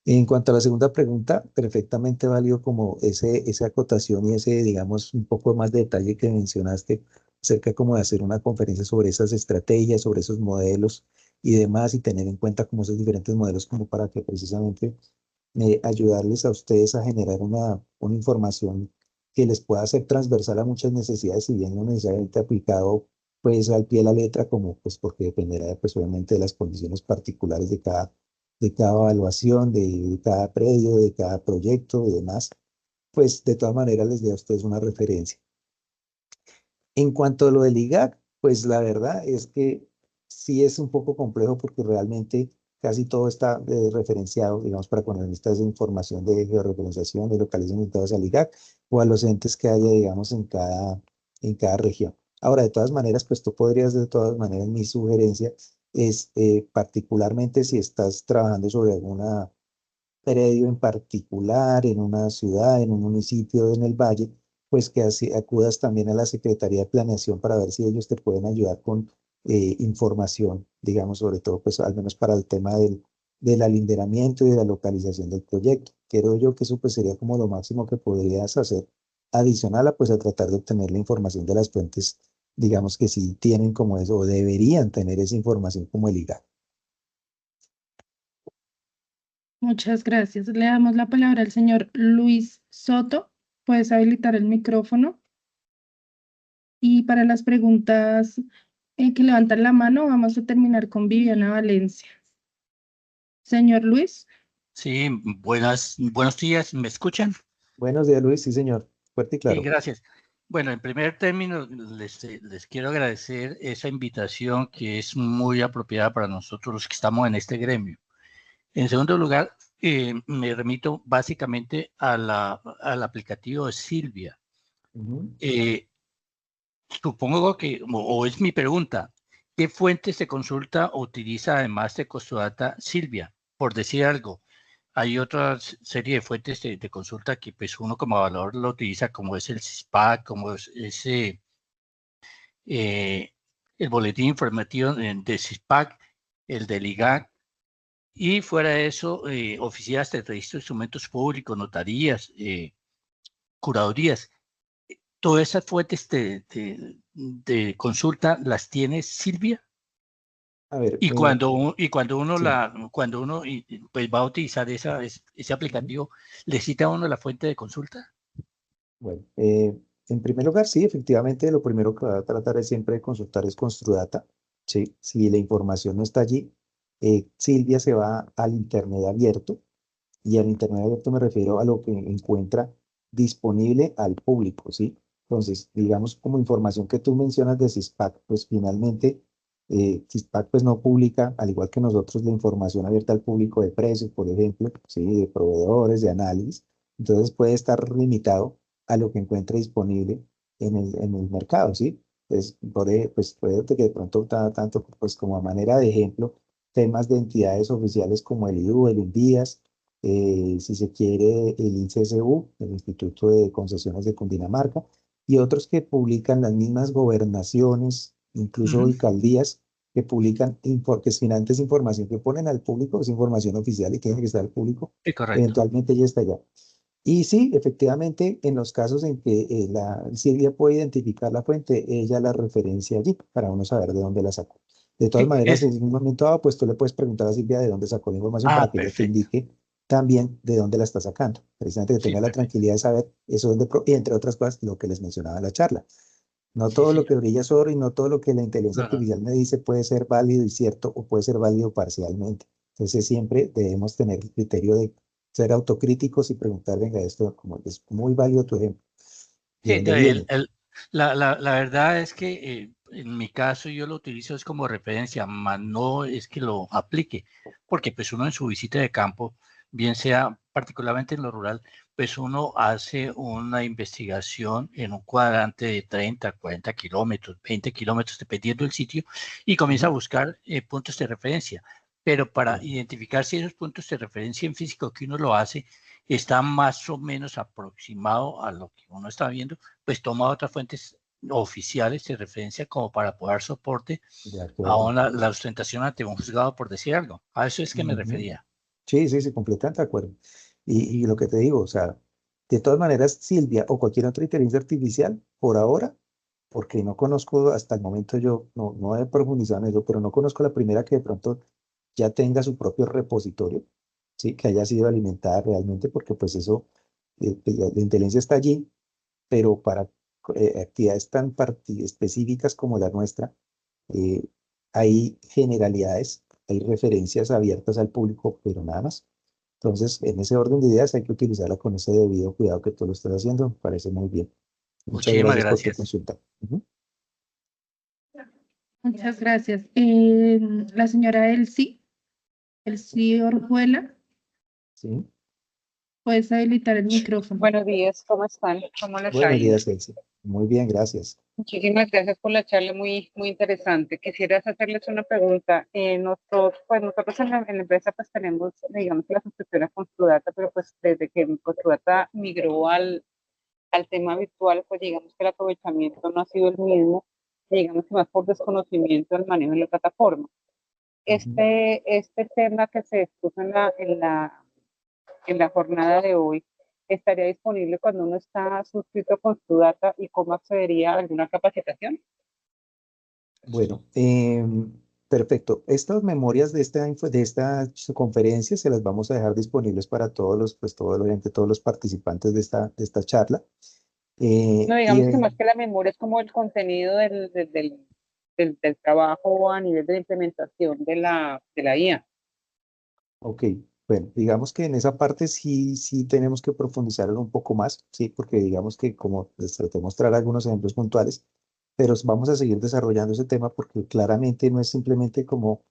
En cuanto a la segunda pregunta, perfectamente válido como esa acotación y ese, digamos, un poco más de detalle que mencionaste acerca como de hacer una conferencia sobre esas estrategias, sobre esos modelos y demás, y tener en cuenta como esos diferentes modelos como para que precisamente ayudarles a ustedes a generar una información que les pueda ser transversal a muchas necesidades, si bien no necesariamente aplicado pues al pie de la letra, como pues porque dependerá pues obviamente de las condiciones particulares de cada evaluación, de cada predio, de cada proyecto y demás, pues de todas maneras les dé a ustedes una referencia. En cuanto a lo del IGAC, pues la verdad es que sí es un poco complejo porque realmente casi todo está referenciado, digamos, para cuando necesitas información de georreferenciación, de localización invitados al IGAC o a los entes que haya, digamos, en cada región. Ahora, de todas maneras, pues tú podrías, de todas maneras, mi sugerencia es particularmente si estás trabajando sobre alguna predio en particular, en una ciudad, en un municipio, en el valle, pues que así acudas también a la Secretaría de Planeación para ver si ellos te pueden ayudar con información, digamos, sobre todo, pues al menos para el tema del alinderamiento y de la localización del proyecto. creo yo que eso pues sería como lo máximo que podrías hacer adicional a pues a tratar de obtener la información de las fuentes, digamos que sí tienen como eso, o deberían tener esa información como el IGAC. Muchas gracias. Le damos la palabra al señor Luis Soto. Puedes habilitar el micrófono. Y para las preguntas que levantan la mano, vamos a terminar con Viviana Valencia. Señor Luis. Sí, buenos días, ¿me escuchan? Buenos días, Luis, sí, señor. Fuerte y claro. Sí, gracias. Bueno, en primer término, les quiero agradecer esa invitación que es muy apropiada para nosotros los que estamos en este gremio. En segundo lugar, me remito básicamente al aplicativo de Silvia. Supongo que, o es mi pregunta, ¿qué fuentes de consulta utiliza además de Construdata Silvia? Por decir algo, hay otra serie de fuentes de consulta que pues uno como evaluador lo utiliza, como es el CISPAC, como es el boletín informativo de CISPAC, el del IGAC, y fuera de eso, oficinas de registro de instrumentos públicos, notarías, curadurías. ¿Todas esas fuentes de consulta las tiene Silvia? A ver, Y cuando uno pues va a utilizar ese aplicativo, ¿le cita a uno la fuente de consulta? Bueno, en primer lugar, sí, efectivamente, lo primero que va a tratar es siempre de consultar es Construdata. ¿Sí? Si la información no está allí, Silvia se va al Internet abierto, y al Internet abierto me refiero a lo que encuentra disponible al público, ¿sí? Entonces, digamos, como información que tú mencionas de CISPAC, pues finalmente CISPAC pues no publica, al igual que nosotros, la información abierta al público de precios, por ejemplo, ¿sí? De proveedores, de análisis. Entonces puede estar limitado a lo que encuentre disponible en el mercado, ¿sí? Pues, pues puede que de pronto tanto pues como a manera de ejemplo, temas de entidades oficiales como el IDU, el INVIAS, si se quiere el ICSU, el Instituto de Concesiones de Cundinamarca, y otros que publican las mismas gobernaciones, incluso alcaldías, que publican, que sin antes información que ponen al público, es información oficial y tiene que estar al público, Sí, correcto. eventualmente ya está allá. Y sí, efectivamente, en los casos en que Silvia puede identificar la fuente, ella la referencia allí para uno saber de dónde la sacó. De todas maneras, en un momento dado, pues tú le puedes preguntar a Silvia de dónde sacó la información para que ella te indique también de dónde la está sacando. Precisamente que tenga la tranquilidad de saber eso y entre otras cosas, lo que les mencionaba en la charla. No todo lo que brilla es oro y no todo lo que la inteligencia artificial me dice puede ser válido y cierto o puede ser válido parcialmente. Entonces siempre debemos tener el criterio de ser autocríticos y preguntar, venga, esto como es muy válido tu ejemplo. Sí, la verdad es que en mi caso yo lo utilizo es como referencia, más no es que lo aplique, porque pues uno en su visita de campo, bien sea particularmente en lo rural, pues uno hace una investigación en un cuadrante de 30, 40 kilómetros, 20 kilómetros, dependiendo del sitio, y comienza a buscar puntos de referencia. Pero para identificar si esos puntos de referencia en físico que uno lo hace está más o menos aproximado a lo que uno está viendo, pues toma otras fuentes oficiales de referencia como para poder dar soporte a la ostentación ante un juzgado, por decir algo. A eso es que me refería. Sí, sí, sí, completamente de acuerdo. Y lo que te digo, o sea, de todas maneras, Silvia o cualquier otra inteligencia artificial, por ahora, porque no conozco hasta el momento, yo no he profundizado en eso, pero no conozco la primera que de pronto ya tenga su propio repositorio, ¿sí? Que haya sido alimentada realmente, porque pues eso, la inteligencia está allí, pero para actividades tan específicas como la nuestra, eh, hay generalidades, hay referencias abiertas al público, pero nada más. Entonces, en ese orden de ideas hay que utilizarla con ese debido cuidado que tú lo estás haciendo. Me parece muy bien. Muchas Muchísimas gracias por tu gracias. consulta. Muchas gracias. La señora Elsie Orjuela, Sí. puedes habilitar el micrófono. Buenos días, ¿cómo están? ¿Cómo les ha Buenos ido? días, Elsie. Muy bien, gracias. Muchísimas gracias por la charla, muy interesante. Quisiera hacerles una pregunta. Nosotros en la empresa pues tenemos, digamos, la suscripción con Construdata, pero pues desde que Construdata migró al tema virtual, pues digamos que el aprovechamiento no ha sido el mismo, digamos que más por desconocimiento del manejo de la plataforma. Este tema que se expuso en la en la jornada de hoy, estaría disponible cuando uno está suscrito a Construdata y cómo accedería a alguna capacitación. Bueno, perfecto. Estas memorias de esta conferencia se las vamos a dejar disponibles para todos los, pues obviamente todos los participantes de esta charla. No, digamos que más que la memoria es como el contenido del trabajo a nivel de la implementación de la IA. Ok, bueno, digamos que en esa parte sí tenemos que profundizar un poco más, sí, porque digamos que como les traté de mostrar algunos ejemplos puntuales, pero vamos a seguir desarrollando ese tema porque claramente no es simplemente como,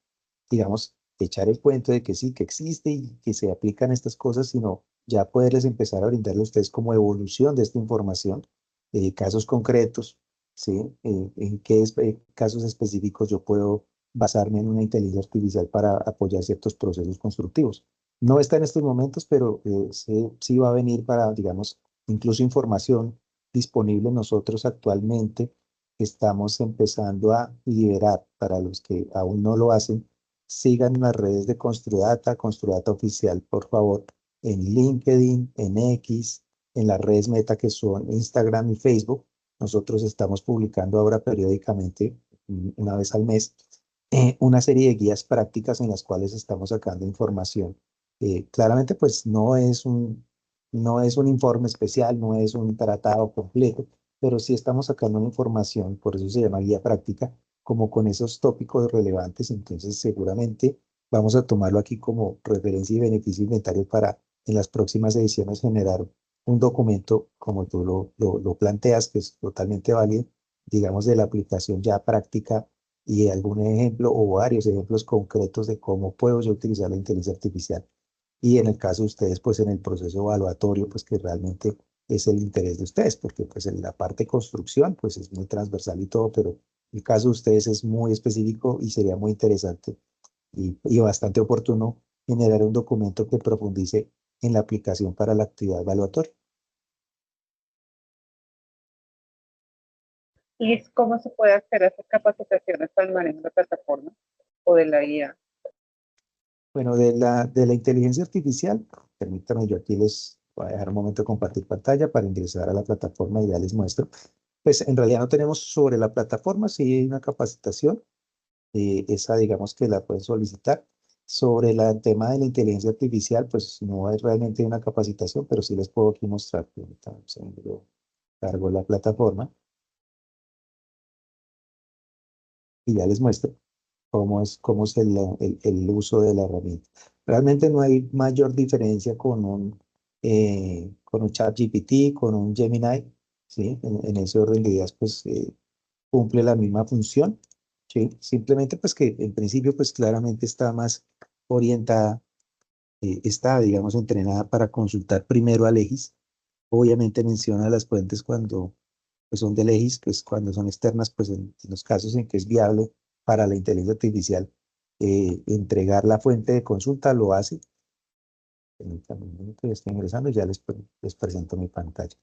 digamos, echar el cuento de que sí, que existe y que se aplican estas cosas, sino ya poderles empezar a brindarle a ustedes como evolución de esta información, casos concretos, ¿sí? En qué casos específicos yo puedo basarme en una inteligencia artificial para apoyar ciertos procesos constructivos. No está en estos momentos, pero sí va a venir para, digamos, incluso información disponible. Nosotros actualmente estamos empezando a liberar, para los que aún no lo hacen, sigan las redes de Construdata, Construdata Oficial, por favor, en LinkedIn, en X, en las redes Meta que son Instagram y Facebook. Nosotros estamos publicando ahora periódicamente, una vez al mes, una serie de guías prácticas en las cuales estamos sacando información. Claramente, pues no es un informe especial, no es un tratado completo, pero sí estamos sacando una información, por eso se llama guía práctica, como con esos tópicos relevantes. Entonces, seguramente vamos a tomarlo aquí como referencia y beneficio inventario para en las próximas ediciones generar un documento, como tú lo planteas, que es totalmente válido, digamos, de la aplicación ya práctica y algún ejemplo o varios ejemplos concretos de cómo puedo yo utilizar la inteligencia artificial. Y en el caso de ustedes, pues en el proceso evaluatorio, pues que realmente es el interés de ustedes, porque pues en la parte de construcción, pues es muy transversal y todo, pero el caso de ustedes es muy específico y sería muy interesante y bastante oportuno generar un documento que profundice en la aplicación para la actividad evaluatoria. ¿Y cómo se puede hacer esas capacitaciones para el manejo de la plataforma o de la IA? Bueno, de la inteligencia artificial, permítanme, yo aquí les voy a dejar un momento de compartir pantalla para ingresar a la plataforma y ya les muestro. Pues en realidad no tenemos sobre la plataforma, sí hay una capacitación, esa digamos que la pueden solicitar. Sobre el tema de la inteligencia artificial, pues no hay realmente una capacitación, pero sí les puedo aquí mostrar. Permítanme un segundo, yo cargo la plataforma y ya les muestro cómo es el uso de la herramienta. Realmente no hay mayor diferencia con un ChatGPT, con un Gemini, ¿sí? En ese orden de ideas, pues cumple la misma función, ¿sí? Simplemente pues que en principio pues claramente está más orientada, está digamos entrenada para consultar primero a Legis. Obviamente menciona las fuentes cuando pues son de Legis, pues cuando son externas, pues en los casos en que es viable para la inteligencia artificial entregar la fuente de consulta, lo hace. Permítanme un minuto, ya estoy ingresando, ya les presento mi pantalla.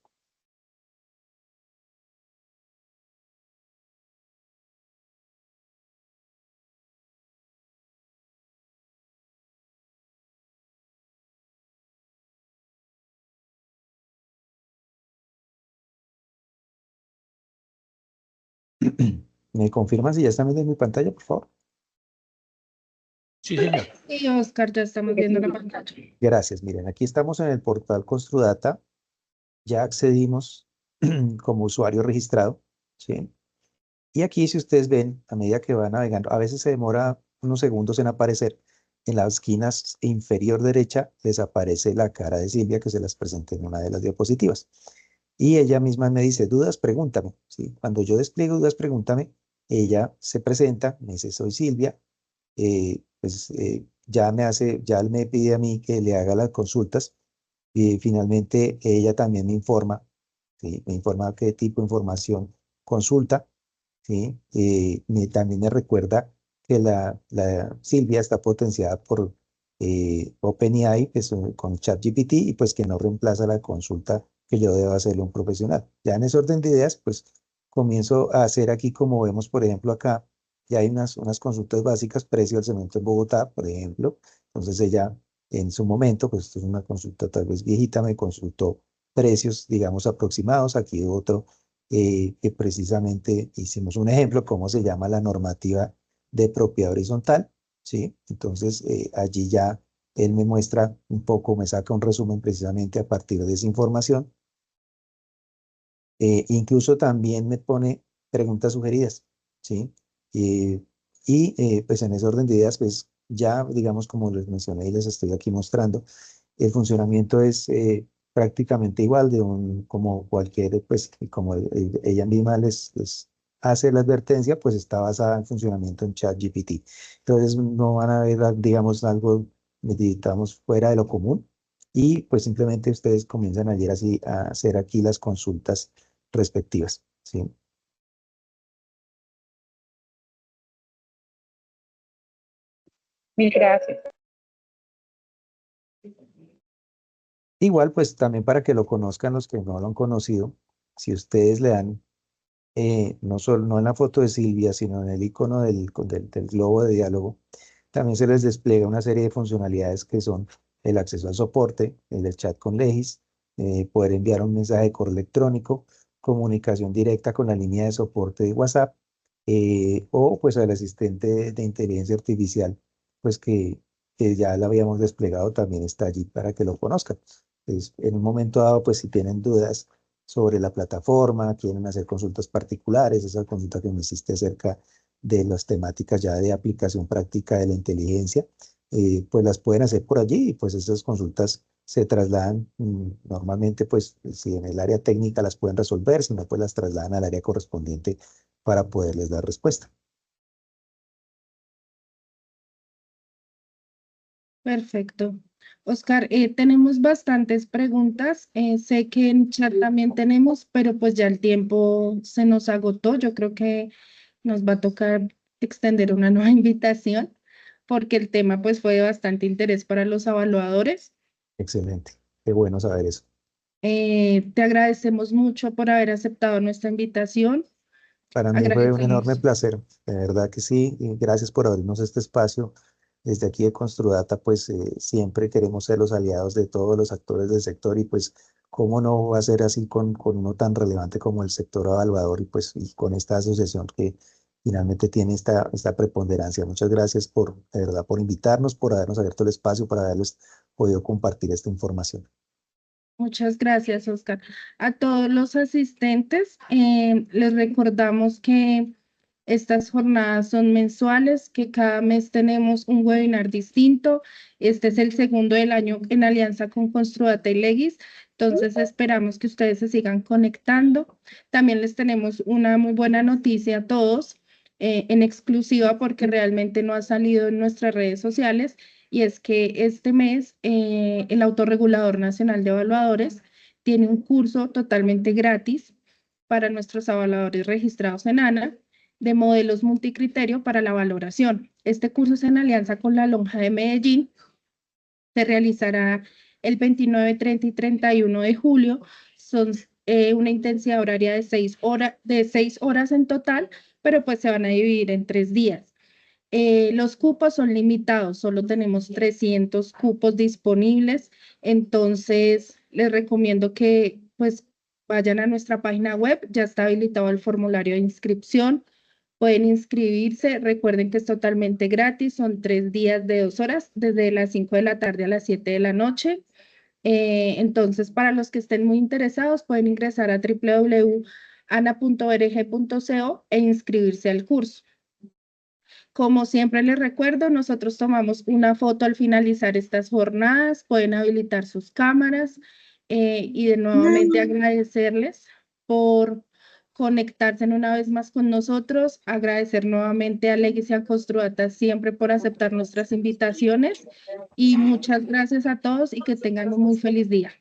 ¿Me confirman si ya están viendo mi pantalla, por favor? Sí, señor. Sí, Oscar, ya estamos viendo la pantalla. Gracias. Miren, aquí estamos en el portal Construdata. Ya accedimos como usuario registrado, ¿sí? Y aquí, si ustedes ven, a medida que va navegando, a veces se demora unos segundos en aparecer. En la esquina inferior derecha les aparece la cara de Silvia, que se las presenté en una de las diapositivas. Y ella misma me dice, dudas, pregúntame, ¿sí? Cuando yo despliego dudas, pregúntame, ella se presenta, me dice, soy Silvia, ya me pide a mí que le haga las consultas y finalmente ella también me informa, ¿sí? Me informa qué tipo de información consulta, ¿sí? También me recuerda que la Silvia está potenciada por OpenAI, que es con ChatGPT, y pues que no reemplaza la consulta que yo debo hacerle a un profesional. Ya en ese orden de ideas, pues comienzo a hacer aquí, como vemos, por ejemplo, acá, ya hay unas consultas básicas, precio del cemento en Bogotá, por ejemplo. Entonces ella en su momento, pues esto es una consulta tal vez viejita, me consultó precios, digamos, aproximados. Aquí otro que precisamente hicimos un ejemplo, cómo se llama la normativa de propiedad horizontal, ¿sí? Entonces, allí ya él me muestra un poco, me saca un resumen precisamente a partir de esa información. Incluso también me pone preguntas sugeridas, ¿sí? Pues en ese orden de ideas, pues ya, digamos, como les mencioné y les estoy aquí mostrando, el funcionamiento es prácticamente igual como cualquier, pues, como ella misma les hace la advertencia, pues está basada en funcionamiento en ChatGPT. Entonces no van a ver, digamos, algo, digamos, fuera de lo común. Y pues simplemente ustedes comienzan ayer así a hacer aquí las consultas respectivas, ¿sí? Mil gracias. Igual, pues también para que lo conozcan los que no lo han conocido, si ustedes le dan, no en la foto de Silvia, sino en el icono del globo de diálogo, también se les despliega una serie de funcionalidades que son el acceso al soporte, el chat con Legis, poder enviar un mensaje de correo electrónico, comunicación directa con la línea de soporte de WhatsApp, o pues al asistente de inteligencia artificial, pues que ya lo habíamos desplegado, también está allí para que lo conozcan. Pues, en un momento dado, pues si tienen dudas sobre la plataforma, quieren hacer consultas particulares, esa consulta que me hiciste acerca de las temáticas ya de aplicación práctica de la inteligencia, pues las pueden hacer por allí y pues esas consultas se trasladan normalmente, pues si en el área técnica las pueden resolver, si no, pues las trasladan al área correspondiente para poderles dar respuesta. Perfecto. Oscar, tenemos bastantes preguntas. Sé que en chat también tenemos, pero pues ya el tiempo se nos agotó. Yo creo que nos va a tocar extender una nueva invitación porque el tema pues fue de bastante interés para los evaluadores. Excelente. Qué bueno saber eso. Te agradecemos mucho por haber aceptado nuestra invitación. Para mí fue un enorme Agradecemos. placer, de verdad que sí, y gracias por abrirnos este espacio. Desde aquí de Construdata, pues siempre queremos ser los aliados de todos los actores del sector y pues cómo no va a ser así con uno tan relevante como el sector evaluador y pues y con esta asociación que finalmente tiene esta preponderancia. Muchas gracias de verdad, por invitarnos, por habernos abierto el espacio, por haberles podido compartir esta información. Muchas gracias, Oscar. A todos los asistentes, les recordamos que estas jornadas son mensuales, que cada mes tenemos un webinar distinto. Este es el segundo del año en alianza con Construdata y Legis. Entonces esperamos que ustedes se sigan conectando. También les tenemos una muy buena noticia a todos, en exclusiva porque realmente no ha salido en nuestras redes sociales. Y es que este mes el Autorregulador Nacional de Evaluadores tiene un curso totalmente gratis para nuestros evaluadores registrados en ANA de modelos multicriterio para la valoración. Este curso es en alianza con la Lonja de Medellín. Se realizará el 29, 30 y 31 de julio. Son una intensidad horaria de 6 horas en total, pero pues se van a dividir en 3 días. Los cupos son limitados, solo tenemos 300 cupos disponibles, entonces les recomiendo que pues vayan a nuestra página web, ya está habilitado el formulario de inscripción, pueden inscribirse, recuerden que es totalmente gratis, son 3 días de 2 horas, desde las 5 de la tarde a las 7 de la noche. Entonces, para los que estén muy interesados, pueden ingresar a www.ana.org.co e inscribirse al curso. Como siempre les recuerdo, nosotros tomamos una foto al finalizar estas jornadas, pueden habilitar sus cámaras y de nuevamente agradecerles por conectarse una vez más con nosotros, agradecer nuevamente a Legis y a Construdata siempre por aceptar nuestras invitaciones y muchas gracias a todos y que tengan un muy feliz día.